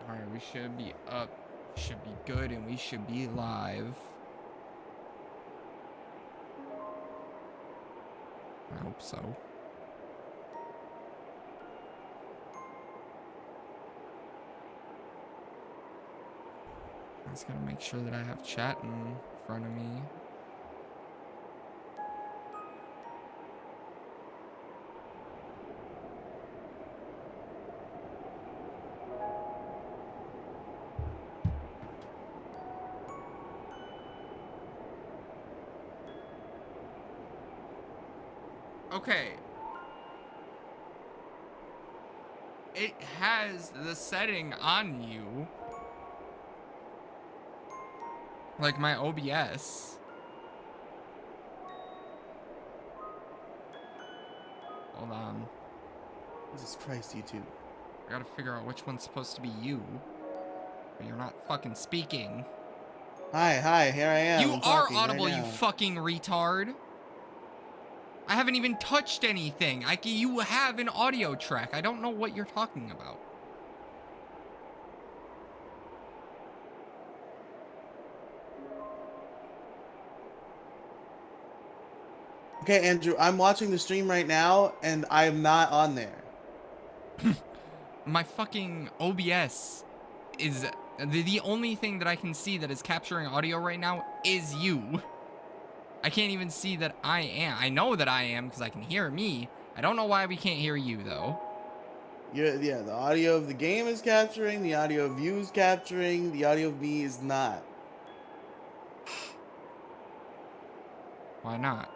Alright, we should be up, should be good, and we should be live. I hope so. I just gotta make sure that I have chat in front of me. Okay. It has the setting on you. Like my OBS. Hold on. Jesus Christ, YouTube. I gotta figure out which one's supposed to be you. But you're not fucking speaking. Hi, here I am. You I'm are talking audible, right you now. fucking retard. I haven't even touched anything. You have an audio track. I don't know what you're talking about. Okay, Andrew, I'm watching the stream right now, and I'm not on there. My fucking OBS is... The only thing that I can see that is capturing audio right now is you. I can't even see that I am. I know that I am because I can hear me. I don't know why we can't hear you, though. Yeah, the audio of the game is capturing, the audio of you is capturing, the audio of me is not. Why not?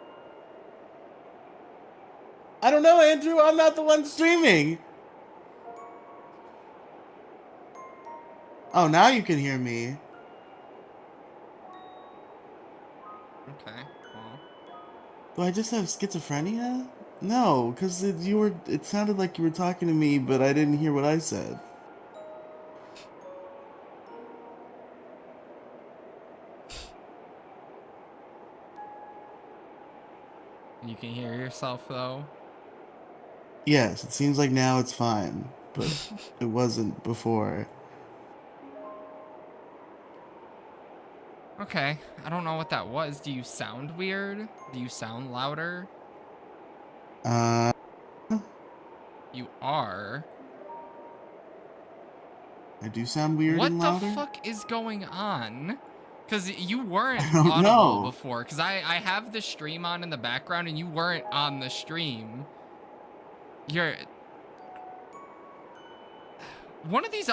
I don't know, Andrew. I'm not the one streaming. Oh, now you can hear me. Okay, well. Do I just have schizophrenia? No, because it sounded like you were talking to me, but I didn't hear what I said. You can hear yourself, though? Yes, it seems like now it's fine, but it wasn't before. Okay, I don't know what that was. Do you sound weird? Do you sound louder? Uh, You are. I do sound weird and What the louder? fuck is going on? Because you weren't I don't audible know. before. Because I have the stream on in the background and you weren't on the stream. You're... One of these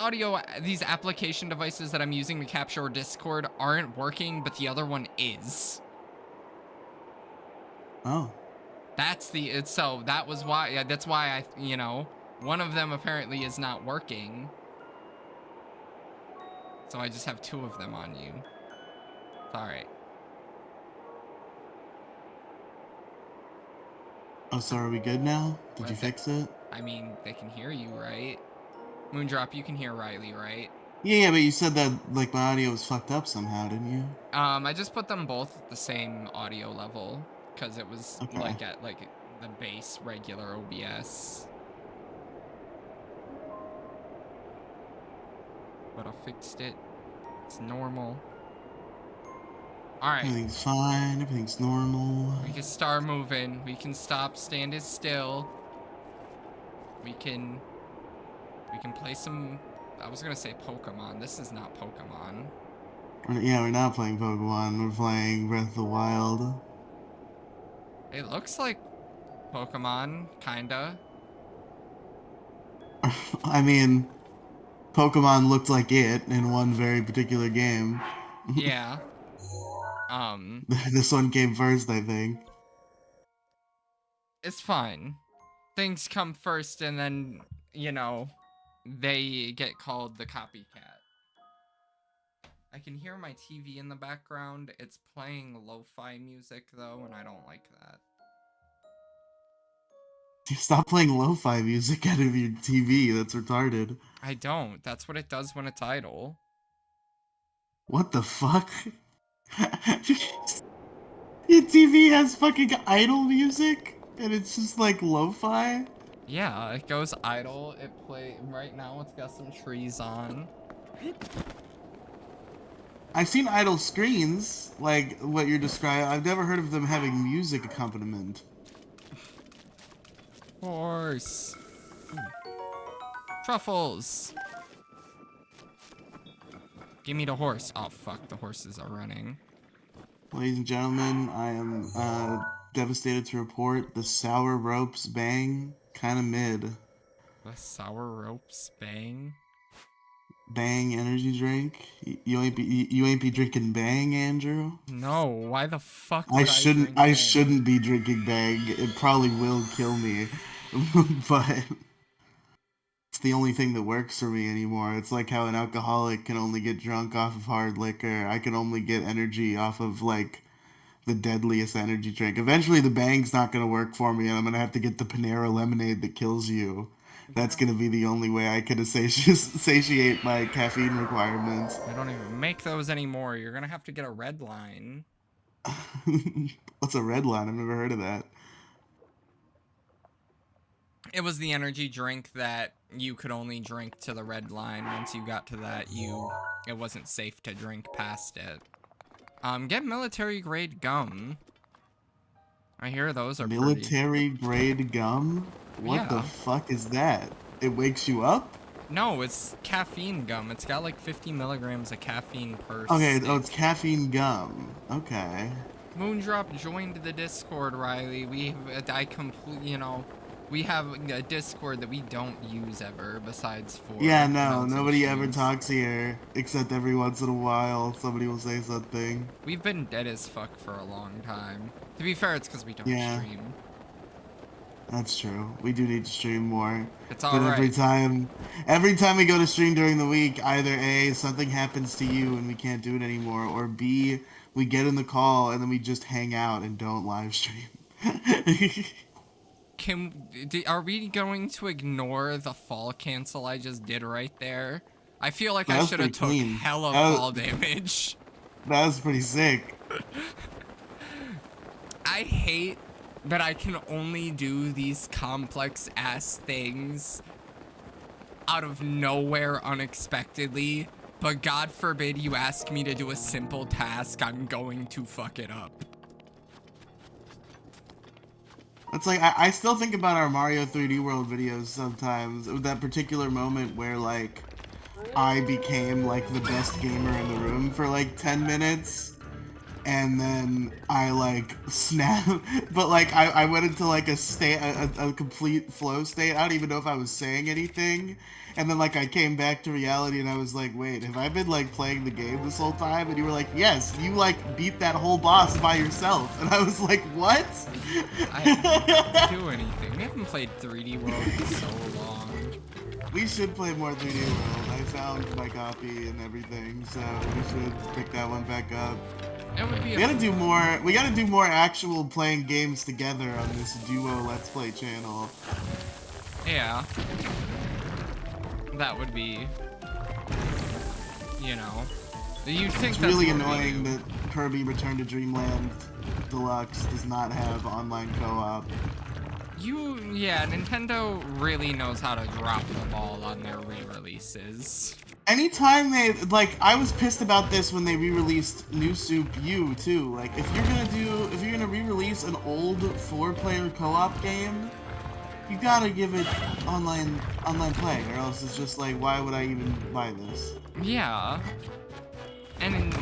these application devices that I'm using to capture Discord aren't working, but the other one is. Oh. So that was why, yeah, that's why one of them apparently is not working. So I just have two of them on you. It's alright. Oh, so are we good now? Did you fix it? I mean, they can hear you, right? Moondrop, you can hear Riley, right? Yeah, but you said that, like, my audio was fucked up somehow, didn't you? I just put them both at the same audio level, because it was, Okay. like, at, like, the base regular OBS. But I fixed it. It's normal. Alright. Everything's fine, everything's normal. We can start moving. We can stop standing still. We can play some... I was gonna say Pokemon. This is not Pokemon. We're not playing Pokemon. We're playing Breath of the Wild. It looks like Pokemon, kinda. I mean, Pokemon looked like it in one very particular game. Yeah. This one came first, I think. It's fine. Things come first and then, they get called the copycat. I can hear my TV in the background. It's playing lo-fi music, though, and I don't like that. Stop playing lo-fi music out of your TV. That's retarded. I don't. That's what it does when it's idle. What the fuck? Your TV has fucking idle music? And it's just like lo-fi? Yeah, it goes idle. It play right now. It's got some trees on. I've seen idle screens, like what you're describing. I've never heard of them having music accompaniment. Horse. Ooh. Truffles. Give me the horse. Oh, fuck. The horses are running. Ladies and gentlemen, I am devastated to report the sour ropes bang kind of mid. The sour ropes bang. Bang energy drink. You ain't be drinking Bang, Andrew. No, why the fuck would I drink I Bang? shouldn't be drinking Bang. It probably will kill me, but it's the only thing that works for me anymore. It's like how an alcoholic can only get drunk off of hard liquor. I can only get energy off of like the deadliest energy drink. Eventually, the Bang's not gonna work for me, and I'm gonna have to get the Panera lemonade that kills you. That's gonna be the only way I can satiate my caffeine requirements. I don't even make those anymore. You're gonna have to get a red line. What's a red line? I've never heard of that. It was the energy drink that you could only drink to the red line. Once you got to that, it wasn't safe to drink past it. Get military grade gum. I hear those are military grade gum? What the fuck is that? It wakes you up? No, it's caffeine gum. It's got like 50 milligrams of caffeine per Okay, stick. oh, it's caffeine gum. Okay. Moondrop joined the Discord, Riley. We have a Discord that we don't use ever, besides for... Yeah, no, nobody ever talks here, except every once in a while somebody will say something. We've been dead as fuck for a long time. To be fair, it's because we don't stream. That's true. We do need to stream more. It's alright. Every time we go to stream during the week, either A, something happens to you and we can't do it anymore, or B, we get in the call and then we just hang out and don't live stream. Are we going to ignore the fall cancel I just did right there? I feel like I should have took hella fall damage. That was pretty sick. I hate that I can only do these complex ass things out of nowhere unexpectedly, but God forbid you ask me to do a simple task, I'm going to fuck it up. It's like, I still think about our Mario 3D World videos sometimes. That particular moment where, like, I became, like, the best gamer in the room for, like, 10 minutes. And then I, like, snap. But, like, I went into, like, a complete flow state. I don't even know if I was saying anything. And then, like, I came back to reality and I was like, wait, have I been, like, playing the game this whole time? And you were like, yes, you, like, beat that whole boss by yourself. And I was like, what? I didn't do anything. We haven't played 3D World in so long. We should play more 3D World. I found my copy and everything, so we should pick that one back up. We gotta do more. We gotta do more actual playing games together on this duo Let's Play channel. Yeah. That would be, you know, you'd think it's really annoying that Kirby Return to Dreamland Deluxe does not have online co-op. Yeah, Nintendo really knows how to drop the ball on their re-releases. Anytime I was pissed about this when they re-released New Soup U too. Like, if you're gonna re-release an old 4-player co-op game, you gotta give it online play, or else it's just like, why would I even buy this? Yeah. And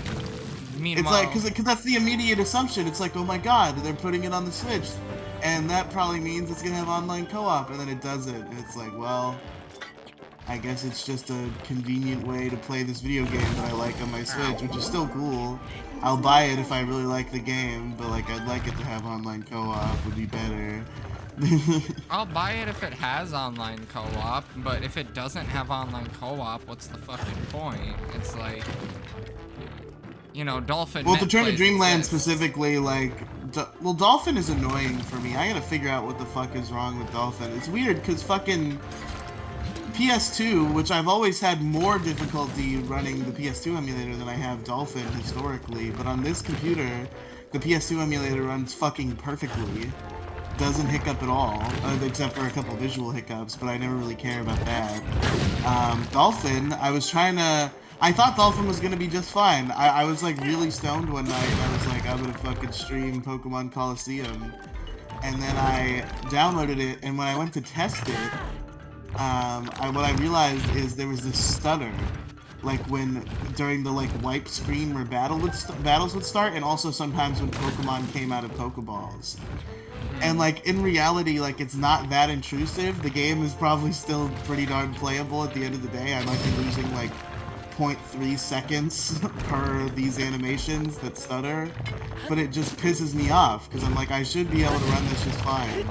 meanwhile, it's like, because that's the immediate assumption. It's like, oh my god, they're putting it on the Switch, and that probably means it's gonna have online co-op, and then it doesn't. And it's like, well, I guess it's just a convenient way to play this video game that I like on my Switch, which is still cool. I'll buy it if I really like the game, but like, I'd like it to have online co-op, would be better. I'll buy it if it has online co-op, but if it doesn't have online co-op, what's the fucking point? It's like, you know, Dolphin. Well, Return to Dreamland specifically, like, well, Dolphin is annoying for me. I gotta figure out what the fuck is wrong with Dolphin. It's weird, because fucking PS2, which I've always had more difficulty running the PS2 emulator than I have Dolphin historically, but on this computer, the PS2 emulator runs fucking perfectly. Doesn't hiccup at all, except for a couple visual hiccups, but I never really care about that. Dolphin, I was trying to I thought Dolphin was gonna be just fine. I was like really stoned one night and I was like, I'm gonna fucking stream Pokemon Coliseum. And then I downloaded it, and when I went to test it, what I realized is there was this stutter, like during the like wipe screen where battles would start, and also sometimes when Pokemon came out of Pokeballs. And like in reality, like it's not that intrusive. The game is probably still pretty darn playable at the end of the day. I might be losing like 0.3 seconds per these animations that stutter, but it just pisses me off because I'm like, I should be able to run this just fine.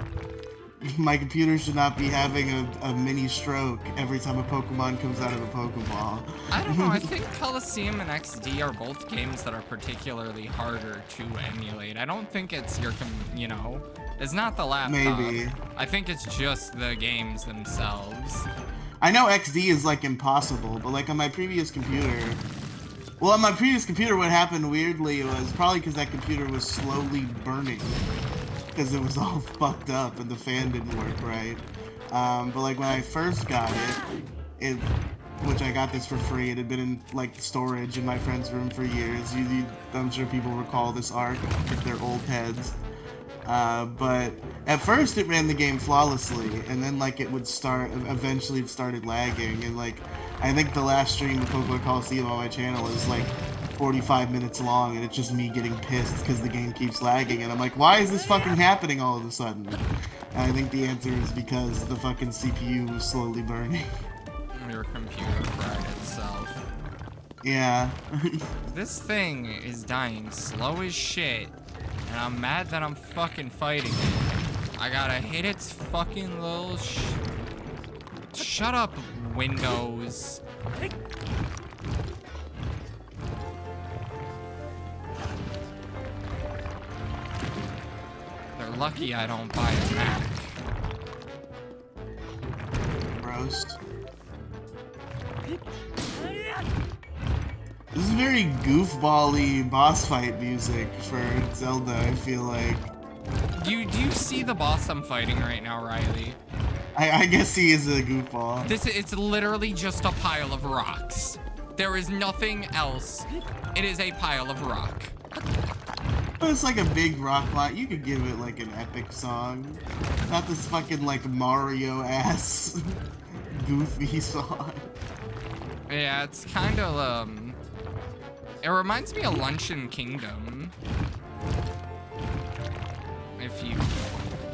My computer should not be having a mini stroke every time a Pokemon comes out of a Pokeball. I don't know, I think Coliseum and XD are both games that are particularly harder to emulate. I don't think it's you know, it's not the laptop. Maybe. I think it's just the games themselves. I know XD is like impossible, but like on my previous computer, what happened weirdly was probably because that computer was slowly burning because it was all fucked up and the fan didn't work right. But like when I first got it, which I got this for free, it had been in like storage in my friend's room for years. I'm sure people recall this arc if they're old heads. But at first it ran the game flawlessly, and then like eventually it started lagging, and like I think the last stream of Pokemon Coliseum on my channel is like 45 minutes long, and it's just me getting pissed because the game keeps lagging, and I'm like, why is this fucking happening all of a sudden? And I think the answer is because the fucking CPU was slowly burning. Your computer fried itself. Yeah. This thing is dying slow as shit. And I'm mad that I'm fucking fighting it. I gotta hit its fucking little shut up, Windows. They're lucky I don't buy a Mac. Gross. This is very goofball-y boss fight music for Zelda, I feel like. Do you see the boss I'm fighting right now, Riley? I guess he is a goofball. It's literally just a pile of rocks. There is nothing else. It is a pile of rock. But it's like a big rock lot. You could give it like an epic song. Not this fucking like Mario-ass goofy song. Yeah, it's kind of, it reminds me of Luncheon Kingdom. If you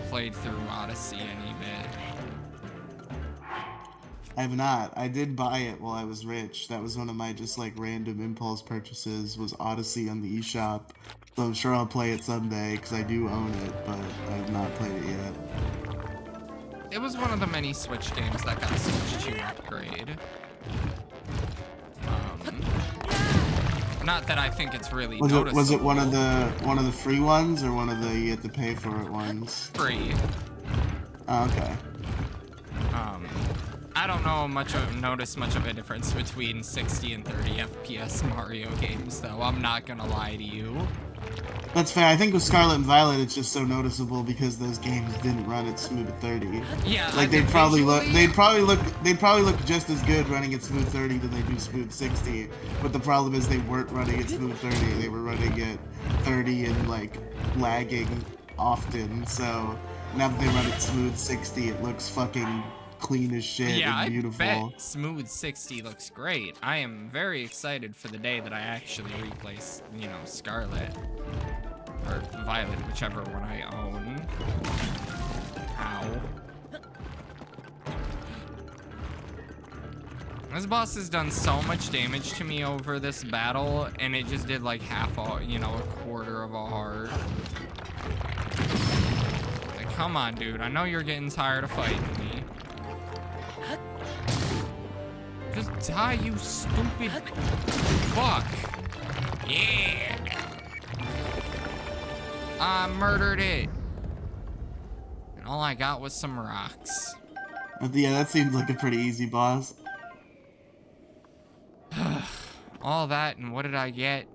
played through Odyssey any bit. I have not. I did buy it while I was rich. That was one of my just like random impulse purchases, was Odyssey on the eShop. So I'm sure I'll play it someday because I do own it, but I have not played it yet. It was one of the many Switch games that got Switch to upgrade. Not that I think it's really noticeable. Was it one of the free ones or one of the you have to pay for it ones? Free. Oh, okay. I don't know notice much of a difference between 60 and 30 FPS Mario games, though. I'm not gonna lie to you. That's fair. I think with Scarlet and Violet, it's just so noticeable because those games didn't run at smooth 30. Yeah, like they'd probably look just as good running at smooth 30 than they do smooth 60. But the problem is they weren't running at smooth 30. They were running at 30 and like lagging often. So now that they run at smooth 60, it looks fucking clean as shit and beautiful. I bet smooth 60 looks great. I am very excited for the day that I actually replace, you know, Scarlet. Or Violet, whichever one I own. Ow. This boss has done so much damage to me over this battle, and it just did like a quarter of a heart. Like, come on, dude. I know you're getting tired of fighting me. Just die, you stupid fuck. Yeah. I murdered it. And all I got was some rocks. Yeah, that seems like a pretty easy boss. All that, and what did I get?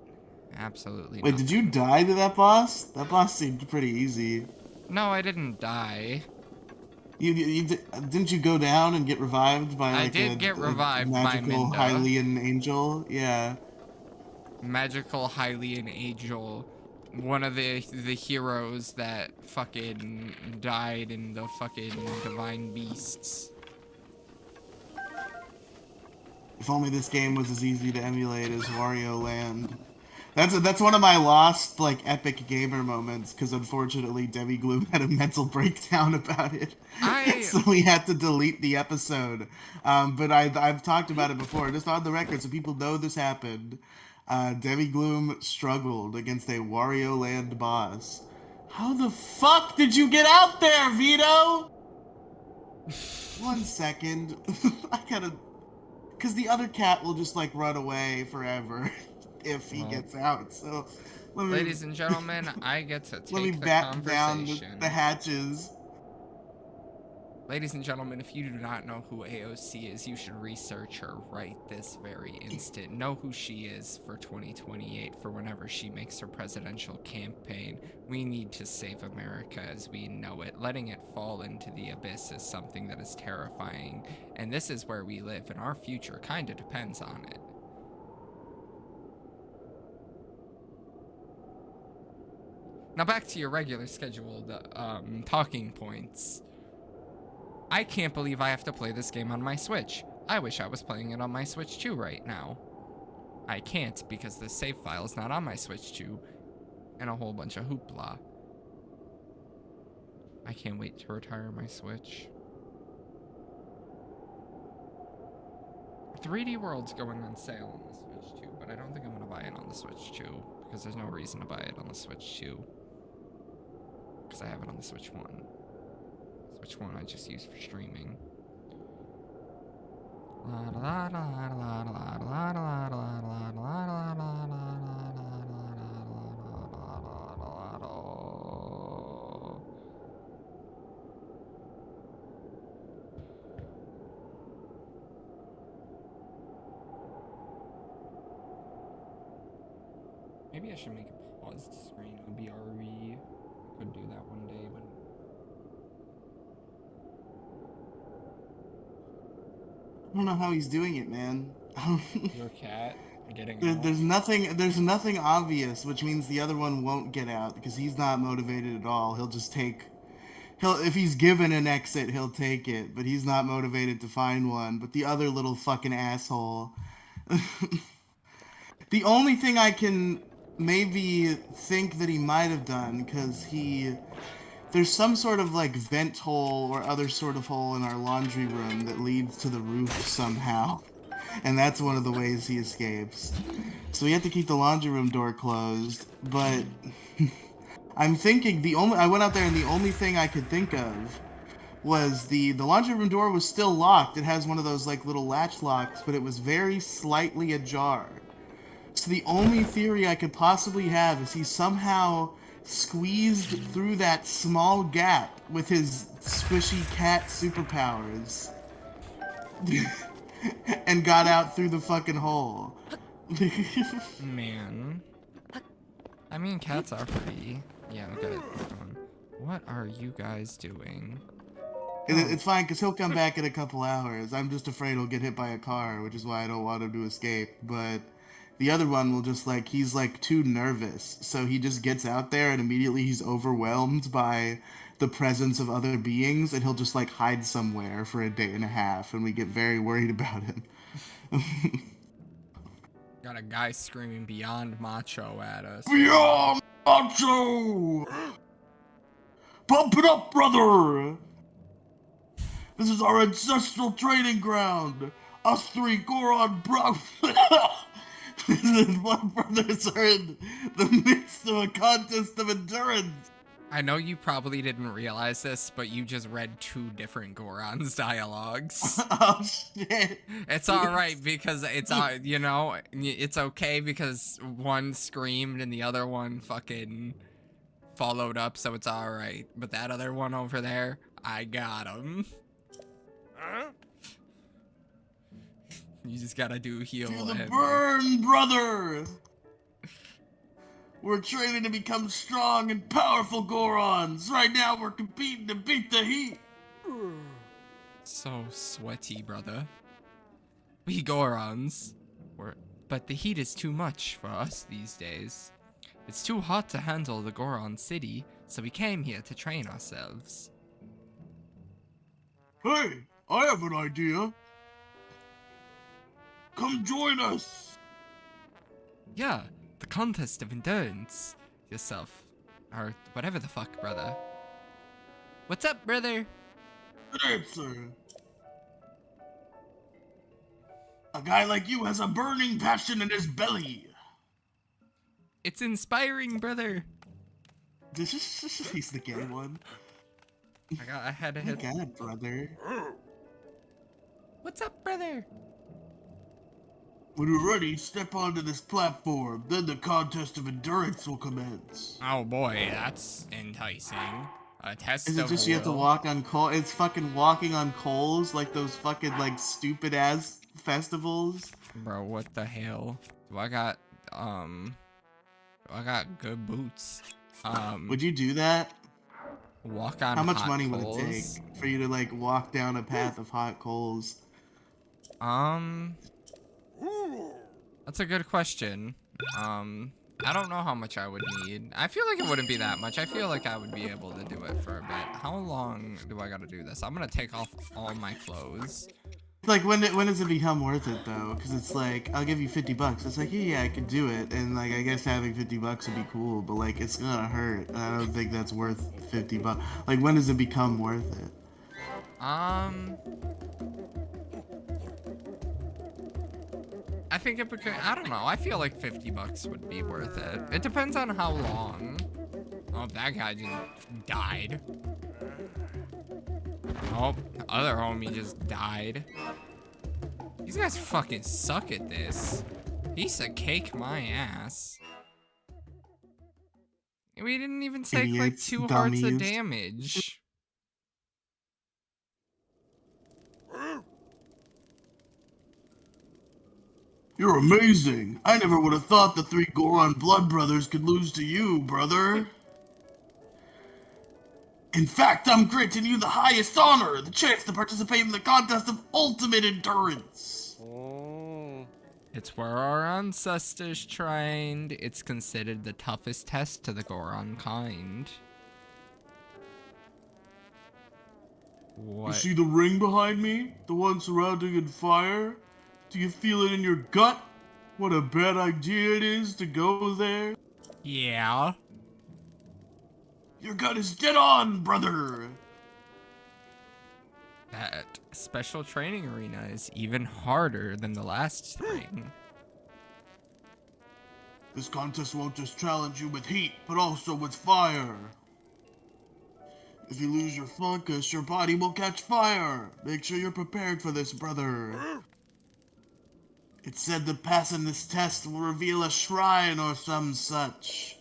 Absolutely Wait, nothing. did you die to that boss? That boss seemed pretty easy. No, I didn't die. Didn't you go down and get revived by I like did get a revived by magical Minda. Hylian angel? Yeah. Magical Hylian angel. One of the heroes that fucking died in the fucking Divine Beasts. If only this game was as easy to emulate as Wario Land. That's one of my lost like epic gamer moments because unfortunately Debbie Gloom had a mental breakdown about it, I so we had to delete the episode. But I've talked about it before, just on the record, so people know this happened. Debbie Gloom struggled against a Wario Land boss. How the fuck did you get out there, Vito? 1 second, I gotta, because the other cat will just like run away forever if he well, gets out. So let me ladies and gentlemen, I get to let me take the batten down conversation. the hatches. Ladies and gentlemen, if you do not know who AOC is, you should research her right this very instant. Know who she is for 2028, for whenever she makes her presidential campaign. We need to save America as we know it. Letting it fall into the abyss is something that is terrifying, and this is where we live, and our future kind of depends on it. Now back to your regular scheduled talking points. I can't believe I have to play this game on my Switch. I wish I was playing it on my Switch 2 right now. I can't because the save file is not on my Switch 2 and a whole bunch of hoopla. I can't wait to retire my Switch. 3D World's going on sale on the Switch 2, but I don't think I'm going to buy it on the Switch 2 because there's no reason to buy it on the Switch 2 because I have it on the Switch 1. Switch 1 I just use for streaming. Maybe I should make a paused screen OBRE. I could do that one day, but I don't know how he's doing it, man. your cat getting out. There's nothing obvious, which means the other one won't get out because he's not motivated at all. He'll just take, if he's given an exit, he'll take it, but he's not motivated to find one. But the other little fucking asshole. The only thing I can maybe think that he might have done, because there's some sort of like vent hole or other sort of hole in our laundry room that leads to the roof somehow. And that's one of the ways he escapes. So we have to keep the laundry room door closed, but I'm thinking I went out there and the only thing I could think of was the laundry room door was still locked. It has one of those like little latch locks, but it was very slightly ajar. So the only theory I could possibly have is he somehow squeezed through that small gap with his squishy cat superpowers and got out through the fucking hole. Man. I mean, cats are pretty. Yeah, look at it. What are you guys doing? It's fine, because he'll come back in a couple hours. I'm just afraid he'll get hit by a car, which is why I don't want him to escape. But the other one will just, like, he's, like, too nervous. So he just gets out there and immediately he's overwhelmed by the presence of other beings. And he'll just, like, hide somewhere for a day and a half. And we get very worried about him. Got a guy screaming Beyond Macho at us. Beyond Macho! Pump it up, brother! This is our ancestral training ground. Us three Goron bros. My brothers are in the midst of a contest of endurance. I know you probably didn't realize this, but you just read 2 different Goron's dialogues. Oh shit. It's alright because it's, you know, it's okay because one screamed and the other one fucking followed up, so it's alright. But that other one over there, I got him. You just gotta do heal Feel the him. burn, brother! We're training to become strong and powerful Gorons. Right now we're competing to beat the heat. So sweaty, brother. We Gorons. But the heat is too much for us these days. It's too hot to handle the Goron city, so we came here to train ourselves. Hey, I have an idea. Come join us. Yeah, the contest of endurance. Yourself. Or whatever the fuck, brother. What's up, brother? Good answer. A guy like you has a burning passion in his belly. It's inspiring, brother. He's the gay one. I had to hit. God, brother. What's up, brother? When you're ready, step onto this platform. Then the contest of endurance will commence. Oh boy, that's enticing. A test Is it of just you have to will. walk on coal? It's fucking walking on coals, like those fucking like stupid ass festivals. Bro, what the hell? Do I got good boots? Would you do that? Walk on How much hot money coals? would it take for you to like walk down a path of hot coals? That's a good question. I don't know how much I would need. I feel like it wouldn't be that much. I feel like I would be able to do it for a bit. How long do I gotta do this? I'm gonna take off all my clothes. Like when does it become worth it though? Because it's like I'll give you $50. It's like yeah, I could do it, and like I guess having $50 would be cool, but like it's gonna hurt. I don't think that's worth $50. Like when does it become worth it? I think it became, I don't know. I feel like $50 would be worth it. It depends on how long. Oh, that guy just died. Oh, the other homie just died. These guys fucking suck at this. Piece of cake my ass. We didn't even take like Idiots, 2 hearts of dummies. damage. You're amazing. I never would have thought the 3 Goron blood brothers could lose to you, brother. In fact, I'm granting you the highest honor, the chance to participate in the contest of ultimate endurance. It's where our ancestors trained. It's considered the toughest test to the Goron kind. What? You see the ring behind me? The one surrounding in fire? Do you feel it in your gut? What a bad idea it is to go there? Yeah. Your gut is dead on, brother! That special training arena is even harder than the last ring. This contest won't just challenge you with heat, but also with fire. If you lose your focus, your body will catch fire. Make sure you're prepared for this, brother. It's said that passing this test will reveal a shrine or some such.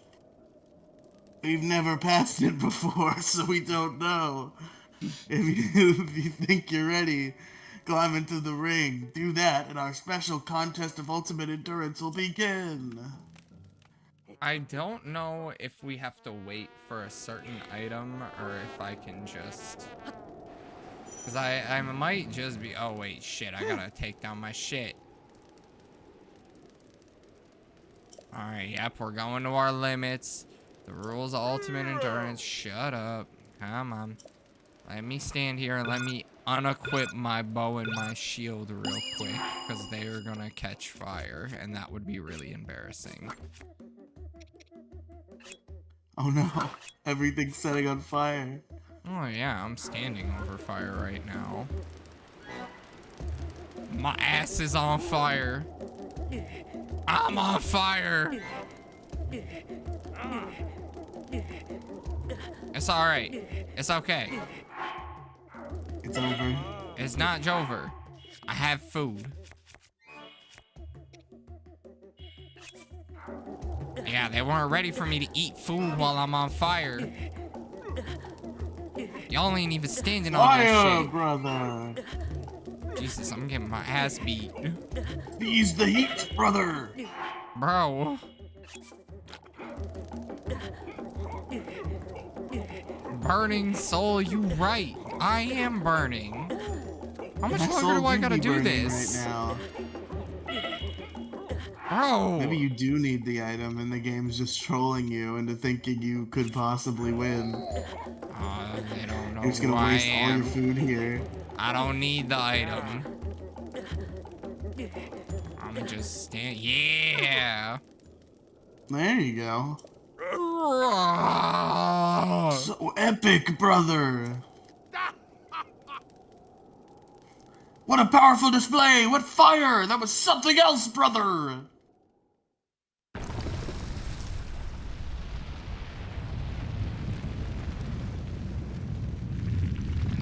We've never passed it before, so we don't know. If you think you're ready, climb into the ring. Do that, and our special contest of ultimate endurance will begin. I don't know if we have to wait for a certain item or if I can just... Because I might just be... Oh, wait, shit. I gotta take down my shit. Alright, yep, we're going to our limits. The rules of ultimate endurance. Shut up. Come on. Let me stand here and let me unequip my bow and my shield real quick. Because they are gonna catch fire. And that would be really embarrassing. Oh no, everything's setting on fire. Oh yeah, I'm standing over fire right now. My ass is on fire. I'm on fire. It's alright. It's okay. It's over. It's not Jover. I have food. Yeah, they weren't ready for me to eat food while I'm on fire. Y'all ain't even standing on that Fire, shit. brother! Jesus, I'm getting my ass beat. Seize the heat, brother! Bro. Burning soul, you right. I am burning. How much My longer soul do I gotta be do burning this? right now. Bro. Maybe you do need the item and the game's just trolling you into thinking you could possibly win. They don't know You're just who gonna I waste all your am. food here. I don't need the item. I'm just stand. Yeah. There you go. So epic, brother! What a powerful display! What fire! That was something else, brother!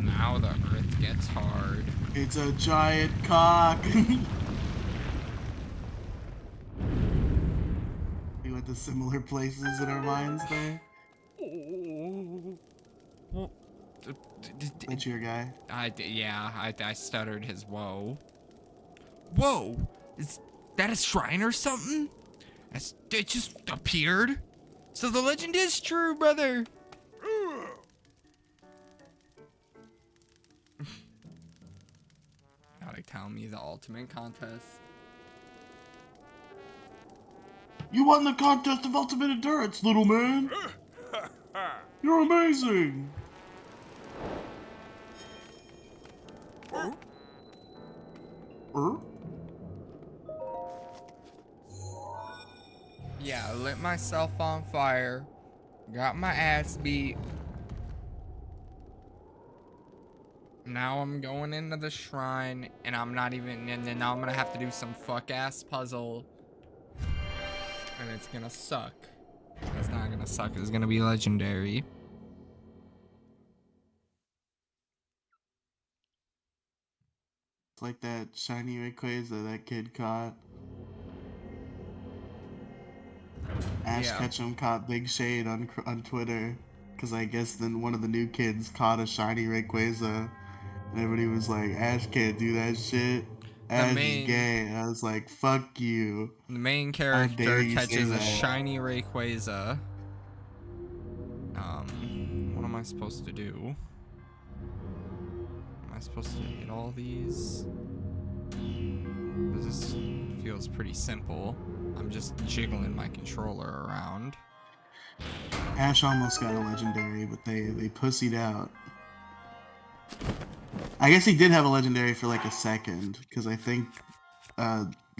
Now the earth gets hard. It's a giant cock! We went to similar places in our minds there. That's your guy. I stuttered his whoa. Whoa! Is that a shrine or something? It just appeared? So the legend is true, brother! Gotta tell me the ultimate contest. You won the contest of ultimate endurance, little man! You're amazing! Yeah, I lit myself on fire. Got my ass beat. Now I'm going into the shrine, and I'm not even, and then now I'm gonna have to do some fuck-ass puzzle. And it's gonna suck. It's not gonna suck, it's gonna be legendary. It's like that shiny Rayquaza that kid caught. Ash Ketchum caught big shade on Twitter, because I guess then one of the new kids caught a shiny Rayquaza, and everybody was like, Ash can't do that shit. Ash is gay. And I was like, fuck you. The main character catches a shiny Rayquaza. What am I supposed to do? Am I supposed to hit all these? This feels pretty simple. I'm just jiggling my controller around. Ash almost got a legendary, but they pussied out. I guess he did have a legendary for like a second, because I think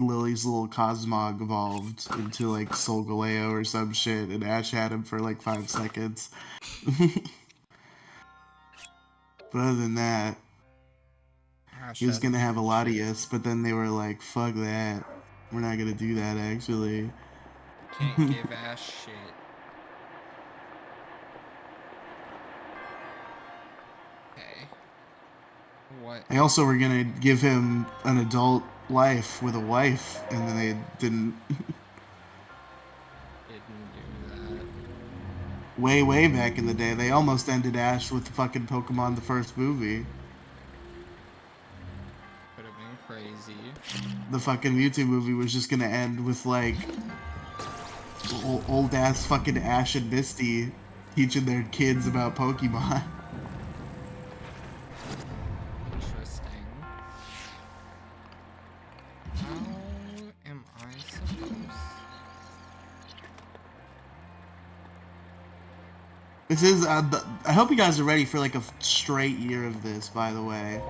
Lily's little Cosmog evolved into like Solgaleo or some shit, and Ash had him for like 5 seconds. But other than that, he was gonna have a Latias, but then they were like, fuck that. We're not gonna do that, actually. Can't give Ash shit. Okay. What? They also were gonna give him an adult life with a wife, and then they didn't. Didn't do that. Way back in the day, they almost ended Ash with fucking Pokemon the first movie. Could have been crazy. The fucking Mewtwo movie was just gonna end with like old ass fucking Ash and Misty teaching their kids about Pokemon. Interesting. How am I supposed? This is, I hope you guys are ready for like a straight year of this, by the way.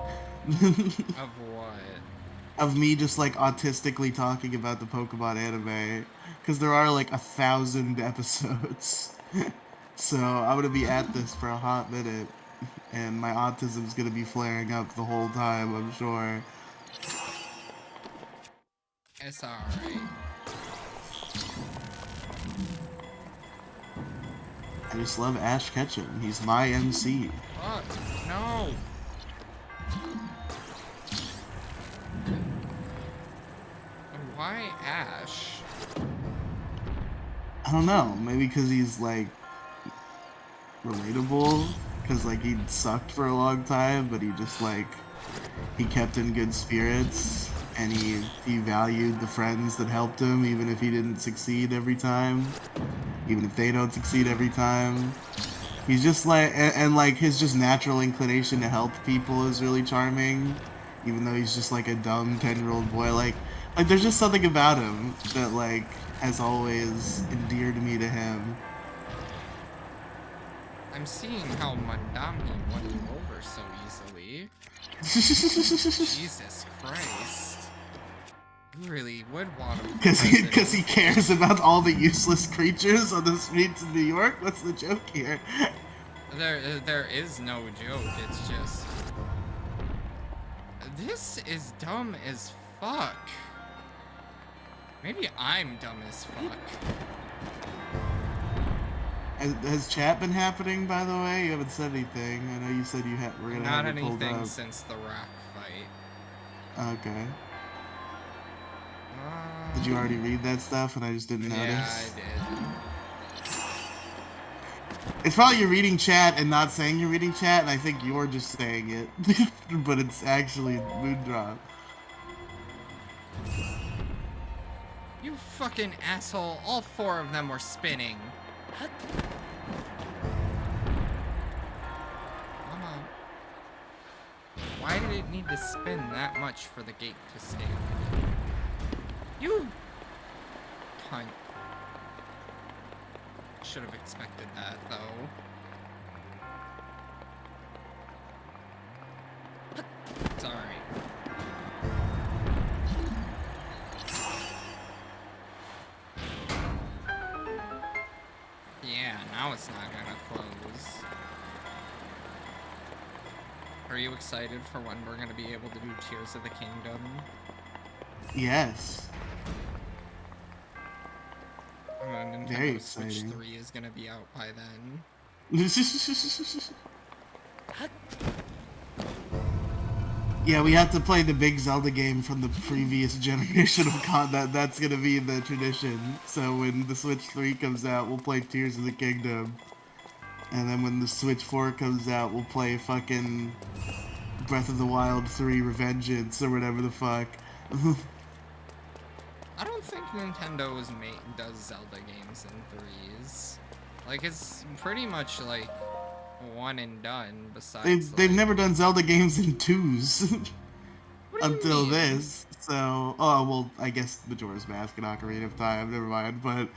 Of what? Of me just like autistically talking about the Pokemon anime. Because there are like 1,000 episodes. So I'm gonna be at this for a hot minute. And my autism's gonna be flaring up the whole time, I'm sure. It's alright. I just love Ash Ketchum. He's my MC. Fuck, no! Why Ash? I don't know. Maybe because he's like relatable. Because like he sucked for a long time, but he just like he kept in good spirits, and he valued the friends that helped him, even if he didn't succeed every time, even if they don't succeed every time. He's just like, and like his just natural inclination to help people is really charming, even though he's just like a dumb 10-year-old boy. Like there's just something about him that like has always endeared me to him. I'm seeing how Mandami won you over so easily. Jesus Christ. You really would want him for Because he president. cares about all the useless creatures on the streets of New York. What's the joke here? There is no joke, it's just... This is dumb as fuck. Maybe I'm dumb as fuck. Has chat been happening, by the way? You haven't said anything. I know you said we're gonna Not have it pulled anything up. since the rock fight. Okay. Did you already read that stuff and I just didn't notice? Yeah, I did. It's probably you're reading chat and not saying you're reading chat, and I think you're just saying it. But it's actually Moondrop. You fucking asshole. All 4 of them were spinning. Come on. Why did it need to spin that much for the gate to stay open? You cunt. Should have expected that, though. It's alright. Yeah, now it's not gonna close. Are you excited for when we're gonna be able to do Tears of the Kingdom? Yes. Nintendo Very Switch exciting. 3 is gonna be out by then. Yeah, we have to play the big Zelda game from the previous generation of content. That's gonna be the tradition. So when the Switch 3 comes out, we'll play Tears of the Kingdom. And then when the Switch 4 comes out, we'll play fucking Breath of the Wild 3 Revengeance or whatever the fuck. I don't think Nintendo's does Zelda games in 3s. Like, it's pretty much like one and done. Besides, They've never done Zelda games in 2s What do you until mean? this. So, oh well, I guess Majora's Mask and Ocarina of Time. Never mind, but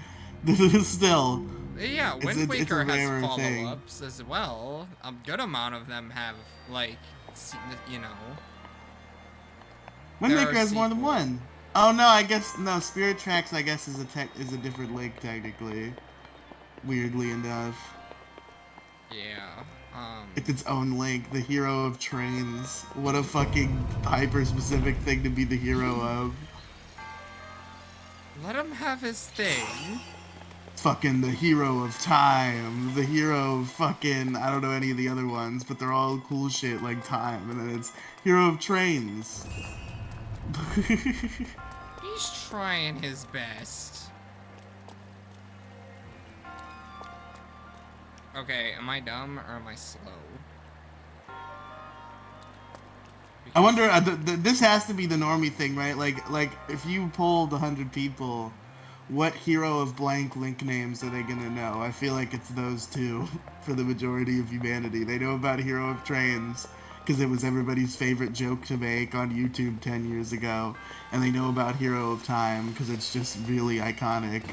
still. Yeah, Wind it's a Waker has rarer thing. follow-ups as well. A good amount of them have, like, you know. Wind There Waker are has more than sequels. one. Oh no, I guess no. Spirit Tracks, I guess, is a different link technically. Weirdly enough, Yeah. it's its own link. The hero of trains. What a fucking hyper-specific thing to be the hero of. Let him have his thing. Fucking the hero of time. The hero of fucking I don't know any of the other ones, but they're all cool shit like time. And then it's hero of trains. He's trying his best. Okay, am I dumb or am I slow? I wonder. This has to be the normie thing, right? Like if you polled 100 people, what hero of blank link names are they gonna know? I feel like it's those two for the majority of humanity. They know about Hero of Trains because it was everybody's favorite joke to make on YouTube 10 years ago, and they know about Hero of Time because it's just really iconic.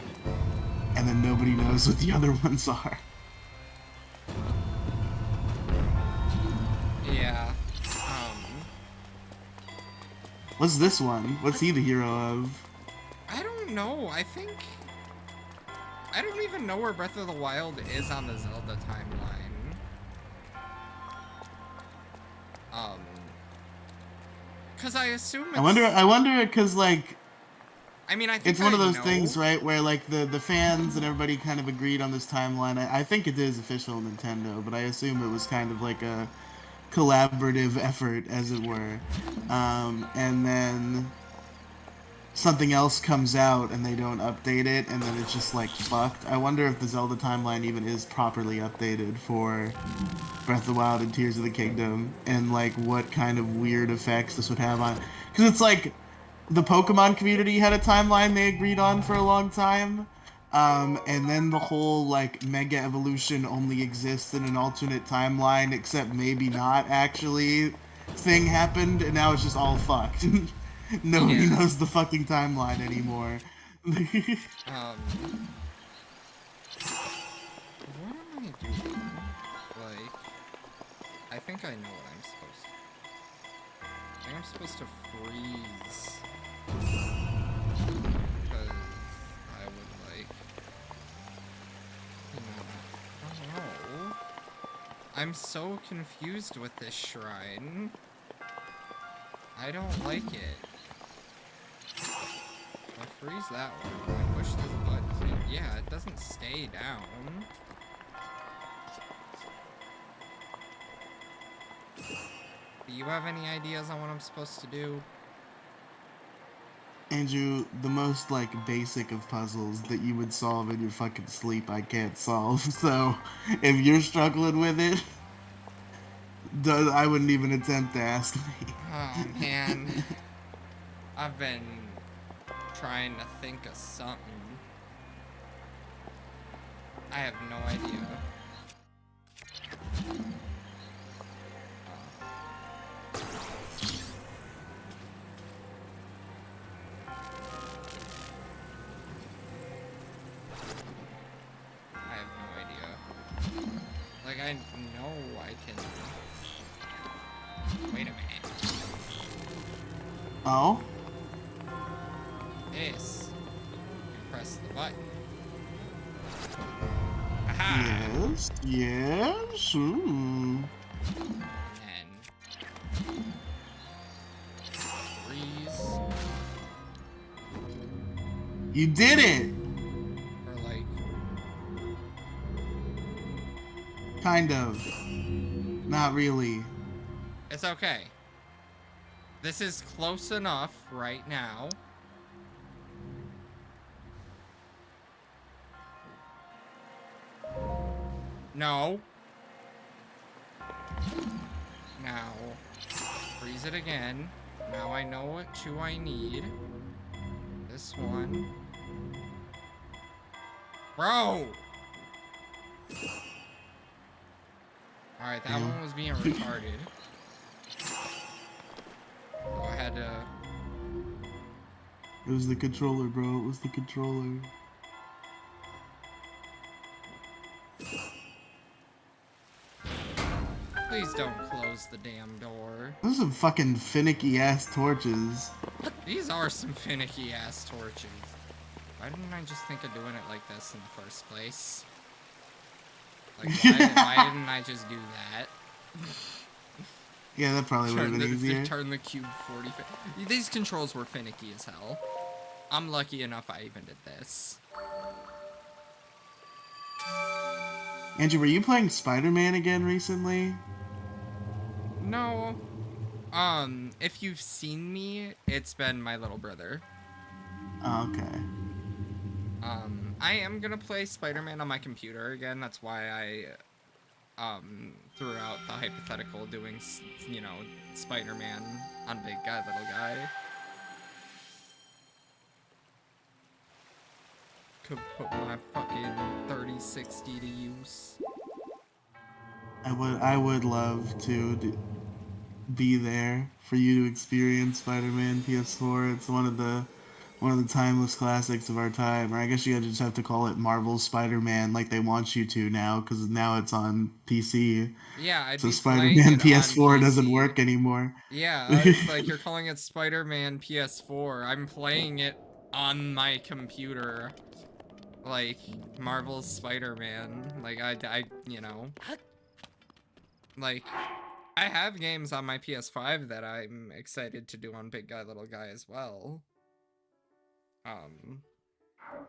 And then nobody knows what the other ones are. Yeah. What's this one? What's he the hero of? I don't know. I think... I don't even know where Breath of the Wild is on the Zelda timeline. Because I assume it's... I wonder, because, like... I mean, I think It's one of I those know. things, right, where, like, the fans and everybody kind of agreed on this timeline. I think it is official Nintendo, but I assume it was kind of like a collaborative effort, as it were. And then something else comes out and they don't update it, and then it's just, like, fucked. I wonder if the Zelda timeline even is properly updated for Breath of the Wild and Tears of the Kingdom, and, like, what kind of weird effects this would have on... Because it's like... The Pokemon community had a timeline they agreed on for a long time, And then the whole like Mega Evolution only exists in an alternate timeline, except maybe not actually thing happened, and now it's just all fucked. Nobody Yeah. knows the fucking timeline anymore. Um, what am I doing? Like, I think I know what I'm supposed to. I think I'm supposed to freeze. Because I would like, I don't know. I'm so confused with this shrine. I don't like it. I'll freeze that one. I push this button. Yeah, it doesn't stay down. Do you have any ideas on what I'm supposed to do? Andrew, the most like basic of puzzles that you would solve in your fucking sleep, I can't solve. So if you're struggling with it, I wouldn't even attempt to ask me. Oh man. I've been trying to think of something. I have no idea. I have no idea. Like, I know I can... Wait a minute. Oh? This. You press the button. Aha! Yes, yes. And freeze. You did it! Or like... Kind of. Not really. It's okay. This is close enough right now. No. Now, freeze it again. Now I know what two I need. This one. Bro! Alright, that one was being retarded. So I had to... It was the controller, bro. It was the controller. Please don't close the damn door. Those are some fucking finicky ass torches. These are some finicky ass torches. Why didn't I just think of doing it like this in the first place? Like, why didn't I just do that? Yeah, that probably would have been easier. Turn the cube 40. These controls were finicky as hell. I'm lucky enough I even did this. Andrew, were you playing Spider-Man again recently? No. If you've seen me, it's been my little brother. Oh, okay. I am gonna play Spider-Man on my computer again. That's why I, threw out the hypothetical doing, you know, Spider-Man on Big Guy, Little Guy. Could put my fucking 3060 to use. I would love to be there for you to experience Spider-Man PS4. It's one of the timeless classics of our time. Or I guess you just have to call it Marvel's Spider-Man like they want you to now, because now it's on PC. Yeah, I'd So be playing Spider-Man it PS4 on doesn't PC. work anymore. Yeah, it's like you're calling it Spider-Man PS4. I'm playing it on my computer. Like, Marvel's Spider-Man. Like, I, you know. Like, I have games on my PS5 that I'm excited to do on Big Guy, Little Guy as well.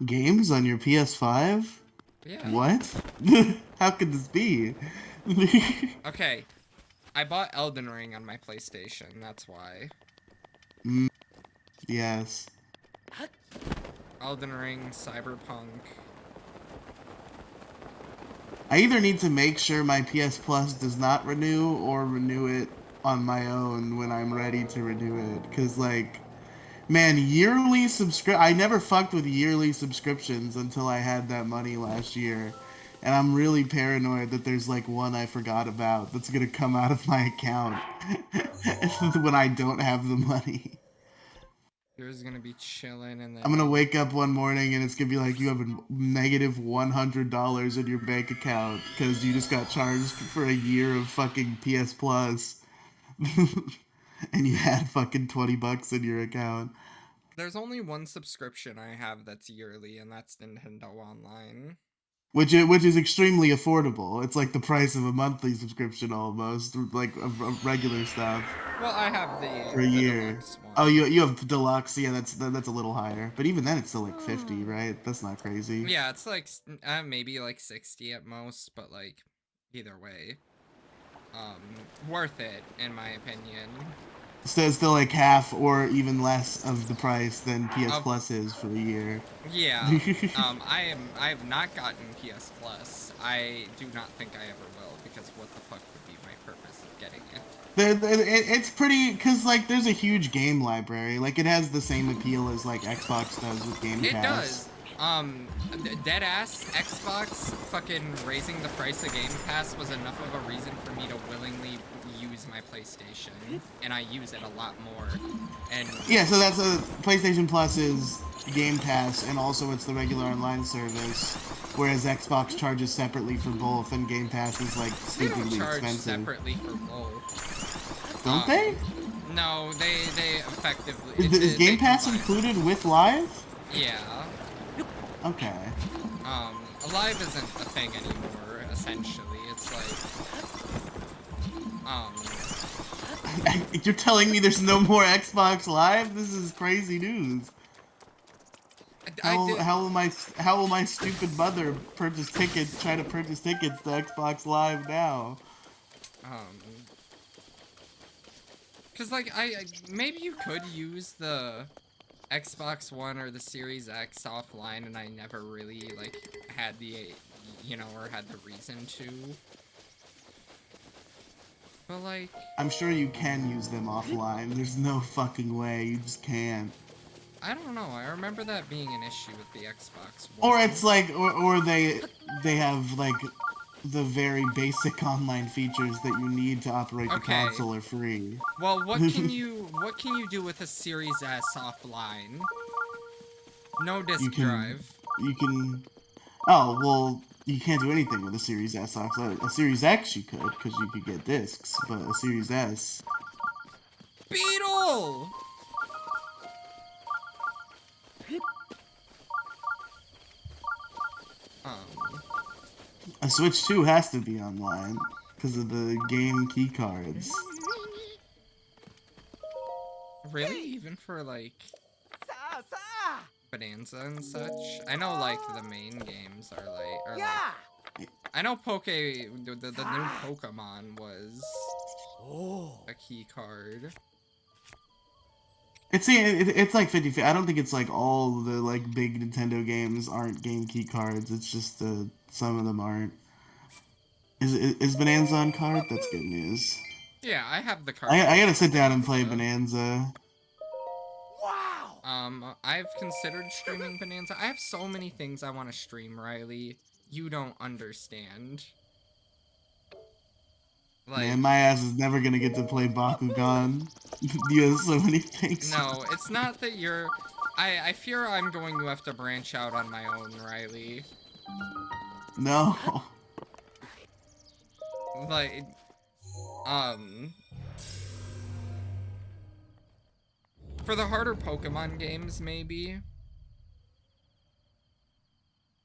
Games on your PS5? Yeah. What? How could this be? Okay. I bought Elden Ring on my PlayStation, that's why. Yes. Elden Ring, Cyberpunk. I either need to make sure my PS Plus does not renew or renew it on my own when I'm ready to renew it. Because, like, Man, yearly I never fucked with yearly subscriptions until I had that money last year. And I'm really paranoid that there's like one I forgot about that's gonna come out of my account when I don't have the money. You're just gonna be chilling and I'm then gonna wake up one morning and it's gonna be like you have a negative $100 in your bank account because you just got charged for a year of fucking PS Plus, and you had fucking $20 in your account. there's only one subscription I have that's yearly, and that's Nintendo Online. Which is extremely affordable. It's like the price of a monthly subscription almost, like of regular stuff Well, I have the for a year. deluxe Oh, one. you have deluxe. Yeah, that's a little higher. But even then, it's still like 50, right? That's not crazy. Yeah, it's like maybe like 60 at most, but like either way, worth it in my opinion. So it's still like half or even less of the price than PS Of Plus is for the year. Yeah, I have not gotten PS Plus. I do not think I ever will, because what the fuck would be my purpose of getting it? It's pretty, because like there's a huge game library. Like it has the same appeal as like Xbox does with Game It Pass. does. Dead ass Xbox fucking raising the price of Game Pass was enough of a reason for me to willingly use my PlayStation, and I use it a lot more. And Yeah, so that's a PlayStation Plus is Game Pass, and also it's the regular online service, whereas Xbox charges separately for both, and Game Pass is like they don't stupidly charge expensive. separately for both. Don't they? No, they effectively. Is Game Pass included with Live? Yeah. Okay. Live isn't a thing anymore, essentially. It's like, You're telling me there's no more Xbox Live? This is crazy news. How will my stupid mother try to purchase tickets to Xbox Live now? cause like maybe you could use the Xbox One or the Series X offline, and I never really like had the, or had the reason to. But like, I'm sure you can use them offline. There's no fucking way. You just can't. I don't know. I remember that being an issue with the Xbox One. Or it's like, or they have like the very basic online features that you need to operate the console are free. Well, what can you do with a Series S offline? No disk drive. You can. Oh well, you can't do anything with a Series S. A Series X you could, because you could get discs, but a Series S. Beetle. A Switch 2 has to be online because of the game key cards. Really? Even for like Bonanza and such? I know like the main games are like, I know the new Pokemon was a key card. It's like 50. I don't think it's like all the like big Nintendo games aren't game key cards. It's just some of them aren't. Is Bonanza on card? That's good news. Yeah, I have the card. I gotta sit down and play Bonanza. Wow. I've considered streaming Bonanza. I have so many things I want to stream, Riley. You don't understand. Like, man, my ass is never gonna get to play Bakugan. You have so many things. No, it's not that you're... I fear I'm going to have to branch out on my own, Riley. No. Like, for the harder Pokemon games, maybe.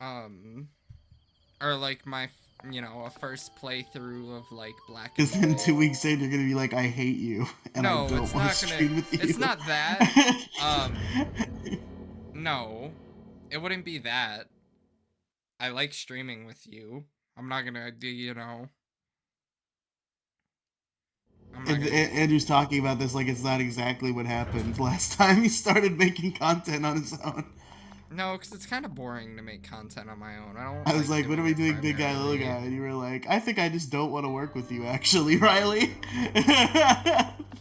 Or like my, a first playthrough of like Black and Because then 2 weeks later you're gonna be like, I hate you, and no, I don't want to stream with you. It's not that. No, it wouldn't be that. I like streaming with you. I'm not gonna do, Andrew's talking about this like it's not exactly what happened last time he started making content on his own. No, because it's kind of boring to make content on my own. I was like, what are we doing, big guy, little guy? And you were like, I think I just don't want to work with you, actually, Riley.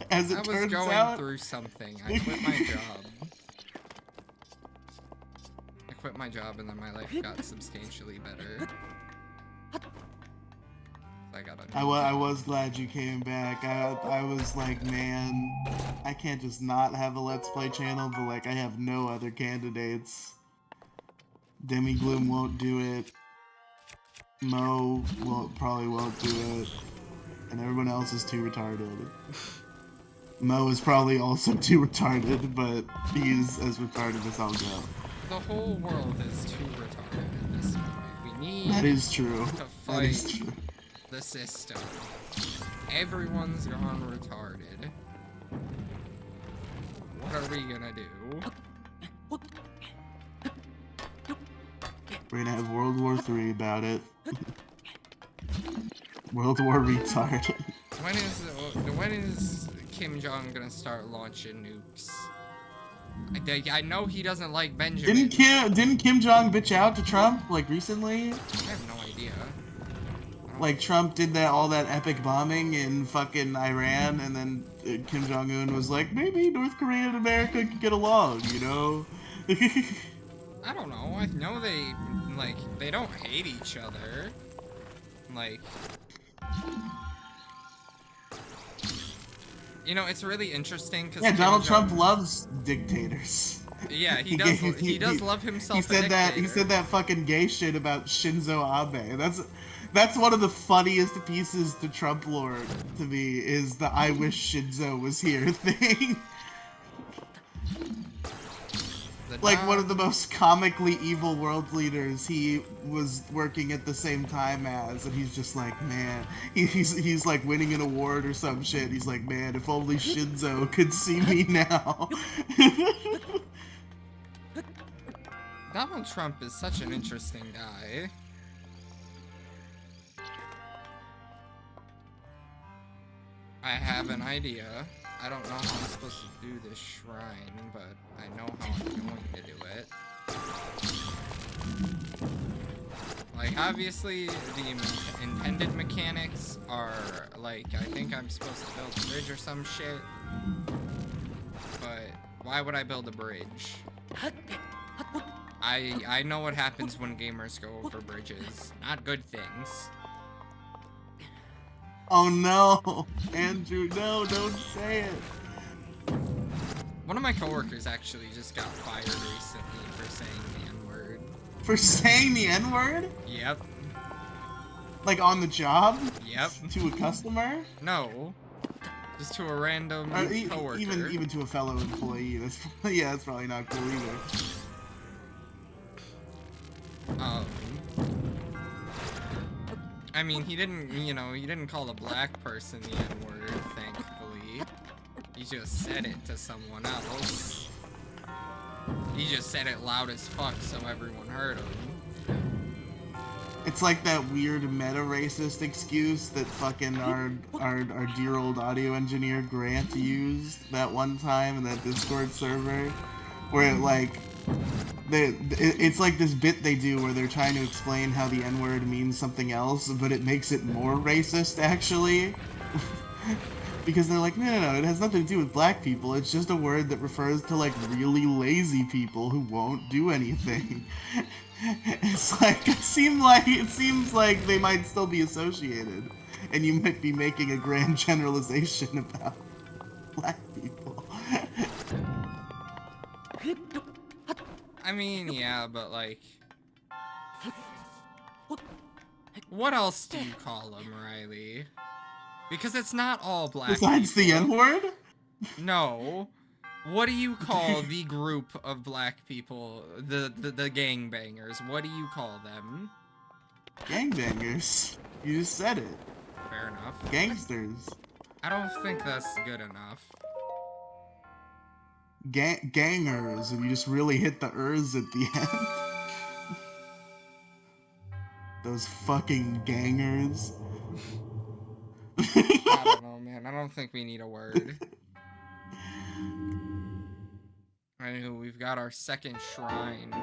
As it turns out. I was going through something. I quit my job. quit my job and then my life got substantially better. I got a new I job. was glad you came back. I was like, man, I can't just not have a Let's Play channel, but like I have no other candidates. Demigloom won't do it. Mo probably won't do it. And everyone else is too retarded. Mo is probably also too retarded, but he's as retarded as I'll go. The whole world is too retarded at this point. We need That is true. to That fight is true. the system. Everyone's gone retarded. What are we gonna do? We're gonna have World War III about it. World War retard. When is Kim Jong gonna start launching nukes? I know he doesn't like Benjamin. Didn't Kim Jong bitch out to Trump like recently? I have no idea. Like Trump did all that epic bombing in fucking Iran, and then Kim Jong Un was like, maybe North Korea and America could get along, you know? I don't know. I know they don't hate each other. Like, you know, it's really interesting because yeah, Donald Trump loves dictators. Yeah, he does. He does love himself. He said that. He said that fucking gay shit about Shinzo Abe. That's one of the funniest pieces to Trump lore to me is the "I wish Shinzo was here" thing. Like one of the most comically evil world leaders he was working at the same time as, and he's just like, man, he's like winning an award or some shit. He's like, man, if only Shinzo could see me now. Donald Trump is such an interesting guy. I have an idea. I don't know how I'm supposed to do this shrine, but I know how I'm going to do it. Like, obviously, the intended mechanics are, like, I think I'm supposed to build a bridge or some shit. But why would I build a bridge? I know what happens when gamers go over bridges. Not good things. Oh no, Andrew, no, don't say it. One of my coworkers actually just got fired recently for saying the N-word. For saying the N-word? Yep. Like on the job? Yep. To a customer? No. Just to a random coworker. Even to a fellow employee. That's probably not cool either. I mean, he didn't call a black person the N-word, thankfully. He just said it to someone else. He just said it loud as fuck so everyone heard him. It's like that weird meta-racist excuse that fucking our dear old audio engineer Grant used that one time in that Discord server, where like it's like this bit they do where they're trying to explain how the N-word means something else, but it makes it more racist actually. Because they're like, no, it has nothing to do with black people. It's just a word that refers to like really lazy people who won't do anything. It's like it seems like they might still be associated, and you might be making a grand generalization about black people. I mean, yeah, but like, what else do you call them, Riley? Because it's not all black Besides people. the N-word? No. What do you call the group of black people, the gangbangers? What do you call them? Gangbangers. You just said it. Fair enough. Gangsters. I don't think that's good enough. Gangers, and you just really hit the ers at the end. Those fucking gangers. I don't know, man. I don't think we need a word. Anywho, we've got our second shrine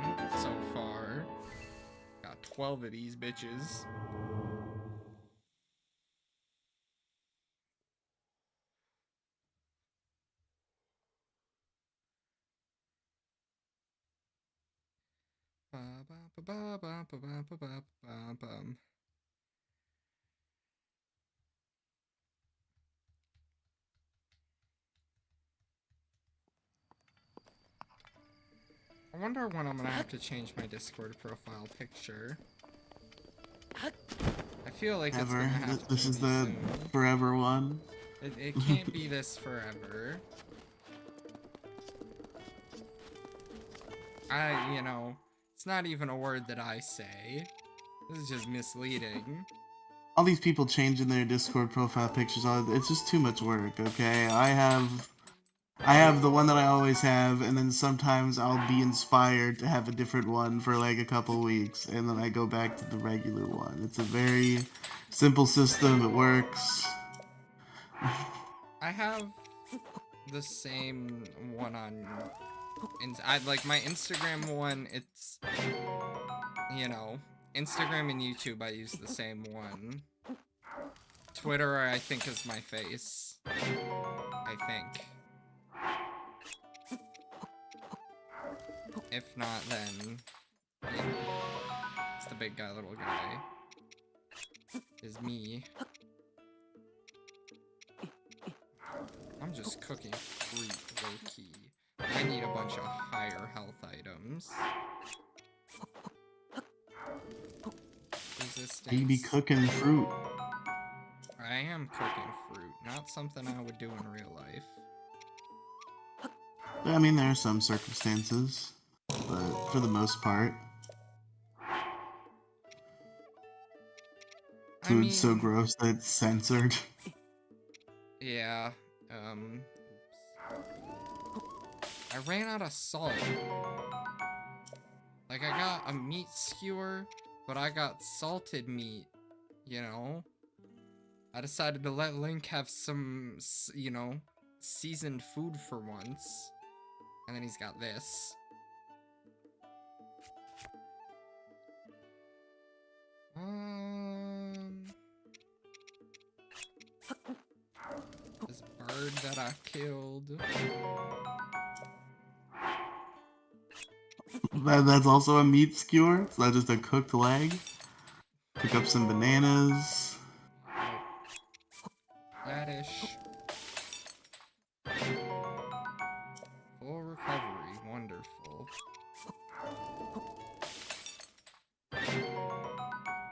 so far. Got 12 of these bitches. I wonder when I'm gonna have to change my Discord profile picture. I feel like it's gonna Ever. have This to is be the soon. forever one. It can't be this forever. You know, it's not even a word that I say. This is just misleading. All these people changing their Discord profile pictures, it's just too much work, okay? I have the one that I always have, and then sometimes I'll be inspired to have a different one for like a couple weeks, and then I go back to the regular one. It's a very simple system, it works. I have the same one on, I like my Instagram one. It's, you know, Instagram and YouTube. I use the same one. Twitter, I think, is my face. I think. If not, then you know, it's the big guy, little guy. Is me. I'm just cooking fruit, low-key. I need a bunch of higher health items. Resistance. You be cooking fruit. I am cooking fruit, not something I would do in real life. I mean, there are some circumstances, but for the most part, food's so gross that it's censored. Yeah, oops. I ran out of salt. Like, I got a meat skewer, but I got salted meat, you know? I decided to let Link have some, you know, seasoned food for once. And then he's got this. This bird that I killed. That's also a meat skewer? It's not just a cooked leg? Pick up some bananas. Radish. Full recovery. Wonderful.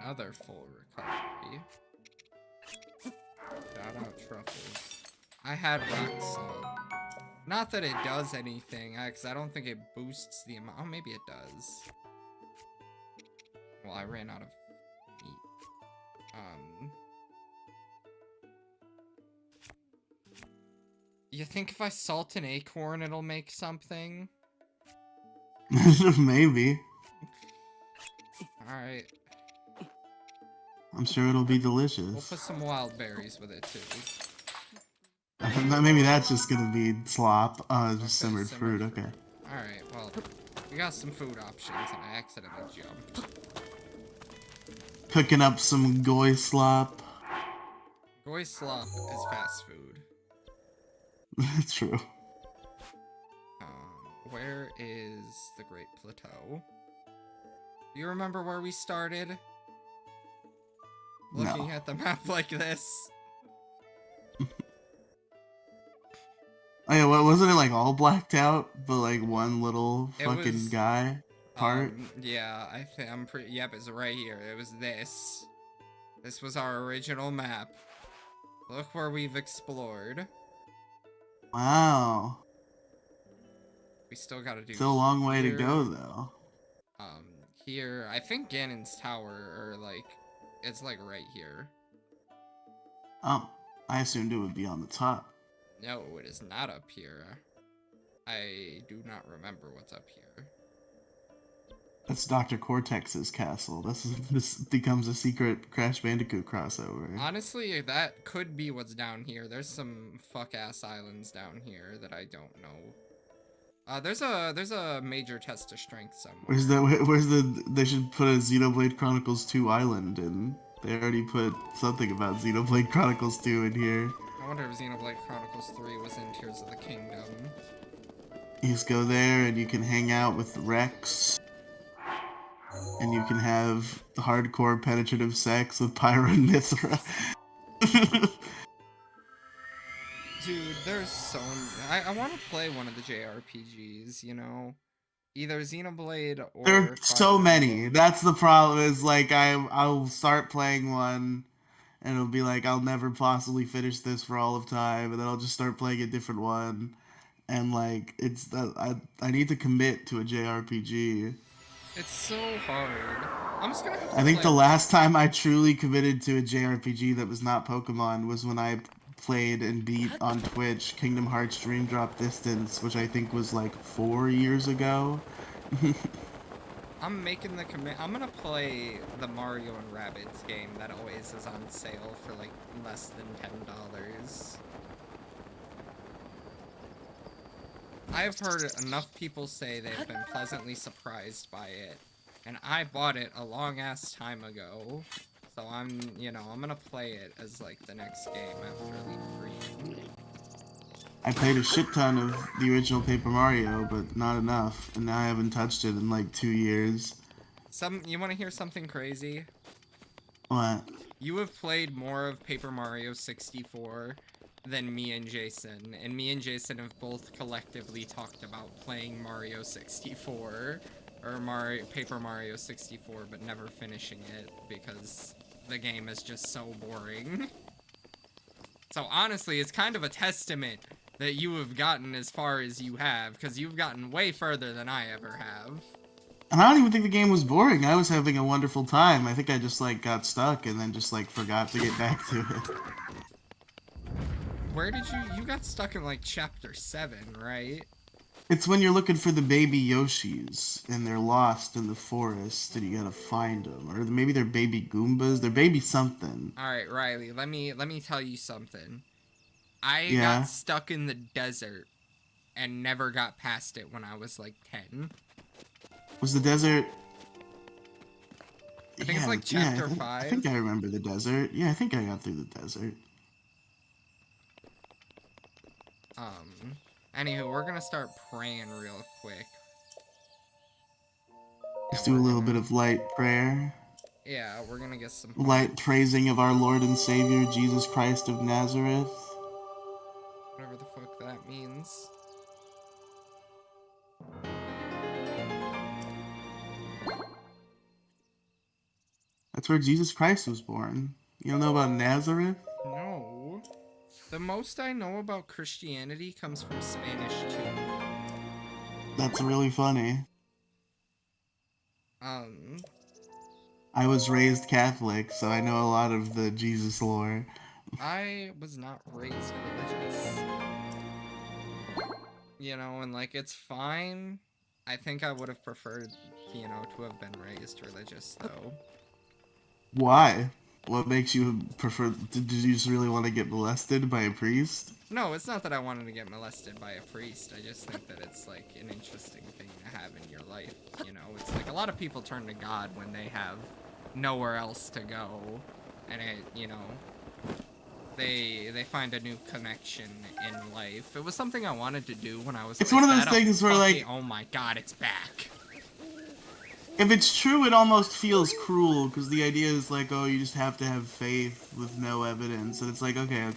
Another full recovery. Shout out truffles. I had rock salt. Not that it does anything, because I don't think it boosts the amount. Oh, maybe it does. Well, I ran out of meat. You think if I salt an acorn, it'll make something? Maybe. Alright. I'm sure it'll be delicious. We'll put some wild berries with it, too. Maybe that's just gonna be slop. Just Okay, simmered fruit, okay. Alright, well, we got some food options, and I accidentally jumped. Cooking up some goy slop. Goy slop is fast food. True. Where is the Great Plateau? Do you remember where we started? Looking at the map like this. Oh yeah, wasn't it like all blacked out, but like one little fucking guy part? Yeah, I'm pretty. Yep, it's right here. It was this. This was our original map. Look where we've explored. Wow. We still gotta do. Still a long way to go though. Here, I think Ganon's tower, or like, it's like right here. Oh, I assumed it would be on the top. No, it is not up here. I do not remember what's up here. That's Dr. Cortex's castle. This becomes a secret Crash Bandicoot crossover. Honestly, that could be what's down here. There's some fuck-ass islands down here that I don't know. There's a major test of strength somewhere. They should put a Xenoblade Chronicles 2 island in. They already put something about Xenoblade Chronicles 2 in here. I wonder if Xenoblade Chronicles 3 was in Tears of the Kingdom. You just go there and you can hang out with Rex. and you can have hardcore penetrative sex with Pyro and Mithra. Dude, there's so I want to play one of the JRPGs, you know? Either Xenoblade There are or so Fire many. Emblem. That's the problem. Is like I'll start playing one, and it'll be like I'll never possibly finish this for all of time, and then I'll just start playing a different one, and like I need to commit to a JRPG. It's so hard. I'm just gonna have to I think play. the last time I truly committed to a JRPG that was not Pokemon was when I played and beat on Twitch Kingdom Hearts Dream Drop Distance, which I think was like 4 years ago. I'm making the commit. I'm gonna play the Mario and Rabbids game that always is on sale for like less than $10. I've heard enough people say they've been pleasantly surprised by it, and I bought it a long ass time ago. So I'm gonna play it as like the next game after Elite Free. I played a shit ton of the original Paper Mario, but not enough, and now I haven't touched it in like 2 years. You want to hear something crazy? What? You have played more of Paper Mario 64 than me and me and Jason have both collectively talked about playing Mario 64 or Paper Mario 64, but never finishing it because the game is just so boring. So honestly, it's kind of a testament that you have gotten as far as you have, because you've gotten way further than I ever have. And I don't even think the game was boring. I was having a wonderful time. I think I just like got stuck and then just like forgot to get back to it. Where did you got stuck in like chapter 7, right? It's when you're looking for the baby Yoshis and they're lost in the forest and you gotta find them, or maybe they're baby Goombas. They're baby something. All right, Riley. Let me tell you something. I got Yeah. stuck in the desert and never got past it when I was like 10. Was the desert? I think it's like chapter 5. I think I remember the desert. Yeah, I think I got through the desert. Anywho, we're gonna start praying real quick. Let's do a little bit of light prayer. Yeah, we're gonna get some light praising of our Lord and Savior Jesus Christ of Nazareth. Whatever the fuck that means. That's where Jesus Christ was born. You don't know about Nazareth? No. The most I know about Christianity comes from Spanish too. That's really funny. I was raised Catholic, so I know a lot of the Jesus lore. I was not raised religious. You know, and like, it's fine. I think I would have preferred, to have been raised religious, though. Why? What makes you prefer? Did you just really want to get molested by a priest? No, it's not that I wanted to get molested by a priest. I just think that it's like an interesting thing to have in your life. It's like a lot of people turn to God when they have nowhere else to go, and they find a new connection in life. It was something I wanted to do when I was. It's one of those things where like, oh my god, it's back. If it's true, it almost feels cruel, because the idea is like, oh, you just have to have faith with no evidence. And it's like, okay.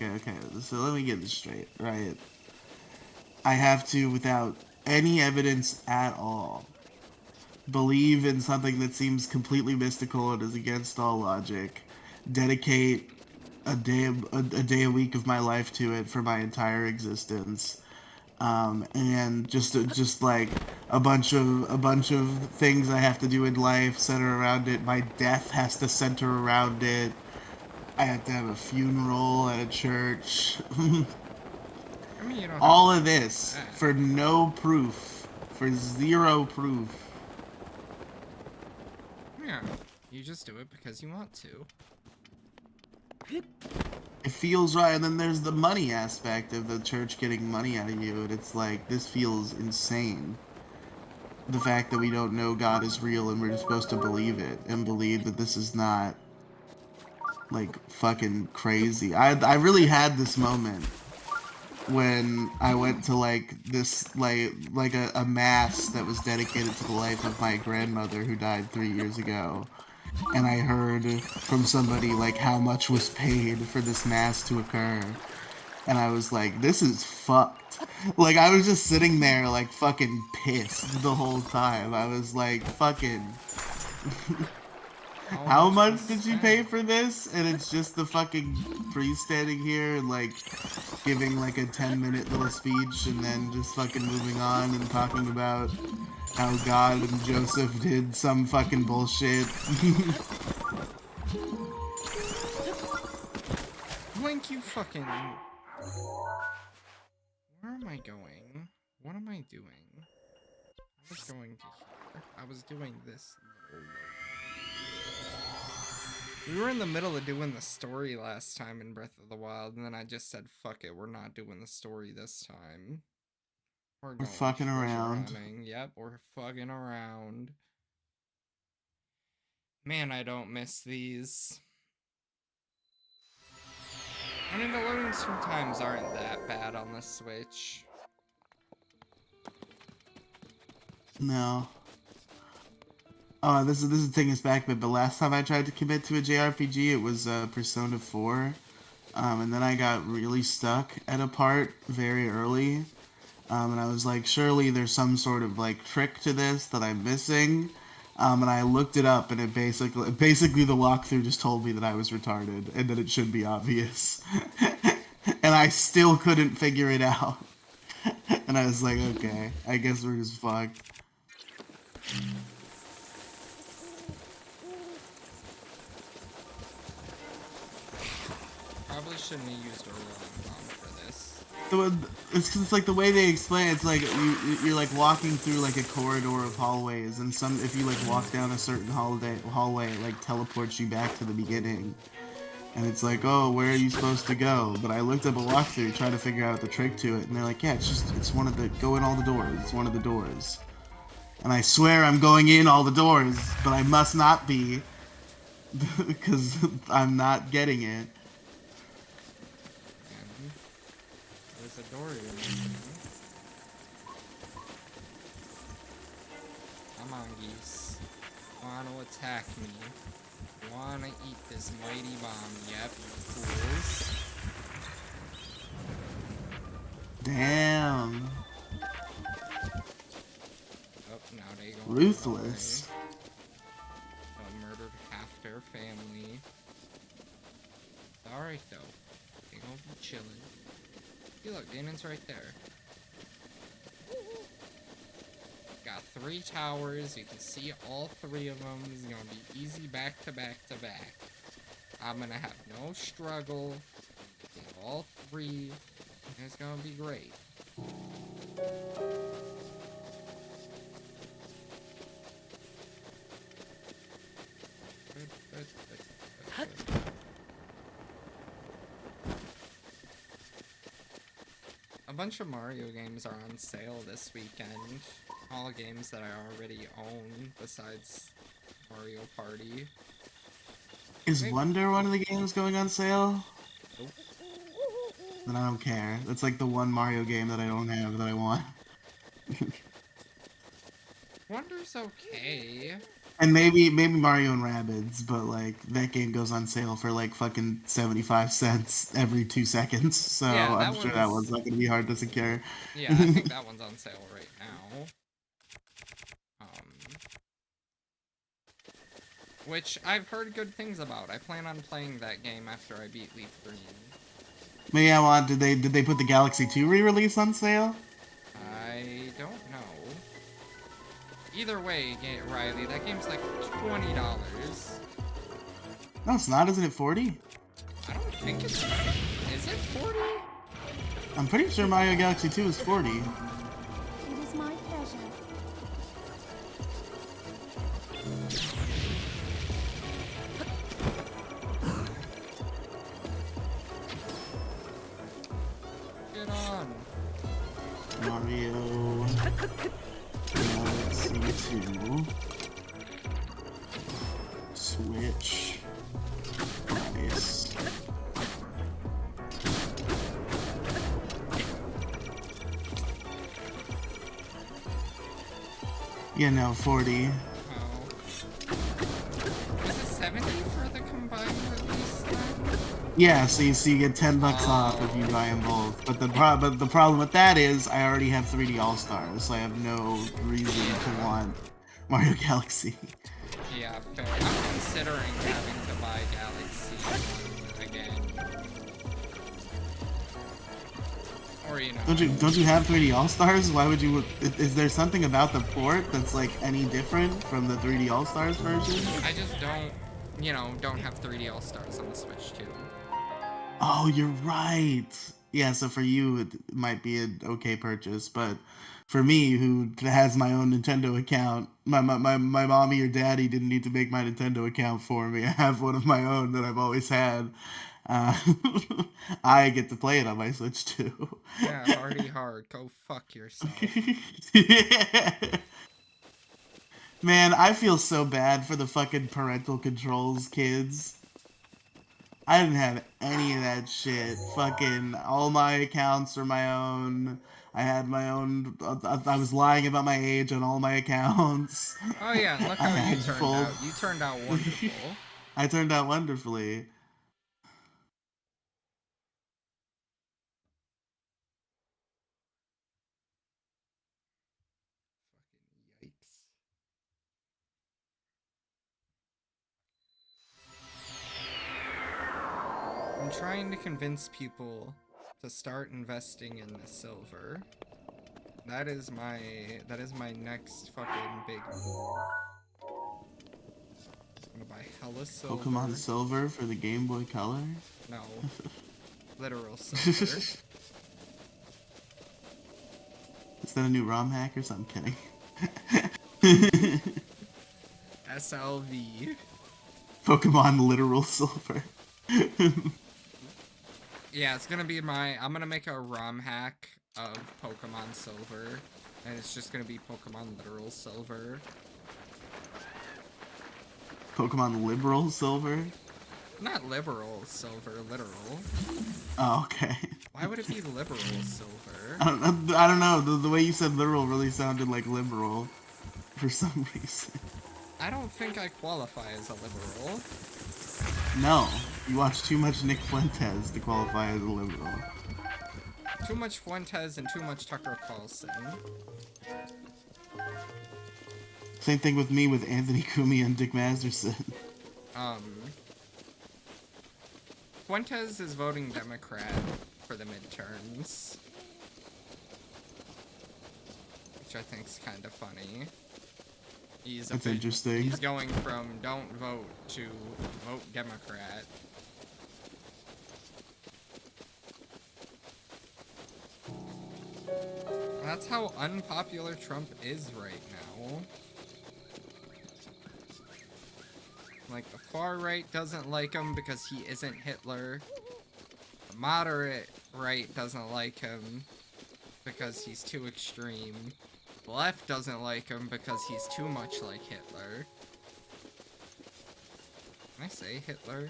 So let me get this straight, right? I have to, without any evidence at all, believe in something that seems completely mystical and is against all logic, dedicate a day a week of my life to it for my entire existence. And just like a bunch of things I have to do in life center around it. My death has to center around it. I have to have a funeral at a church. I mean, you don't all of this for no proof, for zero proof. Yeah, you just do it because you want to. It feels right, and then there's the money aspect of the church getting money out of you, and it's like, this feels insane. The fact that we don't know God is real and we're just supposed to believe it, and believe that this is not, like, fucking crazy. I really had this moment when I went to like this like a mass that was dedicated to the life of my grandmother who died 3 years ago, and I heard from somebody like how much was paid for this mass to occur, and I was like, this is fucked. Like I was just sitting there like fucking pissed the whole time. I was like fucking. How much was did you spent? pay for this? And it's just the fucking priest standing here and like giving like a 10-minute little speech and then just fucking moving on and talking about how God and Joseph did some fucking bullshit. Blink, you fucking... Where am I going? What am I doing? I was going to here. I was doing this. We were in the middle of doing the story last time in Breath of the Wild, and then I just said, fuck it, we're not doing the story this time. We're We're going fucking treasure around. hunting. Yep, we're fucking around. Man, I don't miss these. I mean, the loading screen times aren't that bad on the Switch. No. Oh, this is taking us back a bit, but last time I tried to commit to a JRPG, it was Persona 4. And then I got really stuck at a part very early. And I was like, surely there's some sort of like trick to this that I'm missing. And I looked it up, and it basically the walkthrough just told me that I was retarded and that it should be obvious. And I still couldn't figure it out. And I was like, okay, I guess we're just fucked. Probably shouldn't have used a rolling bomb for this. It's 'cause it's like the way they explain it, it's like you're like walking through like a corridor of hallways, and if you like walk down a certain hallway, it like teleports you back to the beginning. And it's like, oh, where are you supposed to go? But I looked up a walkthrough trying to figure out the trick to it, and they're like, yeah, it's one of the, go in all the doors. It's one of the doors. And I swear I'm going in all the doors, but I must not be, because I'm not getting it. And there's a door you're missing. Come on, geese. Wanna attack me? Wanna eat this mighty bomb? Yep, you fools. Damn. Oh, now they go Ruthless. murdered half their family. Alright though. They gonna be chilling. See, look, Damon's right there. Got 3 towers. You can see all 3 of them. It's gonna be easy back to back to back. I'm gonna have no struggle. Get all 3. And it's gonna be great. A bunch of Mario games are on sale this weekend. All games that I already own, besides Mario Party. Is Wonder one of the games going on sale? Nope. Then I don't care. That's like the one Mario game that I don't have that I want. Wonder's okay. And maybe Mario and Rabbids, but like that game goes on sale for like fucking 75 cents every 2 seconds. So Yeah, I'm sure that one's not gonna be hard to secure. Yeah, I think that one's on sale right now. Which I've heard good things about. I plan on playing that game after I beat Leaf Green. But yeah, well, did they put the Galaxy 2 re-release on sale? I don't know. Either way, Riley, that game's like $20. No, it's not. Isn't it 40? I don't think it's... Is it 40? I'm pretty sure Mario Galaxy 2 is 40. It is my pleasure. Get on. Mario Galaxy 2 Switch price. You know, 40. Oh. Is it 70 for the combined release then? Yeah, so you get $10 off if you buy them both. But the problem with that is I already have 3D All Stars, so I have no reason to want Mario Galaxy. Yeah, fair. I'm considering having to buy Galaxy again. Or, you know. Don't you have 3D All Stars? Why would you? Is there something about the port that's like any different from the 3D All Stars version? I just don't, you know, don't have 3D All Stars on the Switch too. Oh, you're right. Yeah, so for you it might be an okay purchase, but for me, who has my own Nintendo account, my mommy or daddy didn't need to make my Nintendo account for me. I have one of my own that I've always had. Uh, I get to play it on my Switch too. Yeah, hardy hard. Go fuck yourself. Man, I feel so bad for the fucking parental controls kids. I didn't have any of that shit. Fucking all my accounts are my own. I had my own. I was lying about my age on all my accounts. Oh yeah, and look I how you had turned full- out. You turned out wonderful. I turned out wonderfully. Fucking yikes. I'm trying to convince people to start investing in the silver. That is my next fucking big move. I'm gonna buy hella silver. Pokemon Silver for the Game Boy Color? No. Literal silver. Is that a new ROM hack or something? SLV. Pokemon Literal Silver. Yeah, it's gonna be I'm gonna make a ROM hack of Pokemon Silver, and it's just gonna be Pokemon Literal Silver. Pokemon Liberal Silver? Not liberal silver, literal. Oh, okay. Why would it be liberal silver? I don't know. The way you said literal really sounded like liberal for some reason. I don't think I qualify as a liberal. No, you watch too much Nick Fuentes to qualify as a liberal. Too much Fuentes and too much Tucker Carlson. Same thing with me with Anthony Cumia and Dick Masterson. Fuentes is voting Democrat for the midterms. Which I think's kind of funny. That's interesting. He's going from don't vote to vote Democrat. That's how unpopular Trump is right now. Like, the far right doesn't like him because he isn't Hitler. The moderate right doesn't like him because he's too extreme. The left doesn't like him because he's too much like Hitler. Can I say Hitler?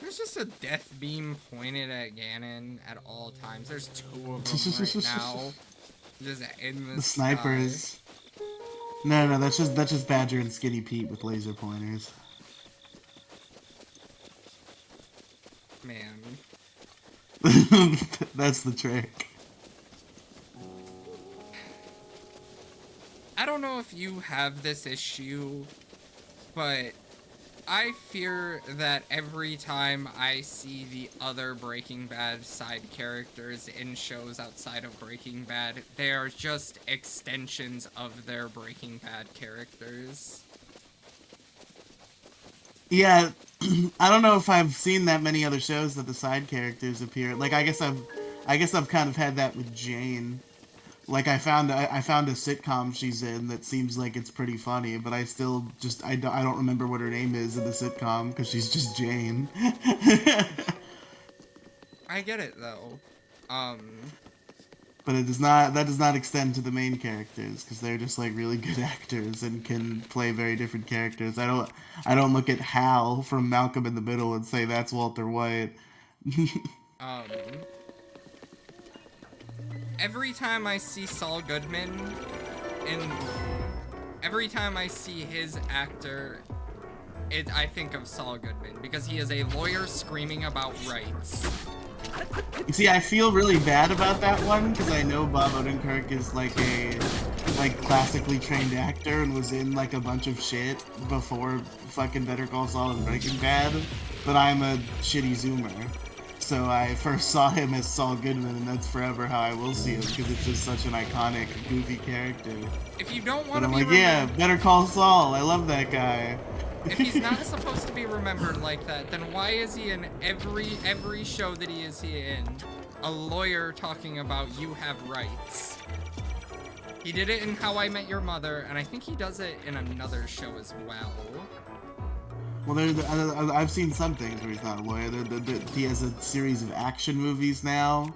There's just a death beam pointed at Ganon at all times. There's two of them right now. Just in The sky. snipers. No, that's just Badger and Skinny Pete with laser pointers. Man. That's the trick. I don't know if you have this issue, but I fear that every time I see the other Breaking Bad side characters in shows outside of Breaking Bad, they are just extensions of their Breaking Bad characters. Yeah, I don't know if I've seen that many other shows that the side characters appear. Like, I guess I've kind of had that with Jane. Like, I found a sitcom she's in that seems like it's pretty funny, but I still just I don't remember what her name is in the sitcom because she's just Jane. I get it though. But it does not. That does not extend to the main characters because they're just like really good actors and can play very different characters. I don't look at Hal from Malcolm in the Middle and say that's Walter White. Um, every time I see Saul Goodman, and every time I see his actor, I think of Saul Goodman because he is a lawyer screaming about rights. You see, I feel really bad about that one because I know Bob Odenkirk is like a classically trained actor and was in like a bunch of shit before fucking Better Call Saul and Breaking Bad. But I'm a shitty Zoomer, so I first saw him as Saul Goodman, and that's forever how I will see him because it's just such an iconic, goofy character. If you don't want But to I'm be like, yeah, Better Call Saul. I love that guy. If he's not supposed to be remembered like that, then why is he in every show that he is in a lawyer talking about you have rights? He did it in How I Met Your Mother, and I think he does it in another show as well. Well, I've seen some things where he's not a lawyer. He has a series of action movies now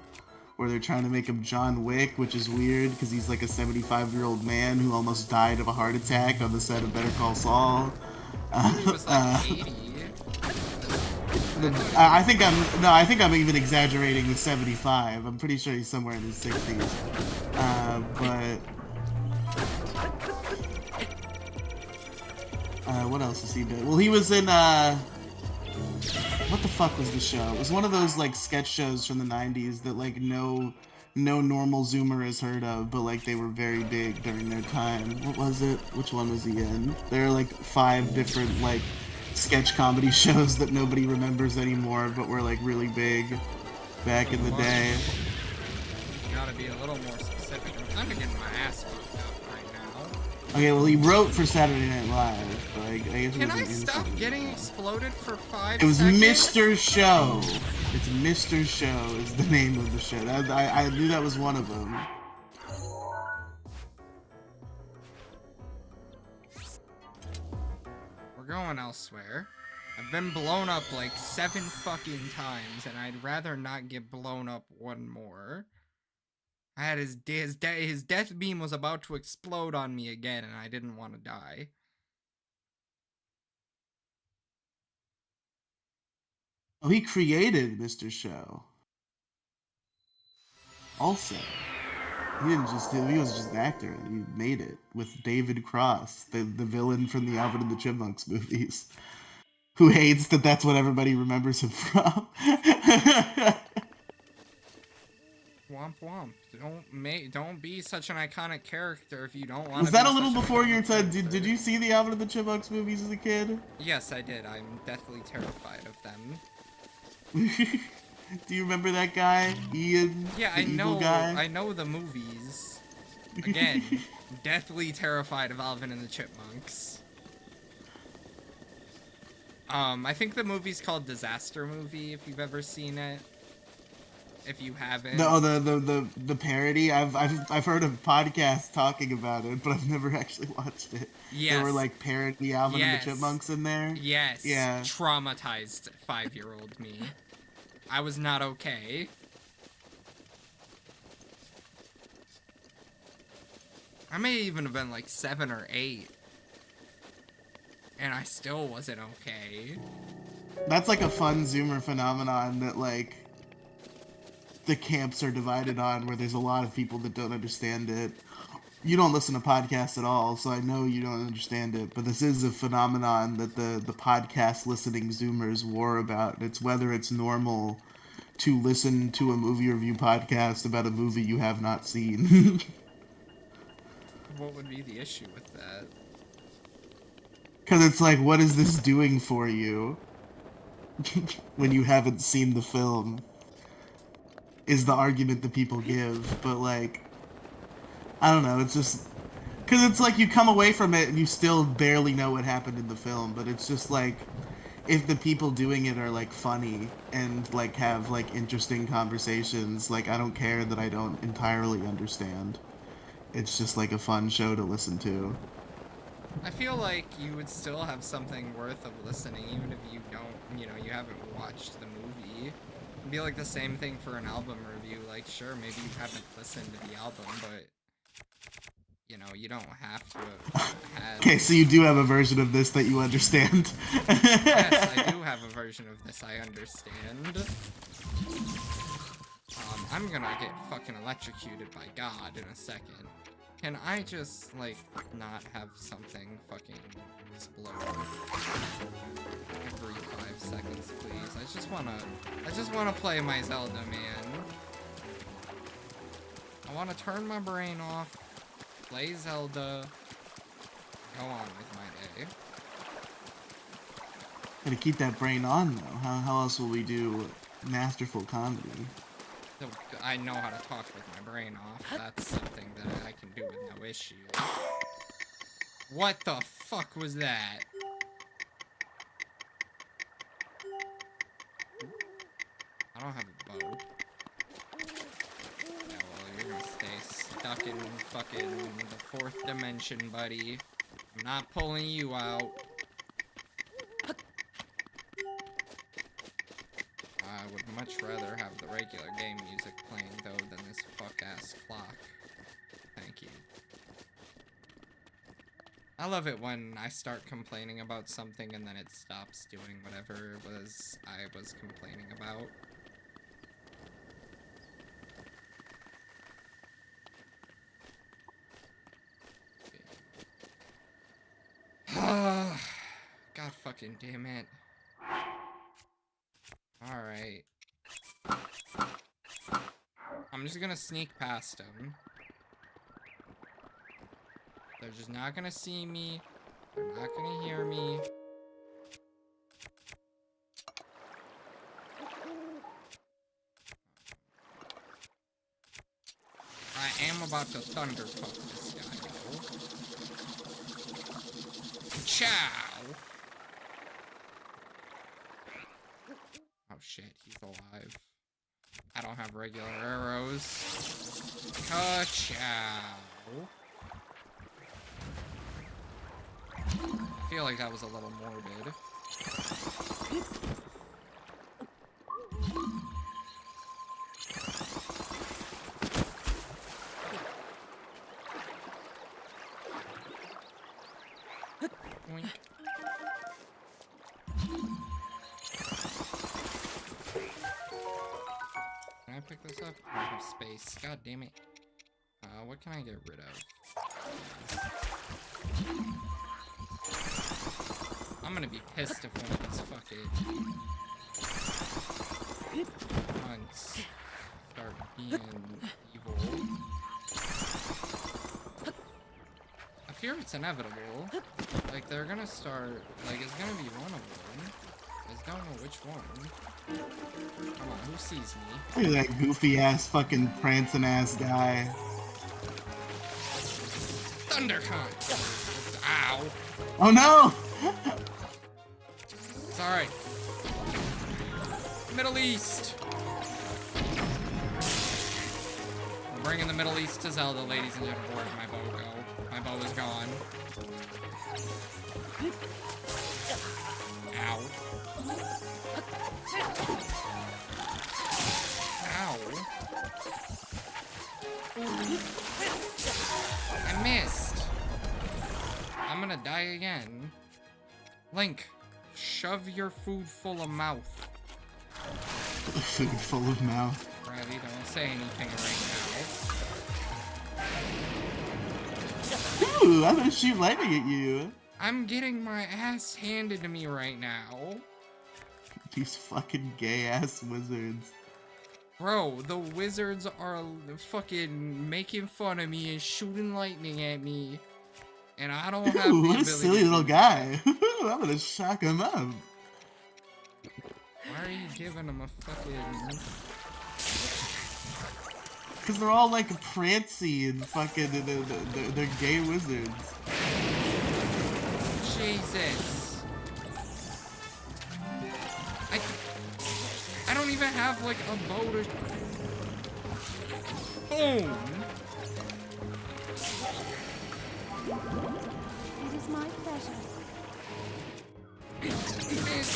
where they're trying to make him John Wick, which is weird because he's like a 75-year-old man who almost died of a heart attack on the set of Better Call Saul. He was like 80. I think I'm even exaggerating with 75. I'm pretty sure he's somewhere in his 60s. What else has he done? Well, he was in what the fuck was the show? It was one of those like sketch shows from the 90s that like no normal Zoomer has heard of, but like they were very big during their time. What was it? Which one was he in? There are like 5 different like sketch comedy shows that nobody remembers anymore, but were like really big back in the day. You gotta be a little more specific. I'm kind of getting my ass fucked up right now. Okay, well he wrote for Saturday Night Live, but I guess Can I stop getting exploded for 5 It was seconds? Mr. Show. It's Mr. Show is the name of the show. I knew that was one of them. We're going elsewhere. I've been blown up like 7 fucking times, and I'd rather not get blown up one more. I had his death beam was about to explode on me again, and I didn't want to die. Oh, he created Mr. Show. Also, he was just an actor. He made it with David Cross, the villain from the Alvin and the Chipmunks movies, who hates that that's what everybody remembers him from. Womp womp. Don't be such an iconic character if you don't want to. Was that a little before your time? Did you see the Alvin and the Chipmunks movies as a kid? Yes, I did. I'm deathly terrified of them. Do you remember that guy, Ian? Yeah, I know. I know the movies. Again, deathly terrified of Alvin and the Chipmunks. I think the movie's called Disaster Movie. If you've ever seen it. If you haven't. No, the parody. I've heard of podcasts talking about it, but I've never actually watched it. Yes. There were like parody Alvin and the Chipmunks in there. Yes. Yeah. Traumatized 5-year-old me. I was not okay. I may even have been like 7 or 8. And I still wasn't okay. That's like a fun Zoomer phenomenon that like the camps are divided on, where there's a lot of people that don't understand it. You don't listen to podcasts at all, so I know you don't understand it, but this is a phenomenon that the podcast listening Zoomers war about. It's whether it's normal to listen to a movie review podcast about a movie you have not seen. What would be the issue with that? Because it's like, what is this doing for you when you haven't seen the film? Is the argument that people give, but like, I don't know, it's just, because it's like you come away from it and you still barely know what happened in the film, but it's just like, if the people doing it are like funny and like have like interesting conversations, like I don't care that I don't entirely understand. It's just like a fun show to listen to. I feel like you would still have something worth of listening, even if you don't, you haven't watched the movie. It'd be like the same thing for an album review. Like, sure, maybe you haven't listened to the album, but you know, you don't have to have had... Okay, so you do have a version of this that you understand. Yes, I do have a version of this I understand. I'm gonna get fucking electrocuted by God in a second. Can I just, like, not have something fucking explode every 5 seconds, please? I just wanna play my Zelda, man. I wanna turn my brain off, play Zelda, go on with my day. Gotta keep that brain on, though. How else will we do masterful comedy? So I know how to talk with my brain off. That's something that I can do with no issue. What the fuck was that? I don't have a bow. Yeah, well, you're gonna stay stuck in fucking the 4th dimension, buddy. I'm not pulling you out. I would much rather have the regular game music playing, though, than this fuck-ass clock. Thank you. I love it when I start complaining about something and then it stops doing whatever it was I was complaining about. God fucking damn it. Alright. I'm just gonna sneak past him. They're just not gonna see me. They're not gonna hear me. I am about to thunderfuck this guy, though. Chow! Oh shit, he's alive. I don't have regular arrows. Ka-chow! I feel like that was a little morbid. Oink. Can I pick this up? I don't have space. God damn it. What can I get rid of? I'm gonna be pissed if one of these fucking hunts start being evil. I fear it's inevitable. Like, they're gonna start, like, it's gonna be one of them. I just don't know which one. Come on, who sees me? Look at that goofy ass fucking prancing ass guy. Thundercunt! Ow! Oh no! It's alright. Middle East! We're bringing the Middle East to Zelda, ladies and gentlemen. Where'd my bow go? My bow is gone. Ow. Ow. I missed. I'm gonna die again. Link, shove your food full of mouth. Food full of mouth. Riley, don't say anything right now. Ooh, I'm gonna shoot lightning at you. I'm getting my ass handed to me right now. These fucking gay ass wizards. Bro, the wizards are fucking making fun of me and shooting lightning at me. And I don't have the Ooh, what a ability silly to little do guy. I'm gonna shock him up. Why are you giving him a fucking... Cause they're all like prancy and fucking, they're gay wizards. Jesus. I don't even have like a bow to... Boom! It is my pleasure. Bitch,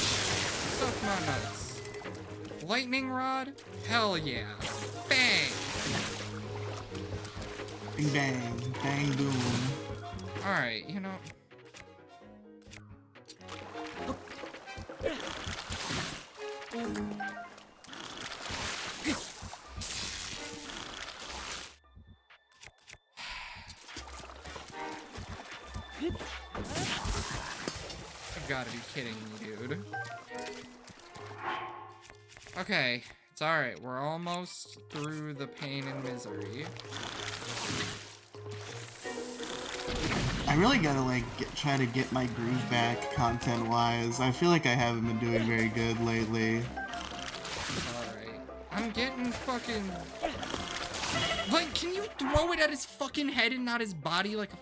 suck my nuts. Lightning rod? Hell yeah. Bang! Bing bang, bang boom. Alright, you know. You've gotta be kidding me, dude. Okay, it's alright. We're almost through the pain and misery. I really gotta, like, try to get my groove back content-wise. I feel like I haven't been doing very good lately. Alright. I'm getting fucking... Like, can you throw it at his fucking head and not his body like a...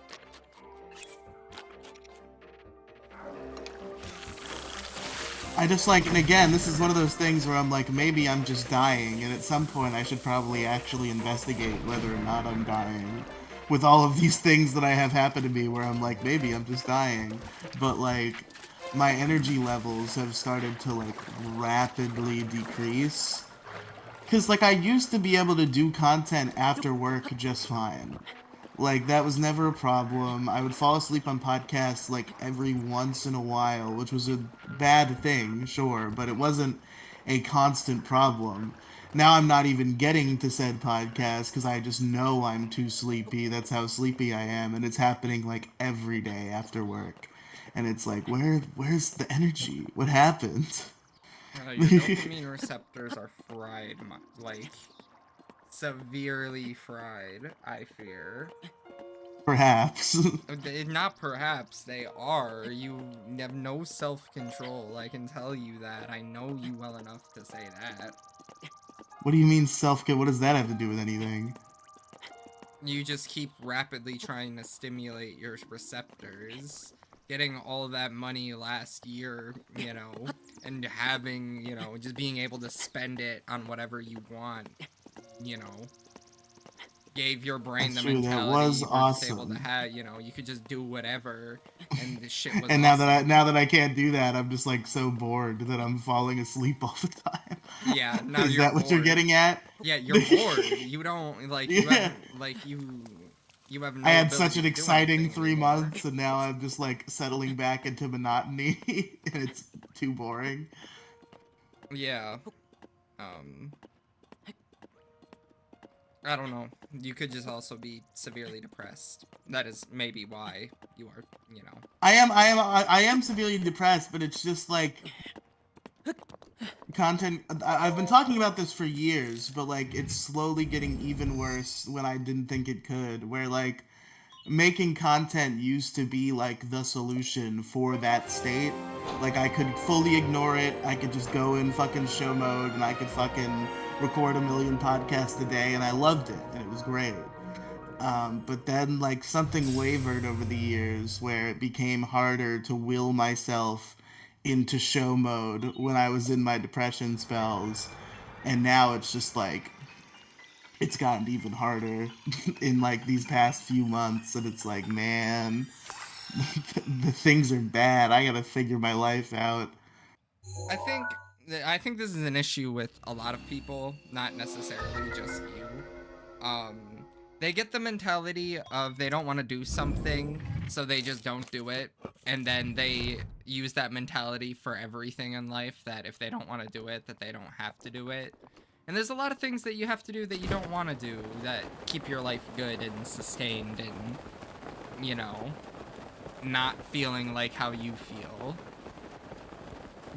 I just, like, and again, this is one of those things where I'm like, maybe I'm just dying, and at some point I should probably actually investigate whether or not I'm dying. With all of these things that I have happen to me where I'm like, maybe I'm just dying. But, like, my energy levels have started to, like, rapidly decrease. Because, like, I used to be able to do content after work just fine. Like, that was never a problem. I would fall asleep on podcasts, like, every once in a while, which was a bad thing, sure, but it wasn't a constant problem. Now I'm not even getting to said podcast because I just know I'm too sleepy. That's how sleepy I am, and it's happening, like, every day after work. And it's like, where's the energy? What happened? Your dopamine receptors are fried, like, severely fried, I fear. Perhaps. Not perhaps, they are. You have no self-control, I can tell you that. I know you well enough to say that. What do you mean self-care? What does that have to do with anything? You just keep rapidly trying to stimulate your receptors. Getting all that money last year, you know, and having, you know, just being able to spend it on whatever you want, you know, gave your brain That's the true, mentality that was you were just able to awesome. have, you know, you could just do whatever, and the shit was And awesome. now that I can't do that, I'm just like so bored that I'm falling asleep all the time. Yeah, now Is you're that bored. what you're getting at? Yeah, you're bored. You don't, like, you Yeah. haven't, like, you have no I had ability such an to do exciting anything 3 anymore. months, and now I'm just like settling back into monotony, and it's too boring. Yeah. I don't know. You could just also be severely depressed. That is maybe why you are, you know. I am severely depressed, but it's just like content. I've been talking about this for years, but like it's slowly getting even worse when I didn't think it could. Where like making content used to be like the solution for that state. Like I could fully ignore it. I could just go in fucking show mode and I could fucking record a million podcasts a day, and I loved it, and it was great. But then like something wavered over the years where it became harder to will myself into show mode when I was in my depression spells, and now it's just like it's gotten even harder in like these past few months, and it's like, man, the things are bad. I gotta figure my life out. I think this is an issue with a lot of people, not necessarily just you. They get the mentality of they don't want to do something, so they just don't do it, and then they use that mentality for everything in life, that if they don't want to do it, that they don't have to do it. And there's a lot of things that you have to do that you don't want to do that keep your life good and sustained and, you know, not feeling like how you feel.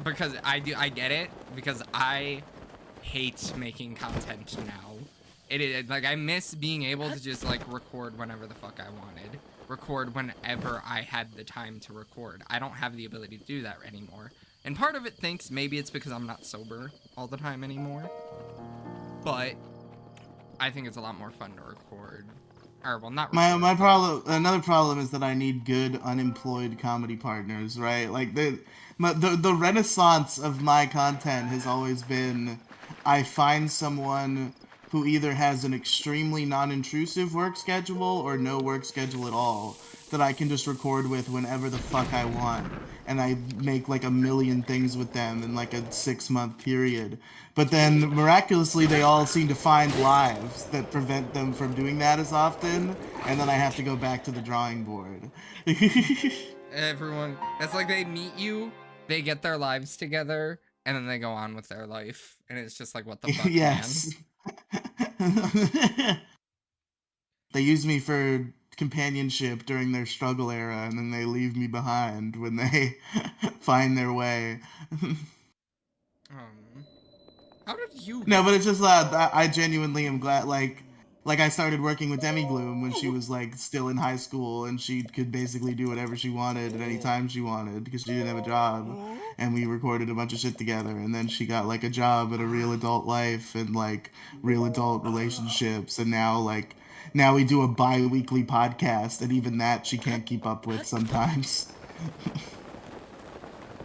Because I get it, because I hate making content now. It is, like, I miss being able to just, like, record whenever the fuck I wanted. Record whenever I had the time to record. I don't have the ability to do that anymore. And part of it thinks maybe it's because I'm not sober all the time anymore. But I think it's a lot more fun to record. Or, well, not record. My problem, another problem is that I need good unemployed comedy partners, right? Like the renaissance of my content has always been I find someone who either has an extremely non-intrusive work schedule or no work schedule at all, that I can just record with whenever the fuck I want. And I make like a million things with them in like a 6-month period. But then miraculously they all seem to find lives that prevent them from doing that as often. And then I have to go back to the drawing board. Everyone, it's like they meet you, they get their lives together, and then they go on with their life. And it's just like, what the fuck, Yes. They use me for companionship during their struggle era, and then they leave me behind when they find their way. How did you No, get but it's just I genuinely am glad. Like I started working with Demi Gloom when she was like still in high school, and she could basically do whatever she wanted at any time she wanted because she didn't have a job, and we recorded a bunch of shit together. And then she got like a job at a real adult life and like real adult relationships, and now we do a bi-weekly podcast, and even that she can't keep up with sometimes.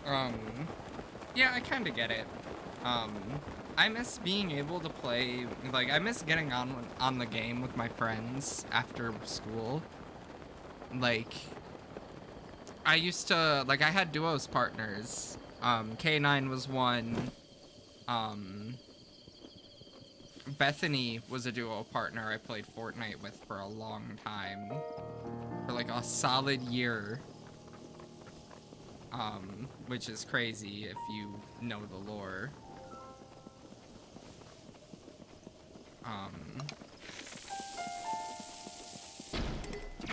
Yeah, I kind of get it. I miss being able to play, like, I miss getting on the game with my friends after school. Like, I used to, like, I had duos partners. K9 was one. Bethany was a duo partner I played Fortnite with for a long time. For, like, a solid year. Which is crazy if you know the lore.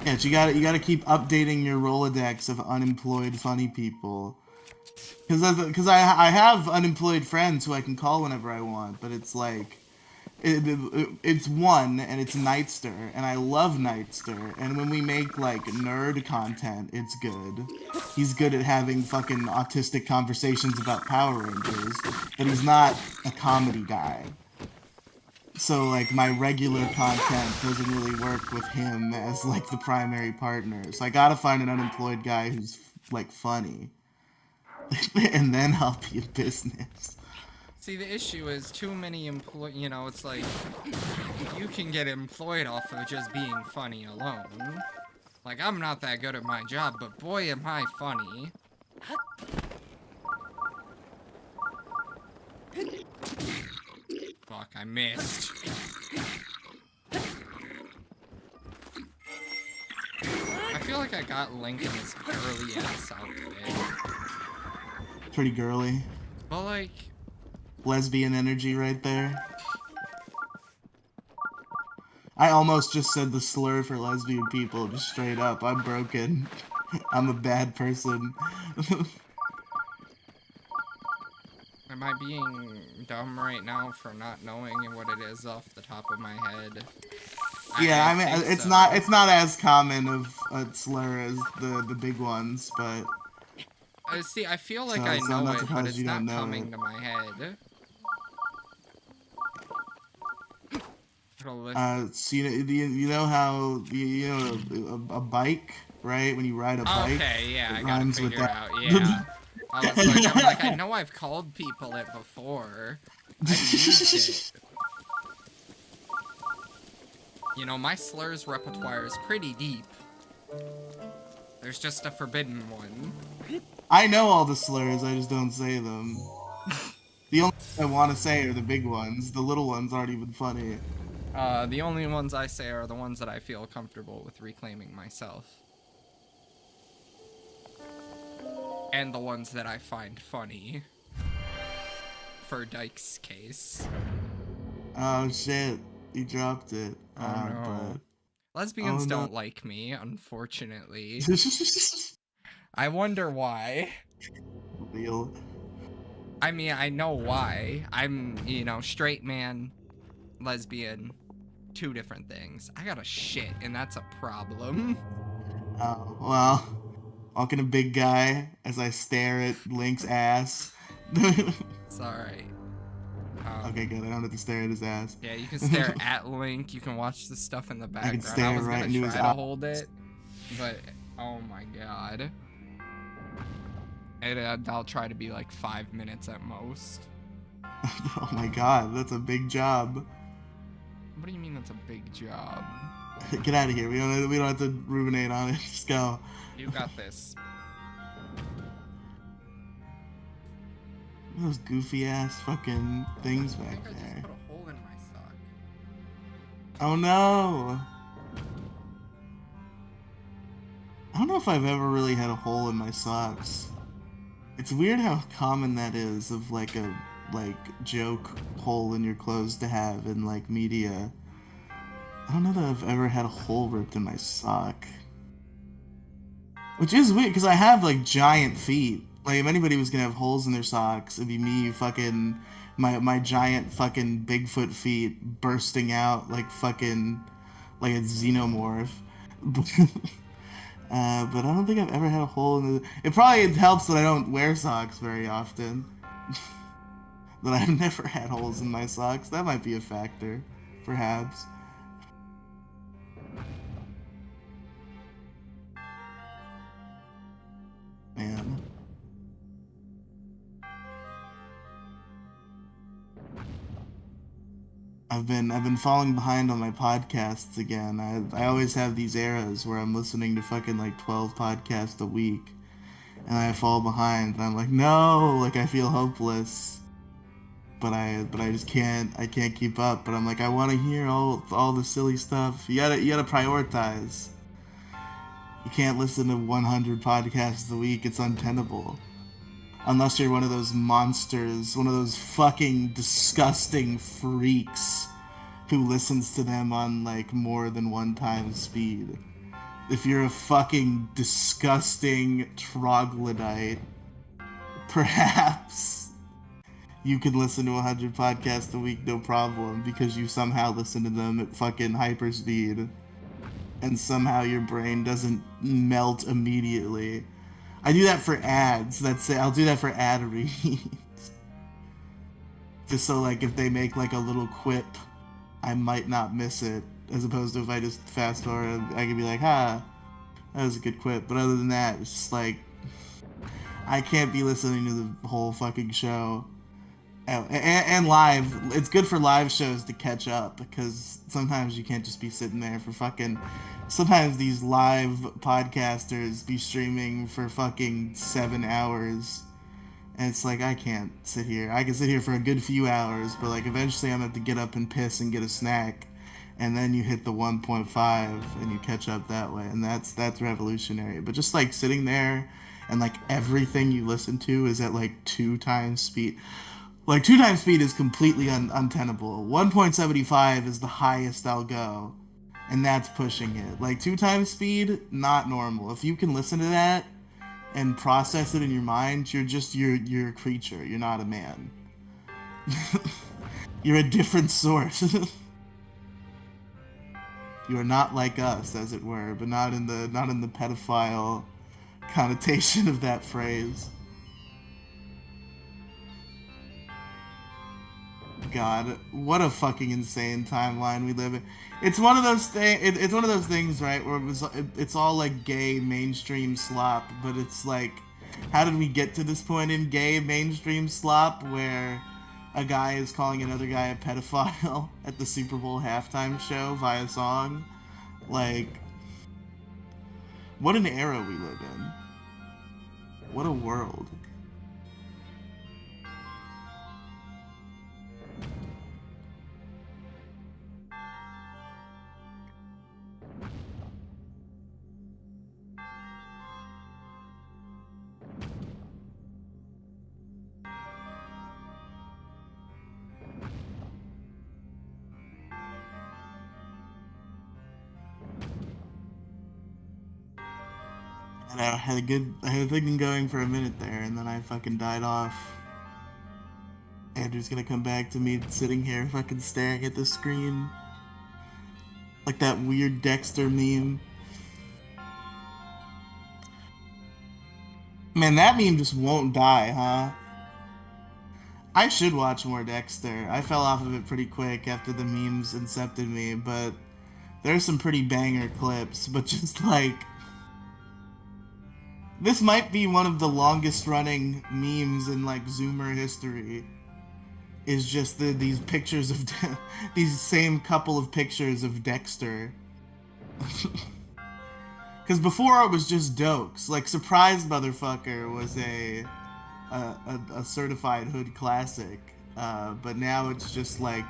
Yeah, you gotta keep updating your Rolodex of unemployed funny people. Because I have unemployed friends who I can call whenever I want, but it's like it's one, and it's Nightster, and I love Nightster, and when we make like nerd content, it's good. He's good at having fucking autistic conversations about Power Rangers, but he's not a comedy guy. So like my regular content doesn't really work with him as like the primary partner. So I gotta find an unemployed guy who's like funny. And then I'll be in business. See, the issue is too many you know, it's like, you can get employed off of just being funny alone. Like, I'm not that good at my job, but boy am I funny. Fuck, I missed. I feel like I got Link in this girly ass outfit. Pretty girly. But like, Lesbian energy right there. I almost just said the slur for lesbian people, just straight up. I'm broken. I'm a bad person. am I being dumb right now for not knowing what it is off the top of my head? Yeah, I mean, think it's so. not as common of a slur as the big ones, but See, I feel like So- I so I'm know not it, but surprised it's you not don't know coming it. to my head. It'll lift- so you know how you know a bike, right? When you ride a bike, Okay, yeah, it I gotta rhymes with figure that. out, yeah. I'm like, I know I've called people it before. I've used it. You know, my slurs repertoire is pretty deep. There's just a forbidden one. I know all the slurs, I just don't say them. The only ones I want to say are the big ones. The little ones aren't even funny. The only ones I say are the ones that I feel comfortable with reclaiming myself. And the ones that I find funny. For Dyke's case. Oh shit, he dropped it. Oh no. Lesbians don't like me, unfortunately. I wonder why. Real. I mean, I know why. I'm, you know, straight man, lesbian, two different things. I got a shit, and that's a problem. Oh, well. Walking a big guy as I stare at Link's ass. It's alright. Okay, good. I don't have to stare at his ass. Yeah, you can stare at Link. You can watch the stuff in the background. stare I was right gonna into his try to eye. hold it, but oh my god. And I'll try to be like 5 minutes at most. Oh my god, that's a big job. What do you mean that's a big job? Get out of here. We don't have to ruminate on it. Just go. You got this. Those goofy ass fucking things I back think I just there. put a hole in my sock. Oh no! I don't know if I've ever really had a hole in my socks. It's weird how common that is of like a joke hole in your clothes to have in like media. I don't know that I've ever had a hole ripped in my sock. Which is weird because I have like giant feet. Like if anybody was gonna have holes in their socks, it'd be me fucking my giant fucking Bigfoot feet bursting out like fucking like a xenomorph. But I don't think I've ever had a hole in the. It probably helps that I don't wear socks very often. That I've never had holes in my socks. That might be a factor, perhaps. Man. I've been falling behind on my podcasts again. I always have these eras where I'm listening to fucking like 12 podcasts a week, and I fall behind. And I'm like, no, like I feel hopeless. But I just can't keep up. But I'm like, I want to hear all the silly stuff. You gotta prioritize. You can't listen to 100 podcasts a week. It's untenable. Unless you're one of those monsters, one of those fucking disgusting freaks who listens to them on like more than one time speed. If you're a fucking disgusting troglodyte, perhaps you can listen to 100 podcasts a week no problem because you somehow listen to them at fucking hyperspeed and somehow your brain doesn't melt immediately. I do that for ads. That's it. I'll do that for ad reads. Just so like if they make like a little quip, I might not miss it. As opposed to if I just fast forward, I can be like, that was a good quip. But other than that, it's just like I can't be listening to the whole fucking show. And live, it's good for live shows to catch up because sometimes you can't just be sitting there for fucking. Sometimes these live podcasters be streaming for fucking 7 hours, and it's like I can't sit here. I can sit here for a good few hours, but like eventually I'm gonna have to get up and piss and get a snack, and then you hit the 1.5 and you catch up that way, and that's revolutionary. But just like sitting there and like everything you listen to is at like 2 times speed. Like 2 times speed is completely untenable. 1.75 is the highest I'll go, and that's pushing it. Like 2 times speed, not normal. If you can listen to that and process it in your mind, you're a creature. You're not a man. You're a different sort. You are not like us, as it were, but not in the pedophile connotation of that phrase. God, what a fucking insane timeline we live in. It's one of those It's one of those things, right? Where it's all like gay mainstream slop, but it's like, how did we get to this point in gay mainstream slop where a guy is calling another guy a pedophile at the Super Bowl halftime show via song? Like, what an era we live in. What a world. And I had a thing going for a minute there, and then I fucking died off. Andrew's gonna come back to me sitting here fucking staring at the screen. Like that weird Dexter meme. Man, that meme just won't die, huh? I should watch more Dexter. I fell off of it pretty quick after the memes incepted me, but there's some pretty banger clips, but just like... This might be one of the longest running memes in like Zoomer history. Is just these pictures of these same couple of pictures of Dexter Because before it was just dokes. Like, Surprise Motherfucker was a certified hood classic. But now it's just like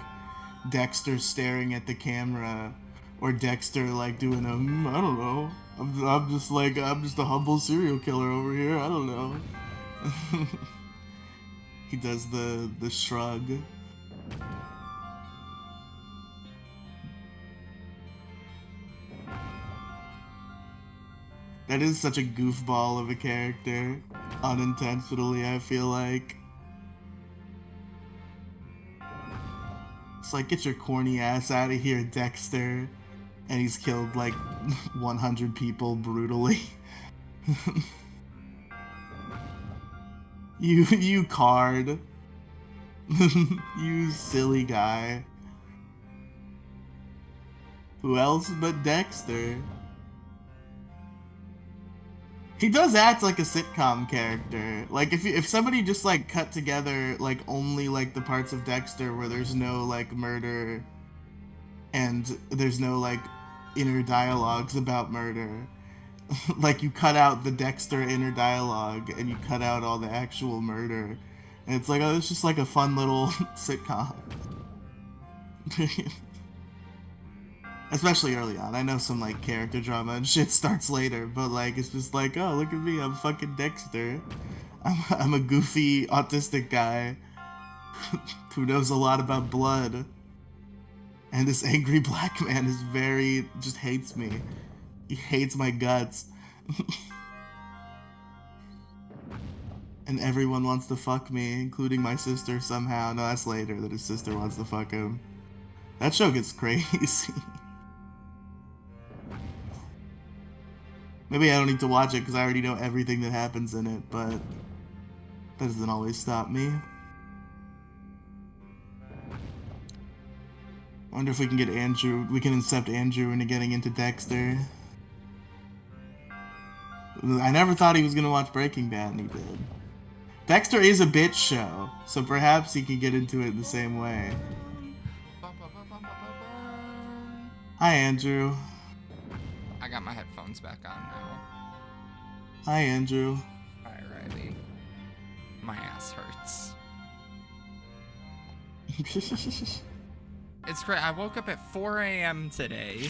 Dexter staring at the camera, or Dexter like doing a, I don't know. I'm just a humble serial killer over here. I don't know. He does the shrug. That is such a goofball of a character, unintentionally, I feel like. It's like, get your corny ass out of here, Dexter. And he's killed like 100 people brutally. You card. You silly guy. Who else but Dexter? He does act like a sitcom character. Like, if somebody just like cut together like only like the parts of Dexter where there's no like murder and there's no like inner dialogues about murder, like you cut out the Dexter inner dialogue and you cut out all the actual murder, and it's like, oh, it's just like a fun little sitcom. Especially early on. I know some like character drama and shit starts later, but like it's just like, oh, look at me, I'm fucking Dexter. I'm a goofy autistic guy who knows a lot about blood. And this angry black man is just hates me. He hates my guts. And everyone wants to fuck me, including my sister somehow. No, that's later that his sister wants to fuck him. That show gets crazy. Maybe I don't need to watch it because I already know everything that happens in it, but that doesn't always stop me. I wonder if we can get Andrew, we can incept Andrew into getting into Dexter. I never thought he was going to watch Breaking Bad, and he did. Dexter is a bitch show, so perhaps he can get into it the same way. Hi, Andrew. I got my headphones back on now. Hi, Andrew. Hi, Riley. My ass hurts. It's great. I woke up at 4 a.m. today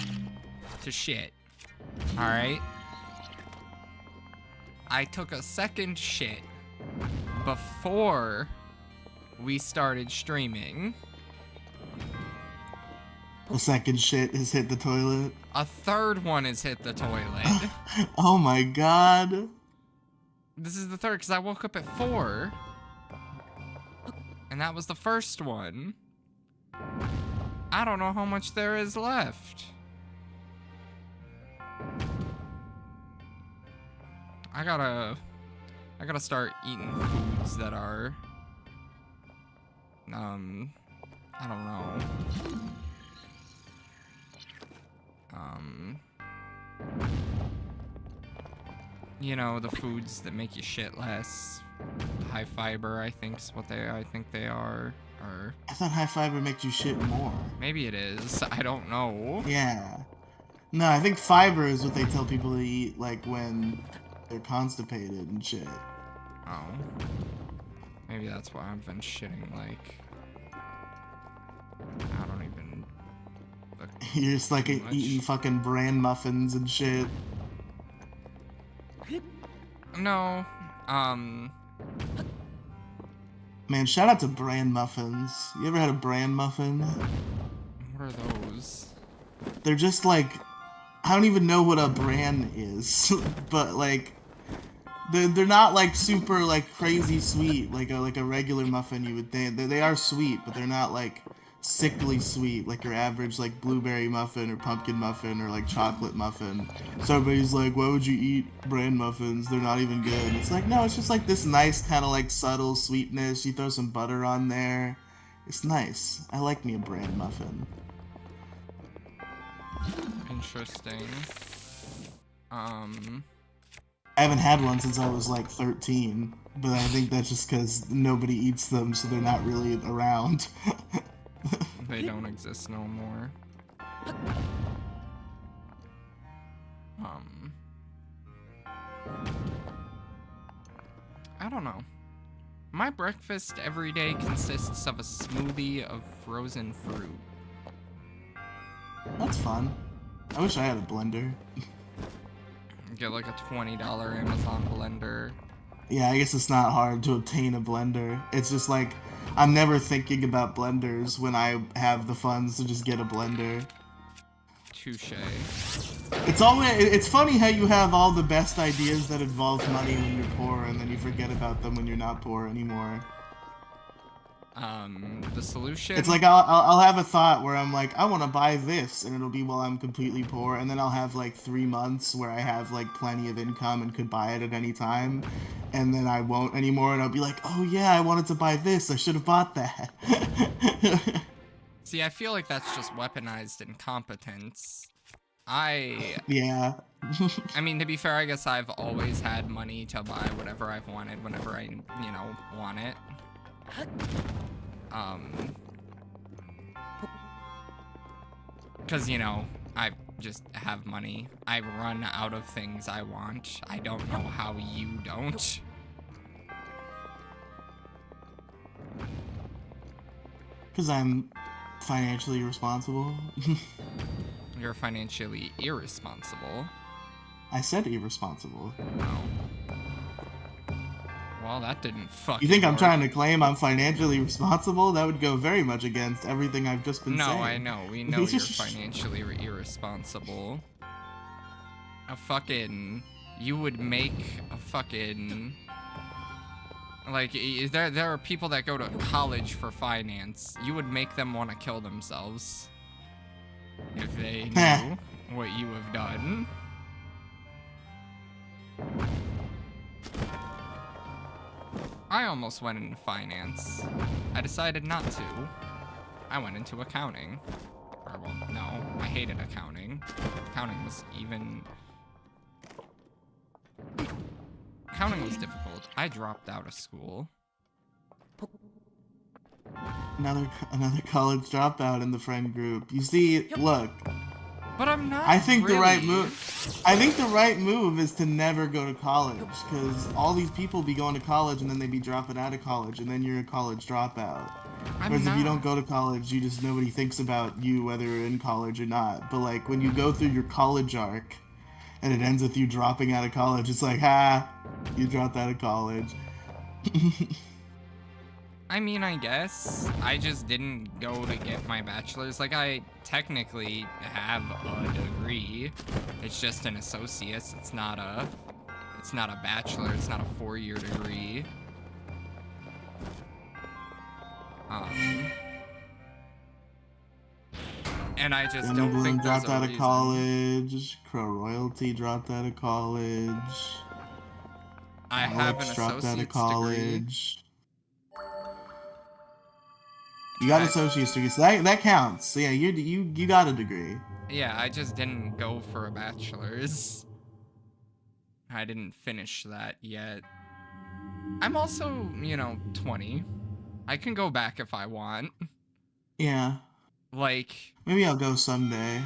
to shit. Alright? I took a second shit before we started streaming. The second shit has hit the toilet. A third one has hit the toilet. Oh my god. This is the third, because I woke up at 4. And that was the first one. I don't know how much there is left. I gotta start eating foods that are, I don't know. You know, the foods that make you shit less. High fiber, I think they are. Or I thought high fiber makes you shit more. maybe it is. I don't know. Yeah. No, I think fiber is what they tell people to eat, like, when they're constipated and shit. Oh. Maybe that's why I've been shitting, like, I don't even... You're just, like, eating fucking bran muffins and shit. No. Man, shout out to bran muffins. You ever had a bran muffin? What are those? They're just, like... I don't even know what a bran is, but, like... They're not, like, super, like, crazy sweet, like a regular muffin you would think. They are sweet, but they're not, like, sickly sweet, like your average, like, blueberry muffin or pumpkin muffin or, like, chocolate muffin. So everybody's like, why would you eat bran muffins? They're not even good. It's like, no, it's just, like, this nice kind of, like, subtle sweetness. You throw some butter on there. It's nice. I like me a bran muffin. Interesting. I haven't had one since I was like 13, but I think that's just because nobody eats them, so they're not really around. They don't exist no more. I don't know. My breakfast every day consists of a smoothie of frozen fruit. That's fun. I wish I had a blender. Get like a $20 Amazon blender. Yeah, I guess it's not hard to obtain a blender. It's just like, I'm never thinking about blenders when I have the funds to just get a blender. Touche. It's funny how you have all the best ideas that involve money when you're poor, and then you forget about them when you're not poor anymore. The solution? It's like I'll have a thought where I'm like, I want to buy this, and it'll be while I'm completely poor, and then I'll have like 3 months where I have like plenty of income and could buy it at any time, and then I won't anymore, and I'll be like, oh yeah, I wanted to buy this, I should have bought that. See, I feel like that's just weaponized incompetence. Yeah. I mean, to be fair, I guess I've always had money to buy whatever I've wanted whenever I, want it. Because, I just have money. I run out of things I want. I don't know how you don't. Because I'm financially responsible. You're financially irresponsible. I said irresponsible. Oh. Well, that didn't fucking You think I'm work. trying to claim I'm financially responsible? That would go very much against everything I've just been saying. No, I know. We know you're financially irresponsible. You would make a fucking... Like, there are people that go to college for finance. You would make them want to kill themselves. If they knew what you have done. I almost went into finance. I decided not to. I went into accounting. Or, well, no, I hated accounting. Accounting was difficult. I dropped out of school. Another college dropout in the friend group. You see, look. But I'm not. I think really. the right move is to never go to college, because all these people be going to college and then they be dropping out of college, and then you're a college dropout. Whereas if you don't go to college, nobody thinks about you whether you're in college or not. But like when you go through your college arc, and it ends with you dropping out of college, it's like, you dropped out of college. I mean, I guess. I just didn't go to get my bachelor's. Like, I technically have a degree. It's just an associate's. It's not a bachelor. It's not a 4-year degree. And I just don't think there's dropped a out reason. of college. Crow Royalty dropped out of college. I have an dropped out of associate's college. degree. You got associate's degree, so that counts. So yeah, you got a degree. Yeah, I just didn't go for a bachelor's. I didn't finish that yet. I'm also, 20. I can go back if I want. Yeah. Like, maybe I'll go someday.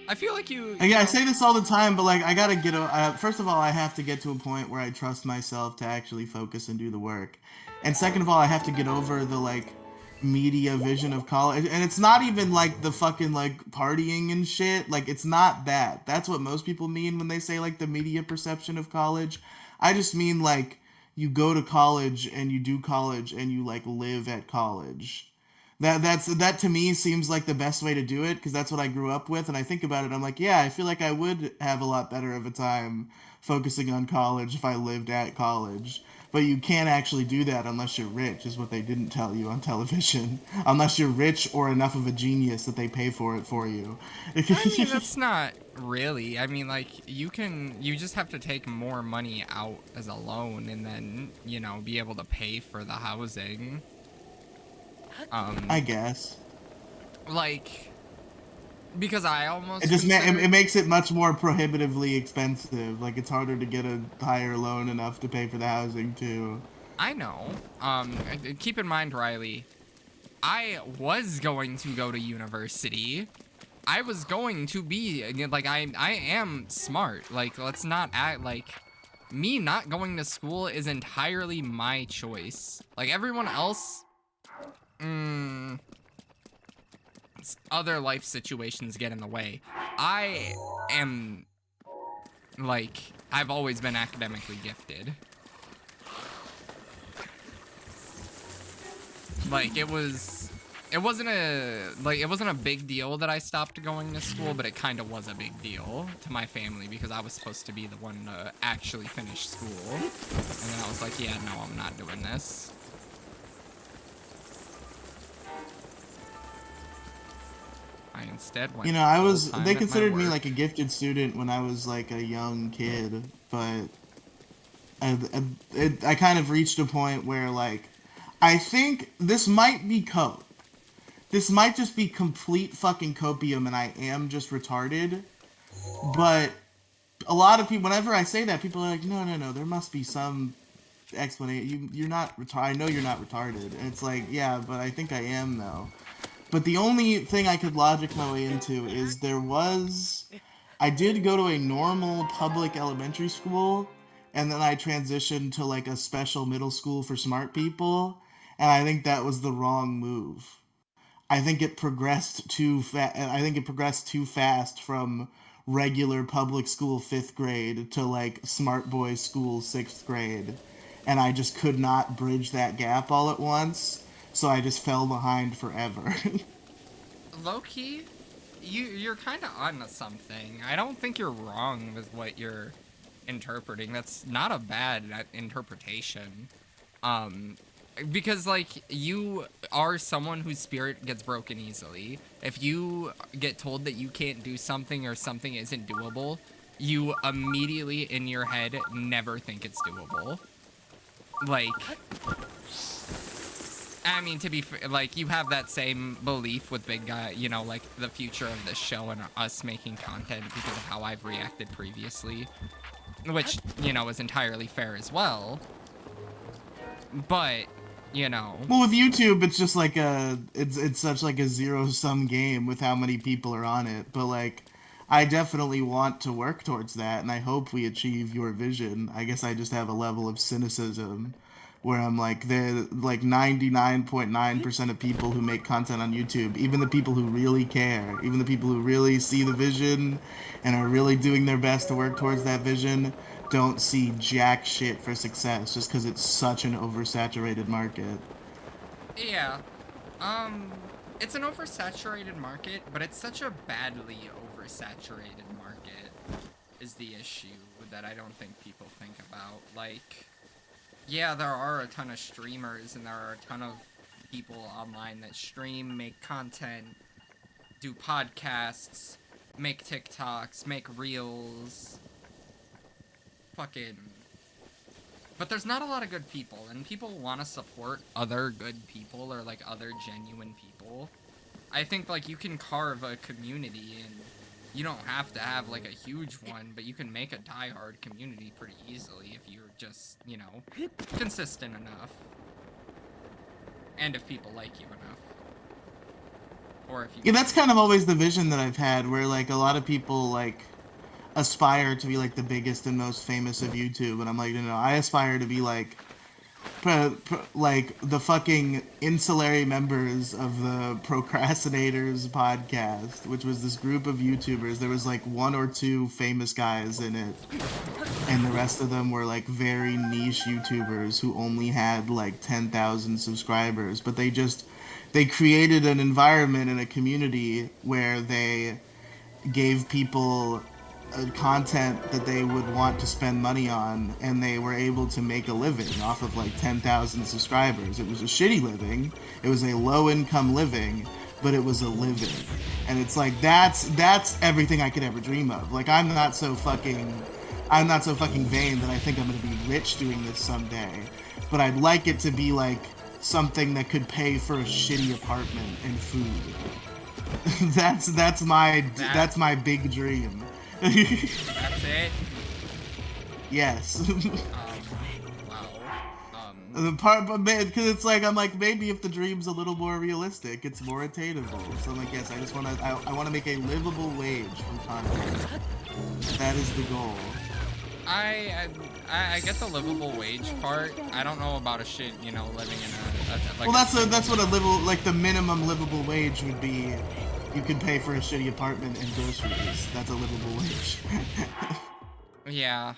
I feel like you I say this all the time, but like I gotta get. First of all, I have to get to a point where I trust myself to actually focus and do the work. And second of all, I have to get over the like media vision of college. And it's not even like the fucking like partying and shit. Like it's not that. That's what most people mean when they say like the media perception of college. I just mean like you go to college and you do college and you like live at college. That to me seems like the best way to do it, because that's what I grew up with, and I think about it, I'm like, yeah, I feel like I would have a lot better of a time focusing on college if I lived at college. But you can't actually do that unless you're rich, is what they didn't tell you on television. Unless you're rich or enough of a genius that they pay for it for you. I mean, that's not really. I mean, like, you just have to take more money out as a loan and then, be able to pay for the housing. I guess. Like, because I almost it makes it much more prohibitively expensive. Like it's harder to get a higher loan enough to pay for the housing too. I know. Keep in mind, Riley, I was going to go to university, I was going to be, like, I am smart. Like, let's not act like me not going to school is entirely my choice. Like, everyone else, other life situations get in the way. I am, like, I've always been academically gifted. Like, it wasn't a big deal that I stopped going to school, but it kind of was a big deal to my family because I was supposed to be the one to actually finish school. And then I was like, yeah, no, I'm not doing this. I instead went. You know, they considered me like a gifted student when I was like a young kid, but I kind of reached a point where, like, I think this might be cope. This might just be complete fucking copium and I am just retarded. But a lot of people, whenever I say that, people are like, no, there must be some explanation. You're not retarded. I know you're not retarded. And it's like, yeah, but I think I am, though. But the only thing I could logic my way into is I did go to a normal public elementary school, and then I transitioned to, like, a special middle school for smart people, and I think that was the wrong move. I think it progressed too fast from regular public school 5th grade to, like, smart boy school 6th grade, and I just could not bridge that gap all at once, so I just fell behind forever. Low-key, you're kind of onto something. I don't think you're wrong with what you're interpreting. That's not a bad interpretation. Because, like, you are someone whose spirit gets broken easily. If you get told that you can't do something or something isn't doable, you immediately in your head never think it's doable. Like, I mean, to be fair, like, you have that same belief with Big Guy, you know, like, the future of this show and us making content because of how I've reacted previously, which, you know, is entirely fair as well. But, you know. Well, with YouTube, it's just like it's such like a zero-sum game with how many people are on it. But, like, I definitely want to work towards that, and I hope we achieve your vision. I guess I just have a level of cynicism where I'm like, they're like 99.9% of people who make content on YouTube, even the people who really care, even the people who really see the vision and are really doing their best to work towards that vision, don't see jack shit for success just because it's such an oversaturated market. Yeah. It's an oversaturated market, but it's such a badly oversaturated market is the issue that I don't think people think about. Like, yeah, there are a ton of streamers and there are a ton of people online that stream, make content, do podcasts, make TikToks, make reels, but there's not a lot of good people, and people want to support other good people or, like, other genuine people. I think, like, you can carve a community, and you don't have to have, like, a huge one, but you can make a diehard community pretty easily if you're just, you know, consistent enough. And if people like you enough. Or if you... Yeah, that's kind of always the vision that I've had, where, like, a lot of people, like, aspire to be, like, the biggest and most famous of YouTube, and I'm like, no, I aspire to be, like, like, the fucking insulary members of the Procrastinators podcast, which was this group of YouTubers. There was, like, 1 or 2 famous guys in it, and the rest of them were, like, very niche YouTubers who only had, like, 10,000 subscribers, but they created an environment and a community where they gave people content that they would want to spend money on, and they were able to make a living off of, like, 10,000 subscribers. It was a shitty living. It was a low-income living, but it was a living. And it's like, that's everything I could ever dream of. Like, I'm not so fucking vain that I think I'm gonna be rich doing this someday. But I'd like it to be, like, something that could pay for a shitty apartment and food. that's my big dream. That's it? Yes. Wow. The part, but man, because it's like I'm like maybe if the dream's a little more realistic, it's more attainable. So I'm like, yes, I just want to. I want to make a livable wage from content. That is the goal. I get the livable wage part. I don't know about a shit, you know, living in a like. Well, that's what a the minimum livable wage would be. You can pay for a shitty apartment and groceries. That's a livable wage. Yeah.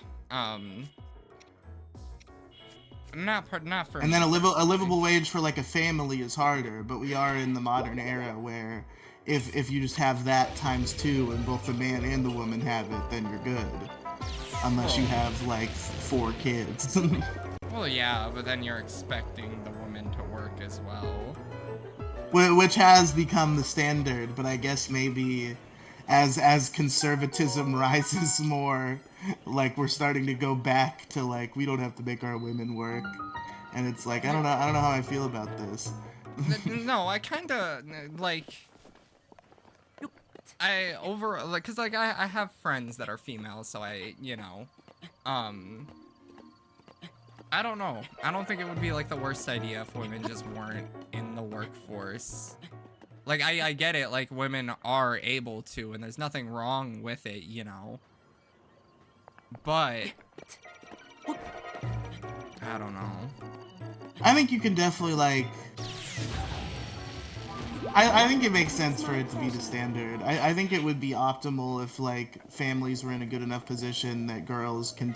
Not for. And me then a personally. livable wage for like a family is harder, but we are in the modern era where if you just have that times 2 and both the man and the woman have it, then you're good. Unless you have like 4 kids. Well, yeah, but then you're expecting the woman to work as well. Which has become the standard, but I guess maybe as conservatism rises more, like we're starting to go back to like we don't have to make our women work, and it's like I don't know how I feel about this. No, I kind of like cause like I have friends that are female, so I I don't know. I don't think it would be like the worst idea if women just weren't in the workforce. Like I get it, like women are able to, and there's nothing wrong with it, you know. But I don't know. I think you can definitely like. I think it makes sense for it to be the standard. I think it would be optimal if like families were in a good enough position that girls can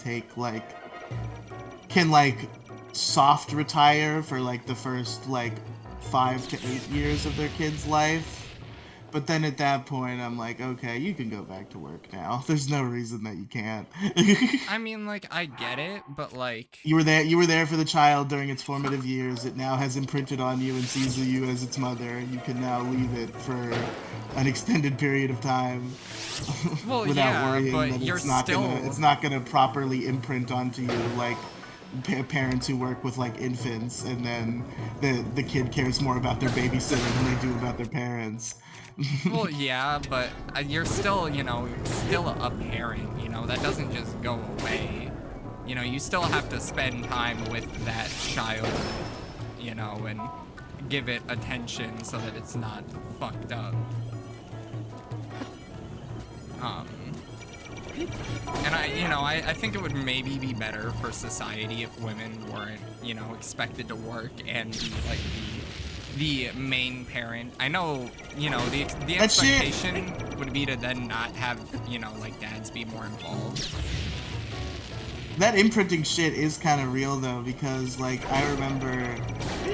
soft retire for like the first like 5 to 8 years of their kid's life. But then at that point, I'm like, okay, you can go back to work now. There's no reason that you can't. I mean, like, I get it, but like... You were there for the child during its formative years. It now has imprinted on you and sees you as its mother. You can now leave it for an extended period of time well, without yeah, worrying but that you're it's not gonna properly imprint onto you like parents who work with like infants, and then the kid cares more about their babysitter than they do about their parents. Well, yeah, but you're still, still a parent, that doesn't just go away. You still have to spend time with that child, and give it attention so that it's not fucked up. And I think it would maybe be better for society if women weren't, expected to work and be like the main parent. I know, the expectation would be to then not have, like dads be more involved. That imprinting shit is kind of real though, because like I remember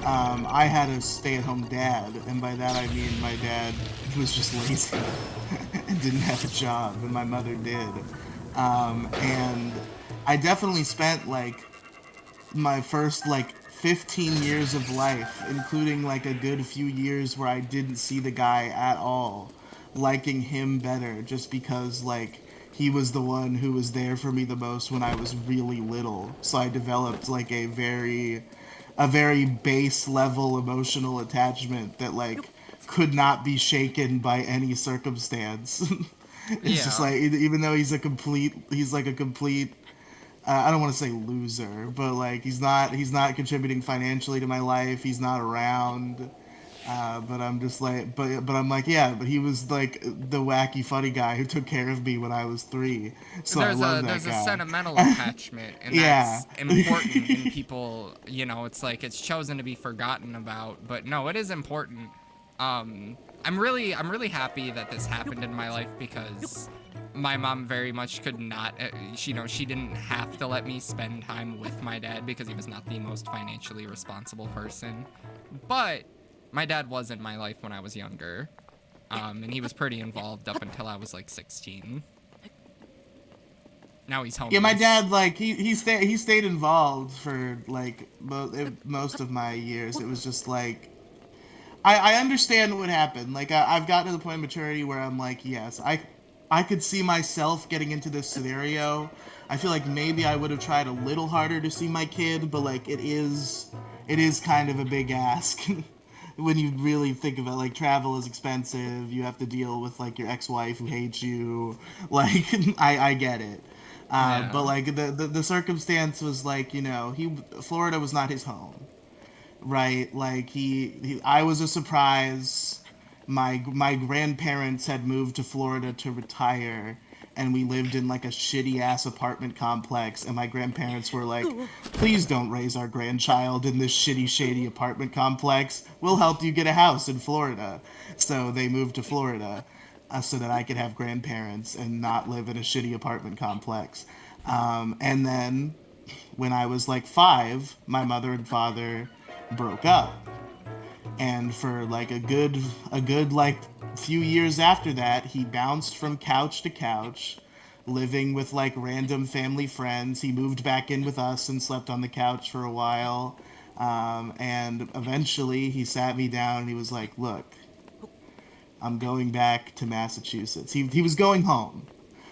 I had a stay-at-home dad, and by that I mean my dad was just lazy and didn't have a job, and my mother did. And I definitely spent like my first like 15 years of life, including like a good few years where I didn't see the guy at all, liking him better just because like he was the one who was there for me the most when I was really little. So I developed like a very base level emotional attachment that like could not be shaken by any circumstance. It's just like, even though he's like a complete I don't want to say loser, but like he's not contributing financially to my life. He's not around. But I'm just like, but I'm like, yeah, but he was like the wacky funny guy who took care of me when I was 3. So I love that guy. There's a sentimental attachment, and that's important in people. It's like it's chosen to be forgotten about, but no, it is important. I'm really happy that this happened in my life because my mom very much could not, she didn't have to let me spend time with my dad because he was not the most financially responsible person. But my dad was in my life when I was younger, and he was pretty involved up until I was like 16. Now he's home. Yeah, my dad, like, he stayed involved for like most of my years. It was just like, I understand what happened. Like, I've gotten to the point of maturity where I'm like, yes, I could see myself getting into this scenario. I feel like maybe I would have tried a little harder to see my kid, but like it is kind of a big ask when you really think about like travel is expensive. You have to deal with like your ex-wife who hates you. Like I get it. But Yeah. like the circumstance was like, you know, Florida was not his home, right? Like I was a surprise. My grandparents had moved to Florida to retire, and we lived in like a shitty ass apartment complex, and my grandparents were like, "Please don't raise our grandchild in this shitty shady apartment complex. We'll help you get a house in Florida." So they moved to Florida, so that I could have grandparents and not live in a shitty apartment complex. And then when I was like 5, my mother and father broke up, and for like a good like few years after that, he bounced from couch to couch, living with like random family friends. He moved back in with us and slept on the couch for a while. And eventually he sat me down and he was like, "Look, I'm going back to Massachusetts." He was going home.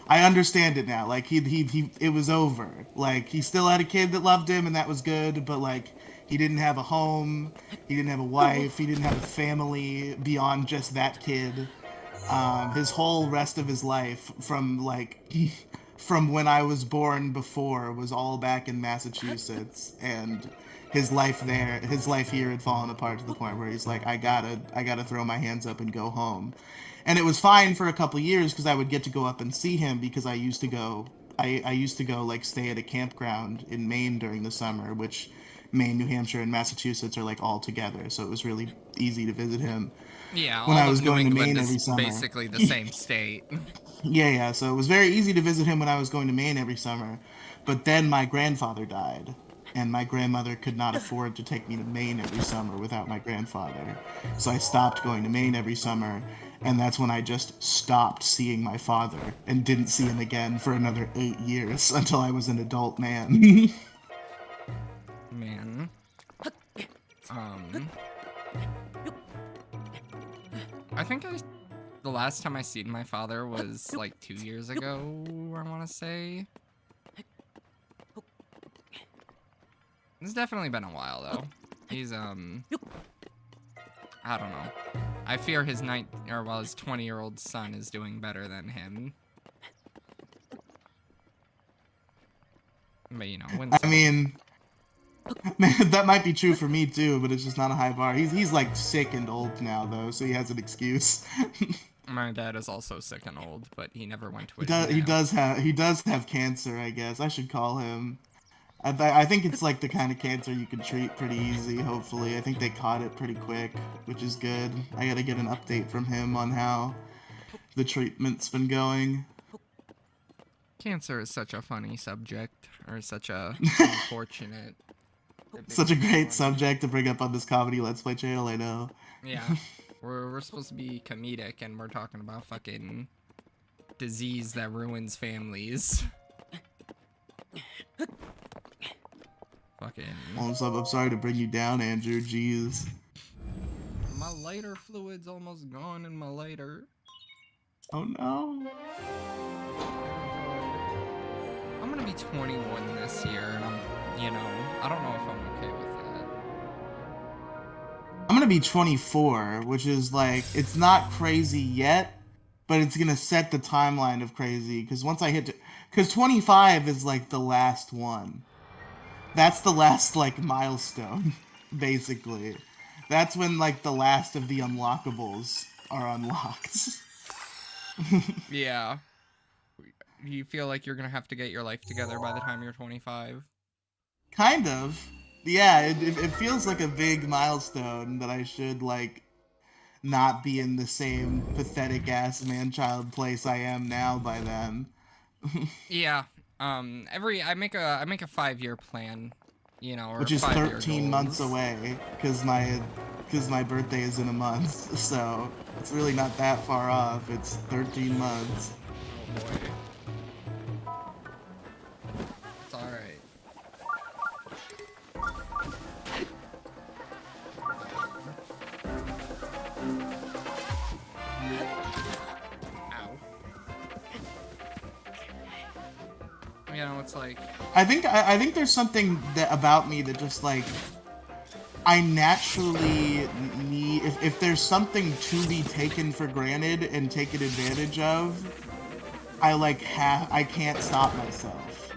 I understand it now. Like it was over. Like he still had a kid that loved him, and that was good. But like he didn't have a home. He didn't have a wife. He didn't have a family beyond just that kid. His whole rest of his life, from like from when I was born before, was all back in Massachusetts, and his life here had fallen apart to the point where he's like, I gotta throw my hands up and go home. And it was fine for a couple years because I would get to go up and see him because I used to go like stay at a campground in Maine during the summer, which Maine, New Hampshire, and Massachusetts are like all together, so it was really easy to visit him Yeah, when I all was of New going to England Maine every is summer. basically the same state. Yeah. So it was very easy to visit him when I was going to Maine every summer. But then my grandfather died, and my grandmother could not afford to take me to Maine every summer without my grandfather. So I stopped going to Maine every summer, and that's when I just stopped seeing my father and didn't see him again for another 8 years until I was an adult man. Man. I think the last time I seen my father was like 2 years ago, I want to say. It's definitely been a while though. He's I don't know. I fear his 20-year-old son is doing better than him. But you know, wouldn't I say. mean, man, that might be true for me too, but it's just not a high bar. He's like sick and old now though, so he has an excuse. My dad is also sick and old, but he never went to He an does. He exam. does have. He does have cancer. I guess I should call him. I think it's like the kind of cancer you can treat pretty easy. Hopefully, I think they caught it pretty quick, which is good. I gotta get an update from him on how the treatment's been going. Cancer is such a funny subject, or such a unfortunate. Such a great Funny. subject to bring up on this comedy Let's Play channel. I know. Yeah, we're supposed to be comedic, and we're talking about fucking disease that ruins families. Fucking. I'm sorry to bring you down, Andrew. Jeez. My lighter fluid's almost gone in my lighter. Oh no. I'm gonna be 21 this year, and I don't know if I'm okay with that. I'm gonna be 24, which is like, it's not crazy yet, but it's gonna set the timeline of crazy. Because once I because 25 is like the last one. That's the last like milestone, basically. That's when like the last of the unlockables are unlocked. Yeah. Do you feel like you're gonna have to get your life together by the time you're 25? Kind of. Yeah, it feels like a big milestone that I should like not be in the same pathetic ass man-child place I am now by then. Yeah. I make a 5-year plan, or Which is 5-year 13 months goals. away, because my birthday is in a month, so it's really not that far off. It's 13 months. Oh boy. It's alright. Ow. It's like... I think there's something about me that just like I naturally need, if there's something to be taken for granted and taken advantage of, I can't stop myself.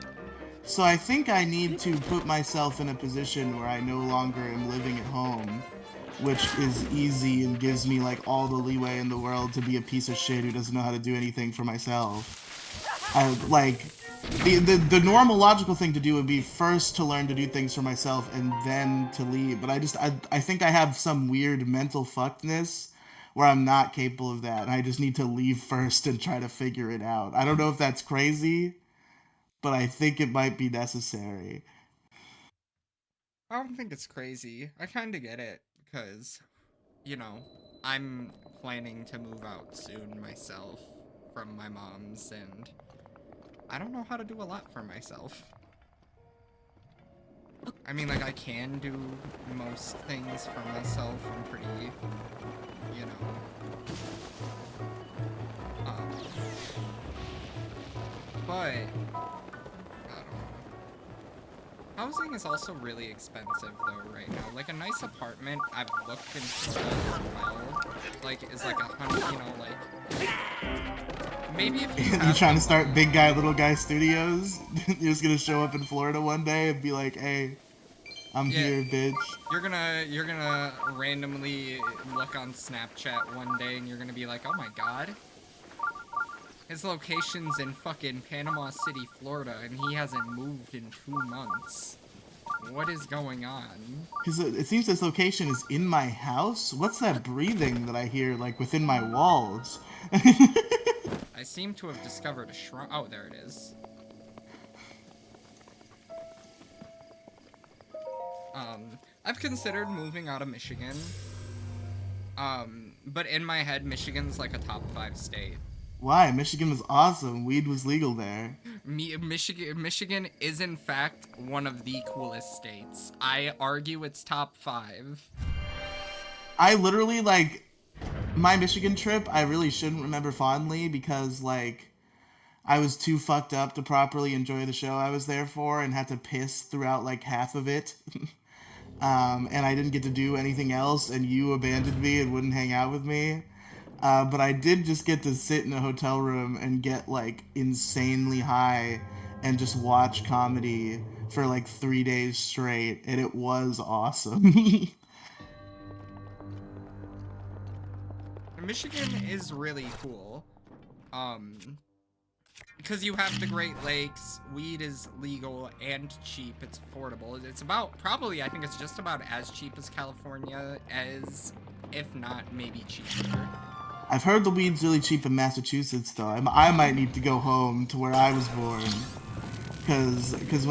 So I think I need to put myself in a position where I no longer am living at home, which is easy and gives me like all the leeway in the world to be a piece of shit who doesn't know how to do anything for myself. I like the normal logical thing to do would be first to learn to do things for myself and then to leave. But I think I have some weird mental fuckedness where I'm not capable of that. And I just need to leave first and try to figure it out. I don't know if that's crazy, but I think it might be necessary. I don't think it's crazy. I kind of get it because, you know, I'm planning to move out soon myself from my mom's, and I don't know how to do a lot for myself. I mean, like, I can do most things for myself. I'm pretty, you know, but, I don't know. Housing is also really expensive, though, right now. Like, a nice apartment, I've looked into as well, like, is like 100, you know, like, maybe if you You have trying to the start money- Big Guy Little Guy Studios? You're just gonna show up in Florida one day and be like, "Hey, I'm Yeah. here, bitch." You're gonna randomly look on Snapchat one day and you're gonna be like, oh my god, his location's in fucking Panama City, Florida, and he hasn't moved in 2 months. What is going on? It seems this location is in my house. What's that breathing that I hear, like, within my walls? I seem to have discovered a shrine. Oh, there it is. I've considered moving out of Michigan. But in my head, Michigan's like a top 5 state. Why? Michigan was awesome. Weed was legal there. Michigan is in fact one of the coolest states. I argue it's top 5. I literally, like, my Michigan trip, I really shouldn't remember fondly because, like, I was too fucked up to properly enjoy the show I was there for and had to piss throughout, like, half of it. And I didn't get to do anything else, and you abandoned me and wouldn't hang out with me. But I did just get to sit in a hotel room and get, like, insanely high and just watch comedy for, like, 3 days straight, and it was awesome. Michigan is really cool. Because you have the Great Lakes, weed is legal and cheap, it's affordable. It's about, probably, I think it's just about as cheap as California, as, if not, maybe cheaper. I've heard the weed's really cheap in Massachusetts, though. I might need to go home to where I was born. Because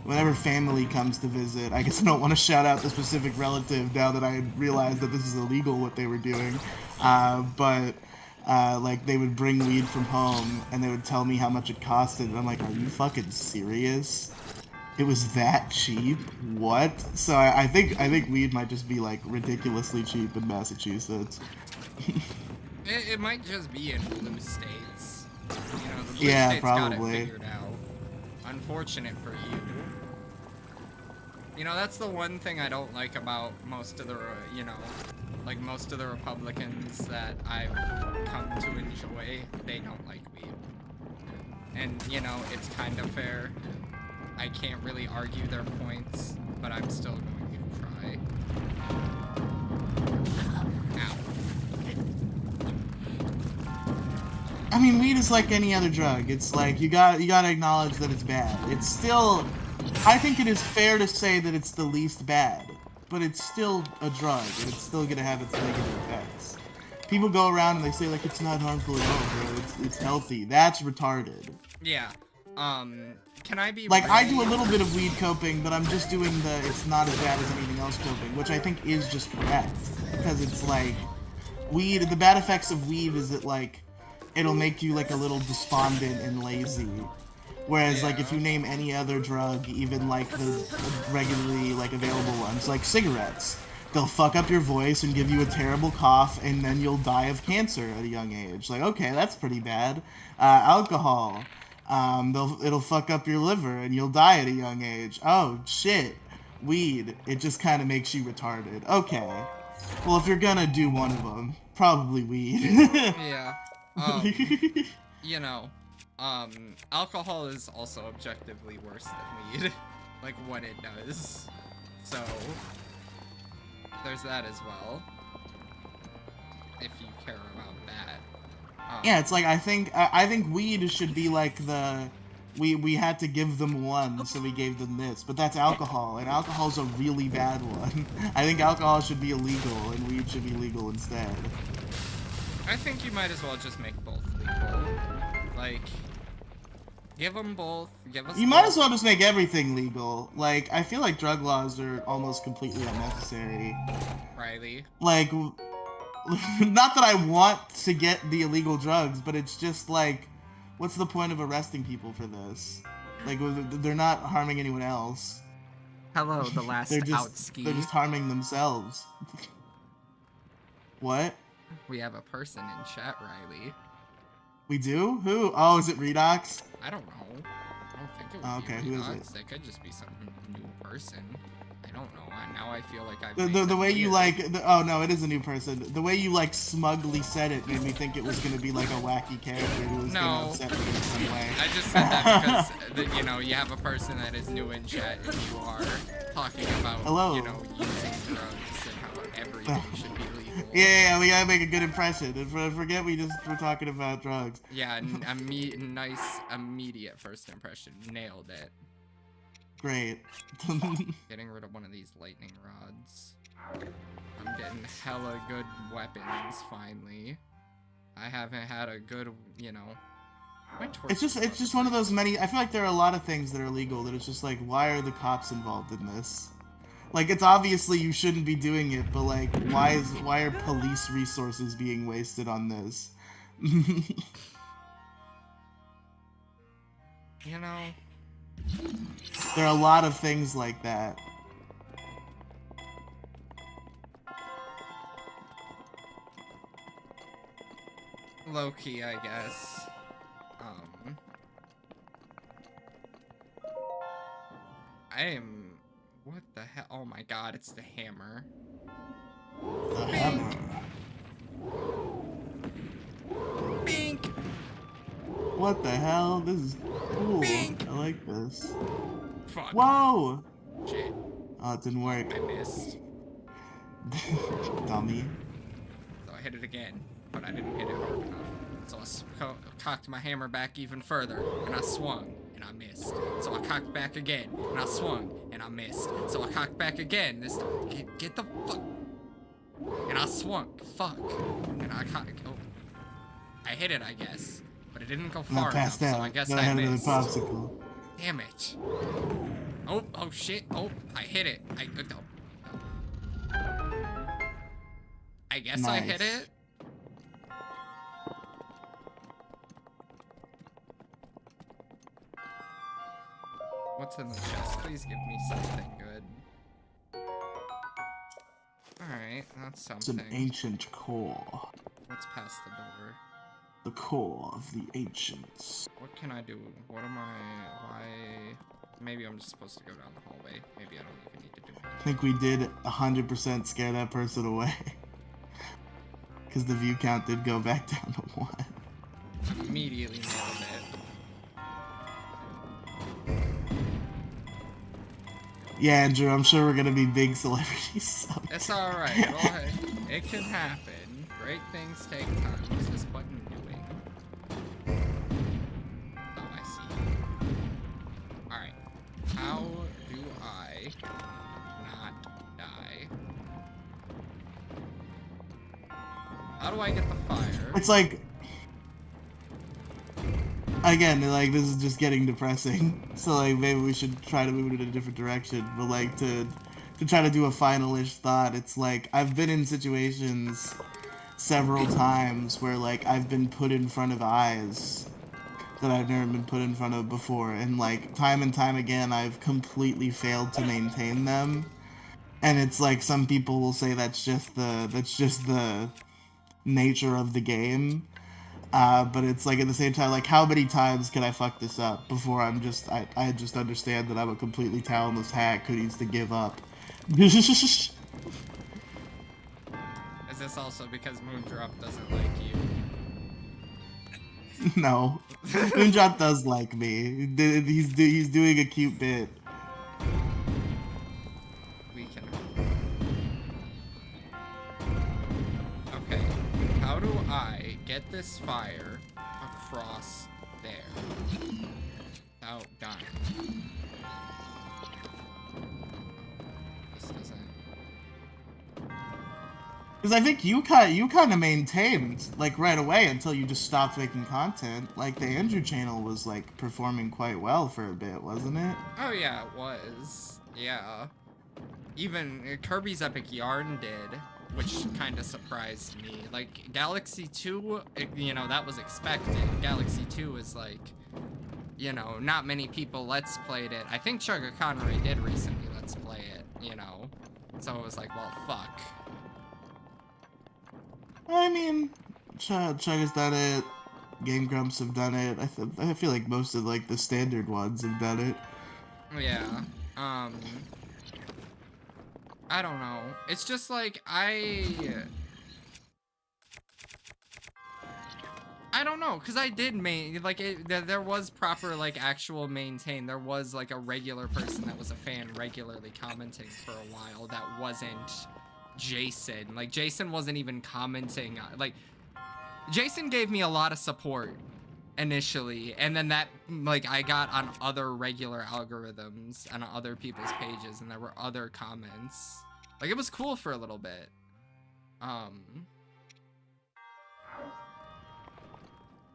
whenever family comes to visit, I guess I don't want to shout out the specific relative now that I realized that this is illegal what they were doing. Like, they would bring weed from home, and they would tell me how much it costed, and I'm like, are you fucking serious? It was that cheap? What? So I think weed might just be, like, ridiculously cheap in Massachusetts. It might just be in blue states. You know, the blue Yeah, states got it probably. figured out. Unfortunate for you. You know, that's the one thing I don't like about most of the, you know, like most of the Republicans that I've come to enjoy. They don't like weed. And, you know, it's kind of fair. I can't really argue their points, but I'm still going to try. Ow. I mean, weed is like any other drug. It's like you gotta acknowledge that it's bad. It's still, I think it is fair to say that it's the least bad, but it's still a drug, and it's still gonna have its negative effects. People go around and they say like it's not harmful at all, bro. It's healthy. That's retarded. Yeah. Can I be Like, really... I do a little bit of weed coping, but I'm just doing the it's not as bad as anything else coping, which I think is just correct. Because it's like, weed, the bad effects of weed is that, like, it'll make you, like, a little despondent and lazy. Whereas, like, if you name any other drug, even, like, the regularly, like, available ones, like cigarettes, they'll fuck up your voice and give you a terrible cough, and then you'll die of cancer at a young age. Like, okay, that's pretty bad. Alcohol. It'll fuck up your liver and you'll die at a young age. Oh, shit. Weed. It just kind of makes you retarded. Okay. Well, if you're gonna do one of them, probably weed. Yeah. You know, alcohol is also objectively worse than weed, like what it does. So there's that as well. If you care about that. Yeah, it's like I think weed should be like the we had to give them one, so we gave them this. But that's alcohol, and alcohol's a really bad one. I think alcohol should be illegal, and weed should be legal instead. I think you might as well just make both legal. Like, give them both. Give us. You might as well just make everything legal. Like, I feel like drug laws are almost completely unnecessary. Riley. Like, not that I want to get the illegal drugs, but it's just like, what's the point of arresting people for this? Like, they're not harming anyone else. Hello, the last they're just harming themselves. What? We have a person in chat, Riley. We do? Who? Oh, is it Redox? I don't know. I don't think it would okay, be who Redox. is it? It could just be some new person. I don't know. Now I feel like I've the way you like oh no, it is a new person. The way you like smugly said it made me think it was gonna be like a wacky character who was gonna upset me in some way. I just said that because you know, you have a person that is new in chat and you are talking about you know, using drugs and how everything should be legal. Yeah, we gotta make a good impression. And forget we're talking about drugs. Yeah, nice immediate first impression. Nailed it. Great. Getting rid of one of these lightning rods. I'm getting hella good weapons finally. I haven't had a good, you know. It's just one of those many. I feel like there are a lot of things that are illegal that it's just like, why are the cops involved in this? Like, it's obviously you shouldn't be doing it, but like, why are police resources being wasted on this? You know. There are a lot of things like that. Low-key, I guess. I am... What the hell? Oh my god, it's the hammer. The hammer. Bink! What the hell? This is cool. Bink. I like this. Fuck. Whoa! Shit. Oh, it didn't work. I missed. Dummy. So I hit it again, but I didn't hit it hard enough. So I cocked my hammer back even further, and I swung, and I missed. So I cocked back again, and I swung, and I missed. So I cocked back again. This time, get the fuck. And I swung. Fuck. And I cocked. Oh. I hit it, I guess. But it didn't go far enough, so I guess I missed. Popsicle. Damn it. Oh shit. Oh, I hit it. I guess nice. I hit it. What's in the chest? Please give me something good. Alright, that's something. It's an ancient core. Let's pass the door. The core of the ancients. What can I do? What am I... Why... Maybe I'm just supposed to go down the hallway. Maybe I don't even need to do it. I think we did 100% scare that person away. Because the view count did go back down to 1. Immediately nailed it. Yeah, Andrew, I'm sure we're gonna be big celebrities someday. It's alright. It can happen. Great things take time. What's this button doing? Oh, I see. Alright. How do I not die? How do I get the fire? It's like... Again, like, this is just getting depressing. So, like, maybe we should try to move it in a different direction. But, like, to try to do a final-ish thought, it's like, I've been in situations several times where, like, I've been put in front of eyes that I've never been put in front of before. And, like, time and time again, I've completely failed to maintain them. And it's like, some people will say that's just the nature of the game. But it's like, at the same time, like, how many times can I fuck this up before I just understand that I'm a completely talentless hack who needs to give up? Is this also because Moondrop doesn't like you? No. Moonshot does like me. He's doing a cute bit. We can. Okay. How do I get this fire across there without dying? This doesn't. Because I think you kind of maintained like right away until you just stopped making content. Like the Andrew channel was like performing quite well for a bit, wasn't it? Oh yeah, it was. Yeah. Even Kirby's Epic Yarn did, which kind of surprised me. Like Galaxy 2, you know, that was expected. Galaxy 2 is like, you know, not many people let's played it. I think Sugar Conroy did recently let's play it, you know. So it was like, well, fuck. I mean, Chug has done it. Game Grumps have done it. I feel like most of like the standard ones have done it. Yeah. I don't know. It's just like I don't know, cause I did there was proper like actual maintain. There was like a regular person that was a fan regularly commenting for a while that wasn't Jason. Like Jason wasn't even commenting. Like Jason gave me a lot of support initially, and then that like I got on other regular algorithms and on other people's pages, and there were other comments. Like it was cool for a little bit.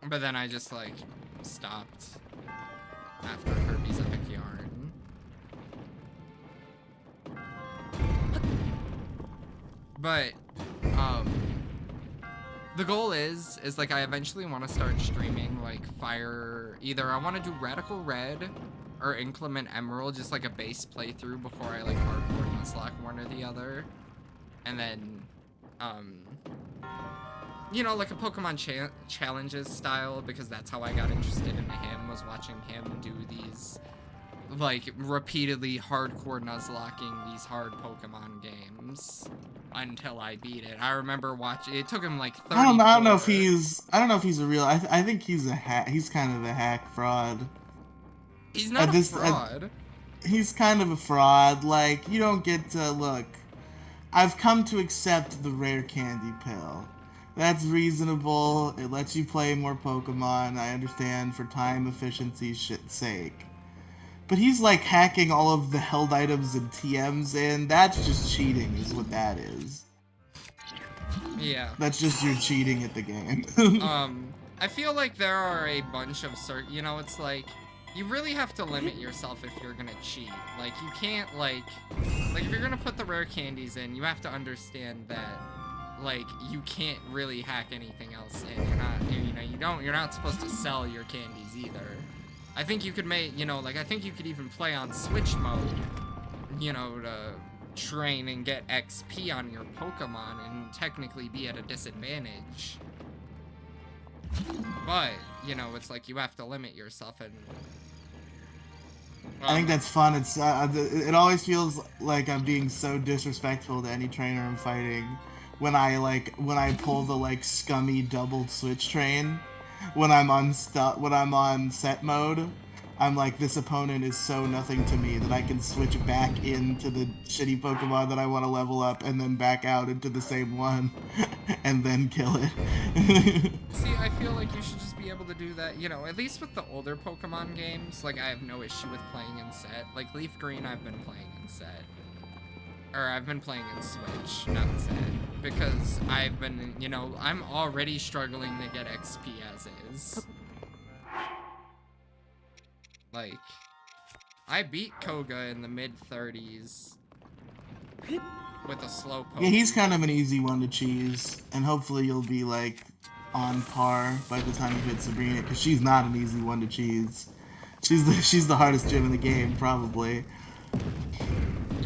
But then I just like stopped after Kirby's Epic Yarn. But the goal is like I eventually want to start streaming like Fire. Either I want to do Radical Red or Inclement Emerald, just like a base playthrough before I like hardcore Nuzlocke one or the other, and then you know, like a Pokemon challenges style, because that's how I got interested into him, was watching him do these like repeatedly hardcore Nuzlocking these hard Pokemon games until I beat it. I remember watching it took him like 30. I don't know if he's a real. I think he's a hack. He's kind of a hack fraud. He's not a fraud. He's kind of a fraud. Like, you don't get to look. I've come to accept the rare candy pill. That's reasonable. It lets you play more Pokemon. I understand for time efficiency shit's sake. But he's like hacking all of the held items and TMs in. That's just cheating, is what that is. Yeah. That's just you're cheating at the game. I feel like there are a bunch of you know, it's like you really have to limit yourself if you're gonna cheat. Like you can't like if you're gonna put the rare candies in, you have to understand that like you can't really hack anything else in. You're not supposed to sell your candies either. I think you could make, you know, like I think you could even play on Switch mode, you know, to train and get XP on your Pokemon and technically be at a disadvantage. But, you know, it's like you have to limit yourself and I think that's fun. It's it always feels like I'm being so disrespectful to any trainer I'm fighting when I pull the like scummy doubled switch train when I'm on set mode. I'm like, this opponent is so nothing to me that I can switch back into the shitty Pokemon that I want to level up and then back out into the same one and then kill it. See, I feel like you should just be able to do that, you know, at least with the older Pokemon games. Like, I have no issue with playing in set. Like, Leaf Green, I've been playing in set. Or I've been playing in Switch, not set. Because I've been, you know, I'm already struggling to get XP as is. Like, I beat Koga in the mid-30s with a slow Pokemon. Yeah, he's kind of an easy one to cheese, and hopefully you'll be, like, on par by the time you hit Sabrina, because she's not an easy one to cheese. She's the hardest gym in the game, probably.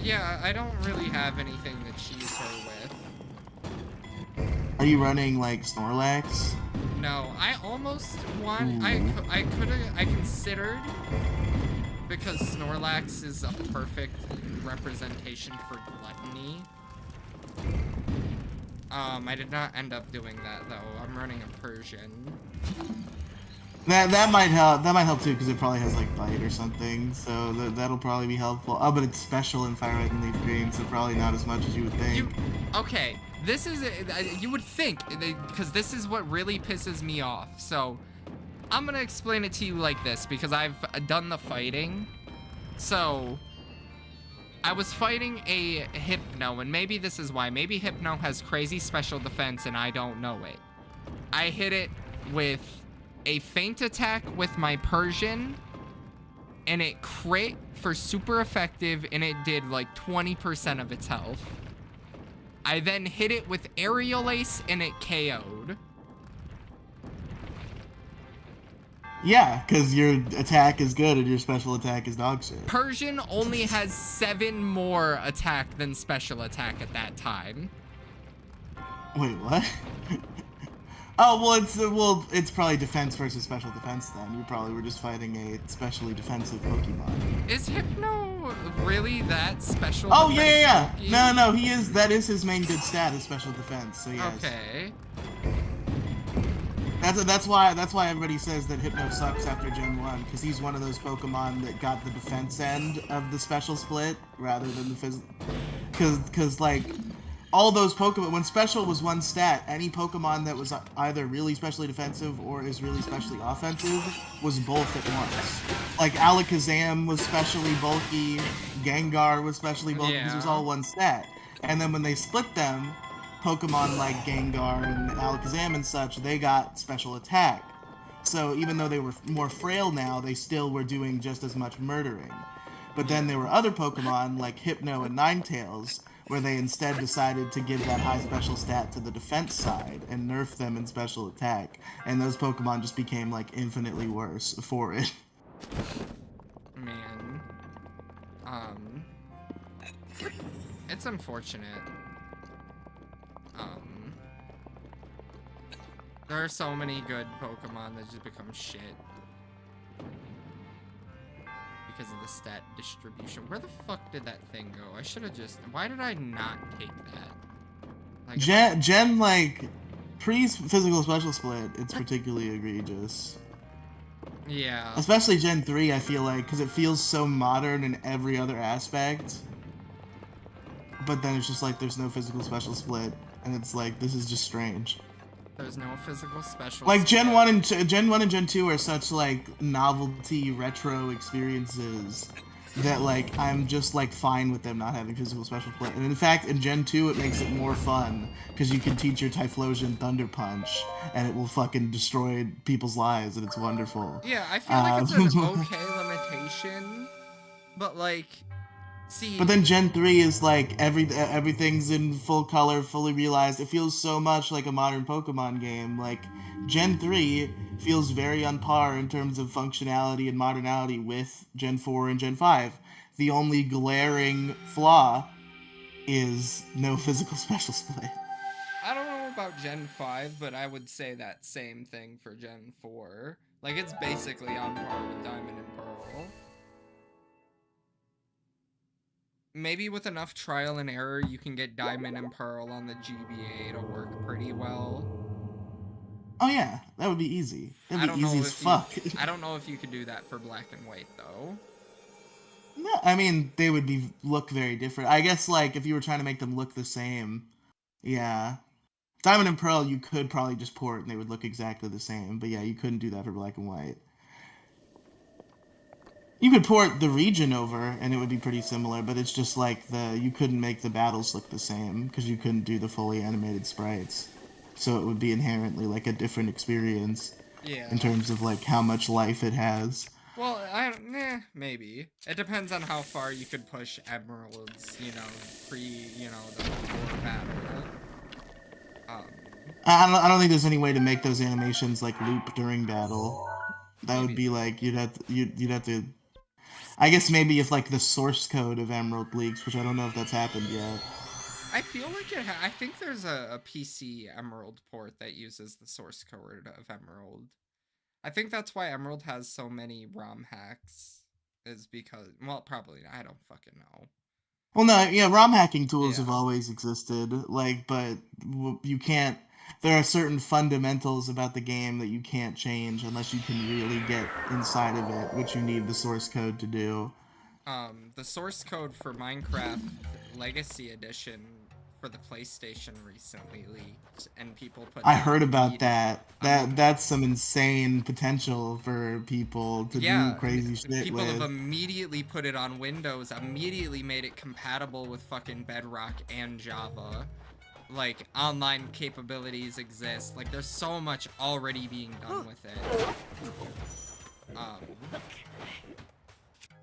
Yeah, I don't really have anything to cheese her with. Are you running, like, Snorlax? No, I almost want. I considered, because Snorlax is a perfect representation for gluttony. I did not end up doing that though. I'm running a Persian. That might help. That might help too, because it probably has like bite or something. So that'll probably be helpful. Oh, but it's special in fire red and leaf green, so probably not as much as you would think. Okay, this is, you would think, because this is what really pisses me off. So, I'm gonna explain it to you like this, because I've done the fighting. So, I was fighting a Hypno, and maybe this is why. Maybe Hypno has crazy special defense, and I don't know it. I hit it with a feint attack with my Persian, and it crit for super effective, and it did like 20% of its health. I then hit it with Aerial Ace, and it KO'd. Yeah, because your attack is good and your special attack is dog shit. Persian only has 7 more attack than special attack at that time. Wait, what? Oh, it's probably defense versus special defense then. You probably were just fighting a specially defensive Pokemon. Is Hypno really that special? Oh yeah. No, he is. That is his main good stat is special defense. So yes. Okay. That's why everybody says that Hypno sucks after Gen 1, because he's one of those Pokemon that got the defense end of the special split rather than the because like all those Pokemon, when special was one stat, any Pokemon that was either really specially defensive or is really specially offensive was both at once. Like Alakazam was specially bulky, Gengar was specially bulky, because it was all one stat. And then when they split them, Pokemon like Gengar and Alakazam and such, they got special attack. So even though they were more frail now, they still were doing just as much murdering. But then there were other Pokemon like Hypno and Ninetales, where they instead decided to give that high special stat to the defense side and nerf them in special attack. And those Pokemon just became like infinitely worse for it. Man. It's unfortunate. There are so many good Pokemon that just become shit because of the stat distribution. Where the fuck did that thing go? I should have just... Why did I not take that? Like, Gen, like, pre-physical special split, it's particularly egregious. Yeah. Especially Gen 3, I feel like, because it feels so modern in every other aspect. But then it's just like, there's no physical special split, and it's like, this is just strange. There's no physical special. Like Gen 1 and Gen 2 are such like novelty retro experiences that like I'm just like fine with them not having physical special play. And in fact, in Gen 2 it makes it more fun because you can teach your Typhlosion Thunder Punch and it will fucking destroy people's lives and it's wonderful. Yeah, I feel like it's an okay limitation, but like, see. But then Gen 3 is like everything's in full color, fully realized. It feels so much like a modern Pokemon game. Like Gen 3 feels very on par in terms of functionality and modernality with Gen 4 and Gen 5. The only glaring flaw is no physical special split. I don't know about Gen 5, but I would say that same thing for Gen 4. Like, it's basically on par with Diamond and Pearl. Maybe with enough trial and error, you can get Diamond and Pearl on the GBA to work pretty well. Oh yeah, that would be easy. That'd be easy as fuck. I don't know if you could do that for Black and White, though. No, I mean, they would look very different. I guess, like, if you were trying to make them look the same, yeah. Diamond and Pearl, you could probably just port and they would look exactly the same. But yeah, you couldn't do that for Black and White. You could port the region over and it would be pretty similar, but it's just like you couldn't make the battles look the same because you couldn't do the fully animated sprites. So it would be inherently like a different experience in terms of like how much life it has. Well, maybe. It depends on how far you could push Emeralds, the before battle. I don't think there's any way to make those animations like loop during battle. That would be like you'd have to. I guess maybe if like the source code of Emerald leaks, which I don't know if that's happened yet. I feel like I think there's a PC Emerald port that uses the source code of Emerald. I think that's why Emerald has so many ROM hacks. Is because, well, probably I don't fucking know. Well, no, yeah, ROM hacking tools have always existed. Like, but you can't. there are certain fundamentals about the game that you can't change unless you can really get inside of it, which you need the source code to do. The source code for Minecraft Legacy Edition for the PlayStation recently leaked, and people put. I heard about that. That's some insane potential for people to do crazy shit people with. have immediately put it on Windows, immediately made it compatible with fucking Bedrock and Java. Like, online capabilities exist. Like, there's so much already being done with it.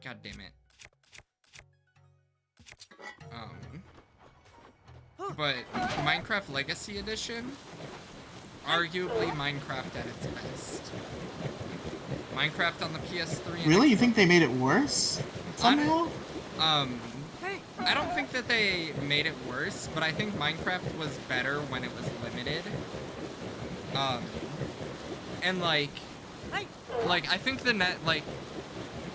God damn it. But Minecraft Legacy Edition, arguably Minecraft at its best. Minecraft on the PS3. Really? You think they made it worse somehow? I don't think that they made it worse, but I think Minecraft was better when it was limited. And like I think the net, like,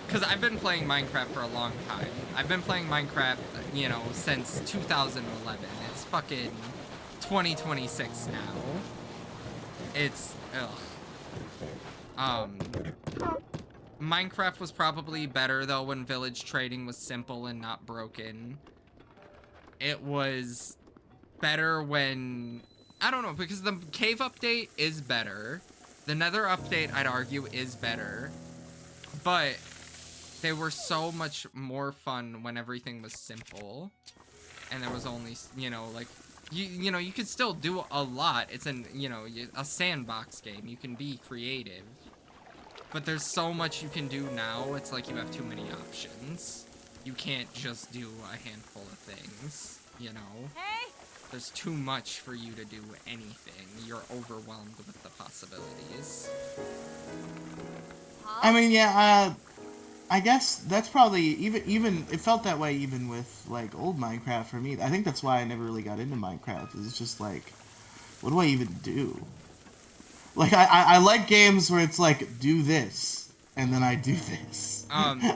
because I've been playing Minecraft for a long time. I've been playing Minecraft, you know, since 2011. It's fucking 2026 now. It's, Minecraft was probably better, though, when village trading was simple and not broken. It was better when... I don't know, because the cave update is better. The nether update, I'd argue, is better. But they were so much more fun when everything was simple. And there was only, you know, like... You know, you could still do a lot. It's a sandbox game. You can be creative. But there's so much you can do now, it's like you have too many options. You can't just do a handful of things, you know? Hey! There's too much for you to do anything. You're overwhelmed with the possibilities. I mean, yeah, I guess that's probably, even, it felt that way even with, like, old Minecraft for me. I think that's why I never really got into Minecraft. It's just like, what do I even do? Like, I like games where it's like, do this, and then I do this.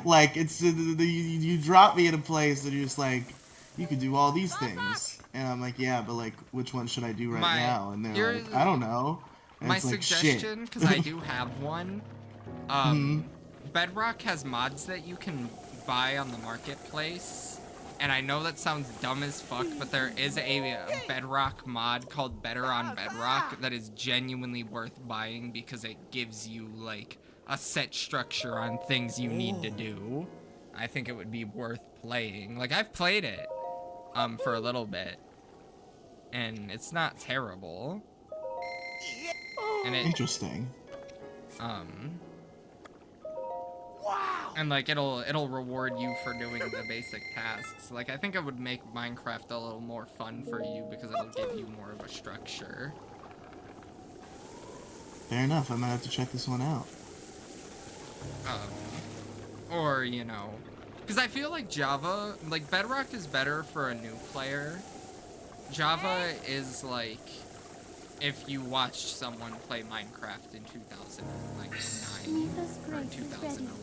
Like, it's, you drop me in a place and you're just like, you could do all these things. And I'm like, yeah, but like, which one should I do right now? And they're like, I don't know. And my it's like, suggestion, because I do have one, Bedrock has mods that you can buy on the marketplace. And I know that sounds dumb as fuck, but there is a Bedrock mod called Better on Bedrock that is genuinely worth buying because it gives you, like, a set structure on things you need to do. I think it would be worth playing. Like, I've played it, for a little bit. And it's not terrible. And Interesting. And like it'll reward you for doing the basic tasks. Like I think it would make Minecraft a little more fun for you because it'll give you more of a structure. Fair enough. I might have to check this one out. Or you know, because I feel like Java, like Bedrock is better for a new player. Java is like if you watched someone play Minecraft in 2009 or 2011.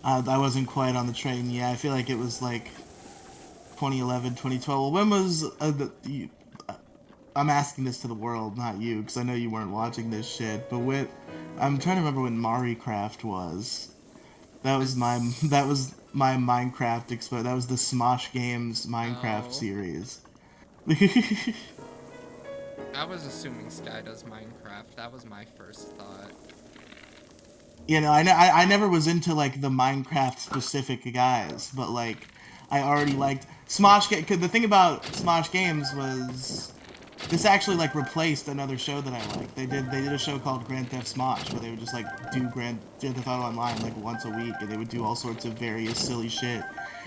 I wasn't quite on the train. Yeah, I feel like it was like 2011, 2012. Well, when was I'm asking this to the world, not you, because I know you weren't watching this shit. But I'm trying to remember when Minecraft was. That was my Minecraft expo. That was the Smosh Games Minecraft series. I was assuming Sky does Minecraft. That was my first thought. You know, I never was into, like, the Minecraft-specific guys, but, like, I already liked Smosh Games. Because the thing about Smosh Games was, this actually, like, replaced another show that I liked. They did a show called Grand Theft Smosh, where they would just, like, do Grand Theft Auto Online, like, once a week, and they would do all sorts of various silly shit.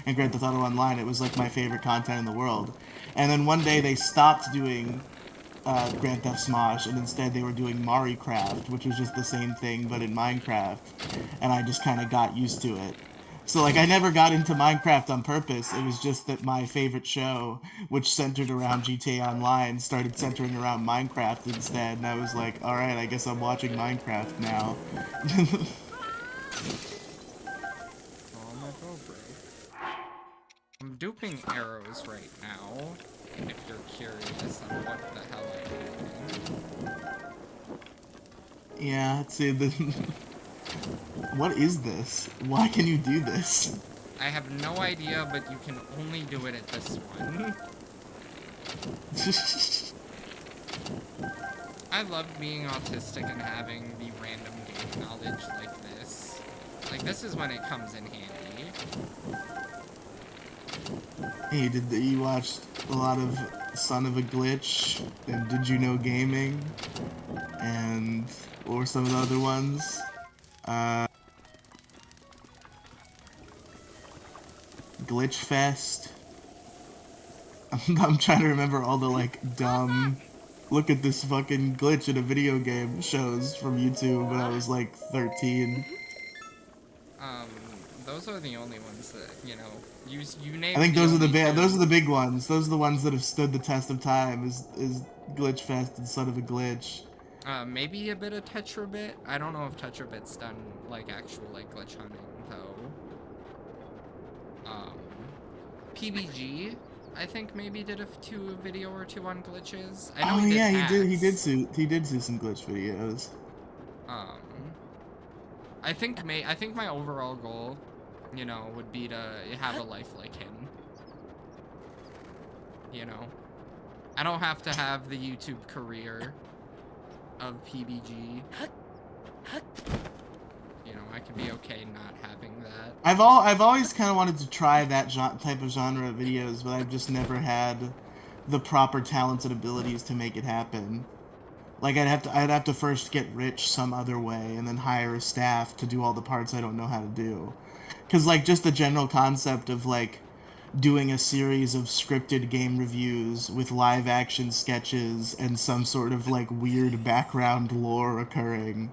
And Grand Theft Auto Online, it was, like, my favorite content in the world. And then one day they stopped doing Grand Theft Smosh, and instead they were doing Minecraft, which was just the same thing, but in Minecraft, and I just kind of got used to it. So, like, I never got into Minecraft on purpose. It was just that my favorite show, which centered around GTA Online, started centering around Minecraft instead, and I was like, alright, I guess I'm watching Minecraft now. duping arrows right now, if you're curious on what the hell I'm doing. Yeah, let's see. What is this? Why can you do this? I have no idea, but you can only do it at this one. I love being autistic and having the random game knowledge like this. Like, this is when it comes in handy. Hey, you watched a lot of Son of a Glitch and Did You Know Gaming? And what were some of the other ones? Glitch Fest. I'm trying to remember all the like dumb look at this fucking glitch in a video game shows from YouTube when I was like 13. Those are the only ones that, you know, you I named think the those are only two. those are the big ones. Those are the ones that have stood the test of time. Is Glitch Fest and Son of a Glitch. Maybe a bit of Tetrabit. I don't know if Tetrabit's done like actual like glitch hunting though. PBG, I think maybe did a video or two on glitches. I know Oh he did yeah, hacks. he did do some glitch videos. I think my overall goal, you know, would be to have a life like him. You know, I don't have to have the YouTube career of PBG. You know, I could be okay not having that. I've always kind of wanted to try that type of genre of videos, but I've just never had the proper talents and abilities to make it happen. Like I'd have to first get rich some other way, and then hire a staff to do all the parts I don't know how to do. Cause like just the general concept of like doing a series of scripted game reviews with live action sketches and some sort of like weird background lore occurring.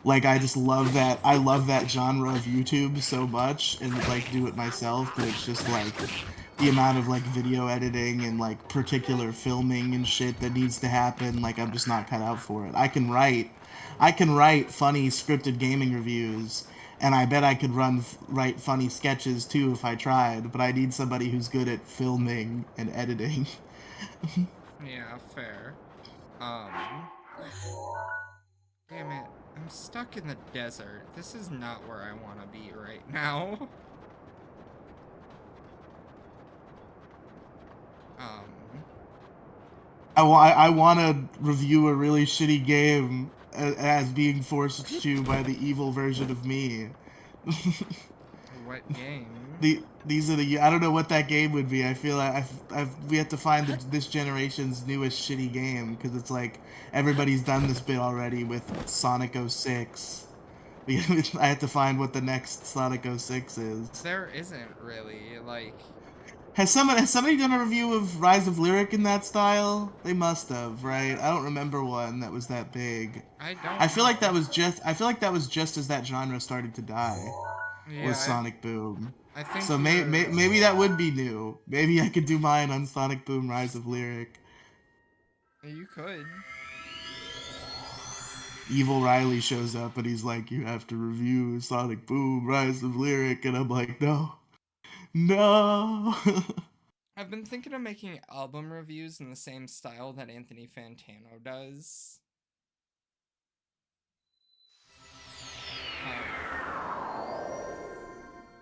Like I just love that. I love that genre of YouTube so much and would like do it myself, but it's just like the amount of like video editing and like particular filming and shit that needs to happen, like I'm just not cut out for it. I can write funny scripted gaming reviews, and I bet I could write funny sketches too if I tried, but I need somebody who's good at filming and editing. Yeah, fair. Damn it. I'm stuck in the desert. This is not where I want to be right now. I want to review a really shitty game as being forced to by the evil version of me. What game? These are the I don't know what that game would be. I feel like we have to find this generation's newest shitty game because it's like everybody's done this bit already with Sonic 06. I have to find what the next Sonic 06 is. There isn't really like. Has somebody done a review of Rise of Lyric in that style? They must have, right? I don't remember one that was that big. I feel like that was just as that genre started to die. Yeah, with Sonic Boom. I think so. Maybe that would be new. Maybe I could do mine on Sonic Boom Rise of Lyric. You could. Evil Riley shows up and he's like, "You have to review Sonic Boom Rise of Lyric," and I'm like, "No." I've been thinking of making album reviews in the same style that Anthony Fantano does.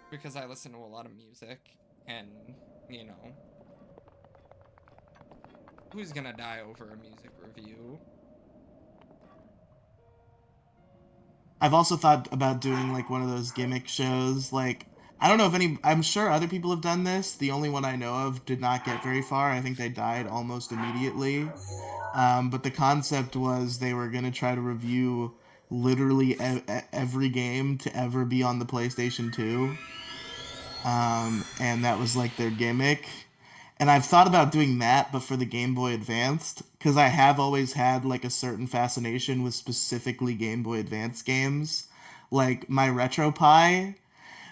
Because I listen to a lot of music, and, you know, who's gonna die over a music review? I've also thought about doing like one of those gimmick shows, like I don't know if I'm sure other people have done this. The only one I know of did not get very far. I think they died almost immediately. But the concept was they were going to try to review literally every game to ever be on the PlayStation 2. And that was like their gimmick. And I've thought about doing that, but for the Game Boy Advanced, because I have always had like a certain fascination with specifically Game Boy Advance games. Like my RetroPie,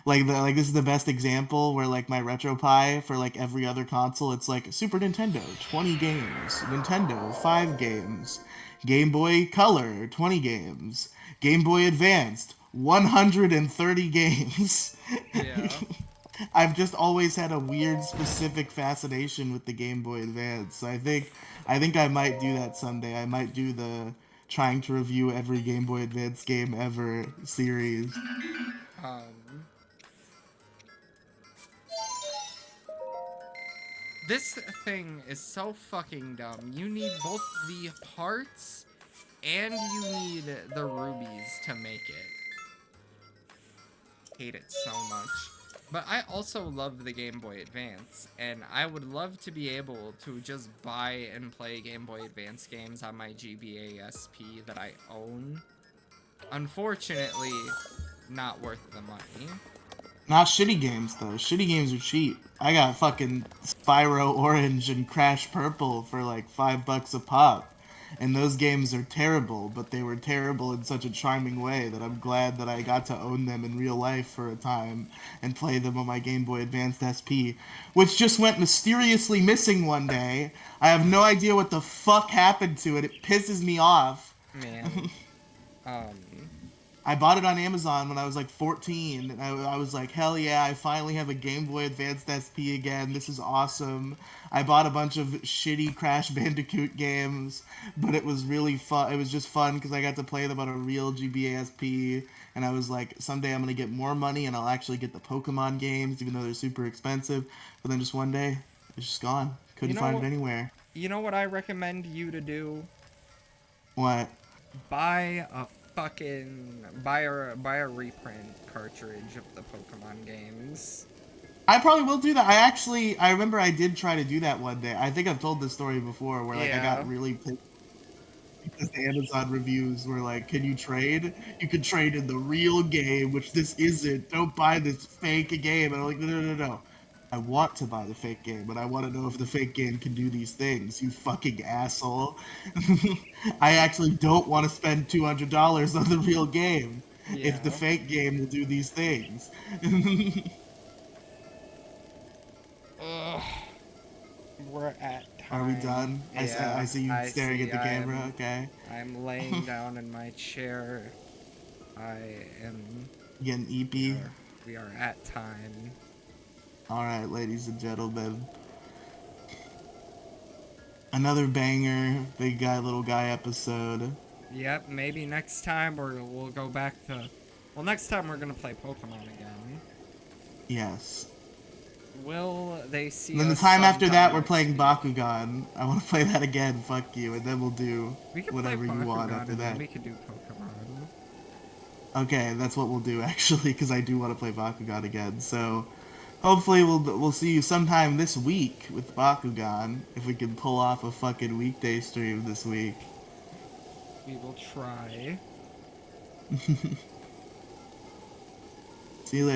like this is the best example where like my RetroPie for like every other console, it's like Super Nintendo 20 games, Nintendo 5 games, Game Boy Color 20 games, Game Boy Advanced 130 games. Yeah. I've just always had a weird, specific fascination with the Game Boy Advance. So I think I might do that someday. I might do the trying to review every Game Boy Advance game ever series. Um, this thing is so fucking dumb. You need both the hearts and you need the rubies to make it. Hate it so much. But I also love the Game Boy Advance, and I would love to be able to just buy and play Game Boy Advance games on my GBA-SP that I own. Unfortunately, not worth the money. Not shitty games though. Shitty games are cheap. I got fucking Spyro Orange and Crash Purple for like $5 a pop. And those games are terrible, but they were terrible in such a charming way that I'm glad that I got to own them in real life for a time and play them on my Game Boy Advanced SP, which just went mysteriously missing one day. I have no idea what the fuck happened to it. It pisses me off. Man. I bought it on Amazon when I was like 14, and I was like, hell yeah, I finally have a Game Boy Advanced SP again, this is awesome. I bought a bunch of shitty Crash Bandicoot games, but it was really fun. It was just fun because I got to play them on a real GBA SP, and I was like, someday I'm going to get more money and I'll actually get the Pokemon games, even though they're super expensive. But then just one day, it's just gone. Couldn't find it anywhere. You know what I recommend you to do? What? Buy a reprint cartridge of the Pokemon games. I probably will do that. I remember I did try to do that one day. I think I've told this story before where like I got really pissed because the Amazon reviews were like, can you trade? You can trade in the real game, which this isn't. Don't buy this fake game. And I'm like, no. I want to buy the fake game, but I want to know if the fake game can do these things, you fucking asshole. I actually don't want to spend $200 on the real game if the fake game will do these things. Ugh. We're at time. Are we done? Yeah, I see you staring at the camera, okay. I'm laying down in my chair. I am... Getting eepy. We are at time. Alright, ladies and gentlemen. Another banger, big guy, little guy episode. Yep, maybe next time we'll go back to... Well, next time we're gonna play Pokemon again. Yes. Will they see And then the us time after that, sometime we're next playing week? Bakugan. I want to play that again, fuck you, and then we'll do We can whatever play you want Bakugan after and then that. we can do Pokemon. Okay, that's what we'll do actually, because I do want to play Bakugan again. So, hopefully we'll see you sometime this week with Bakugan if we can pull off a fucking weekday stream this week. We will try. See you later.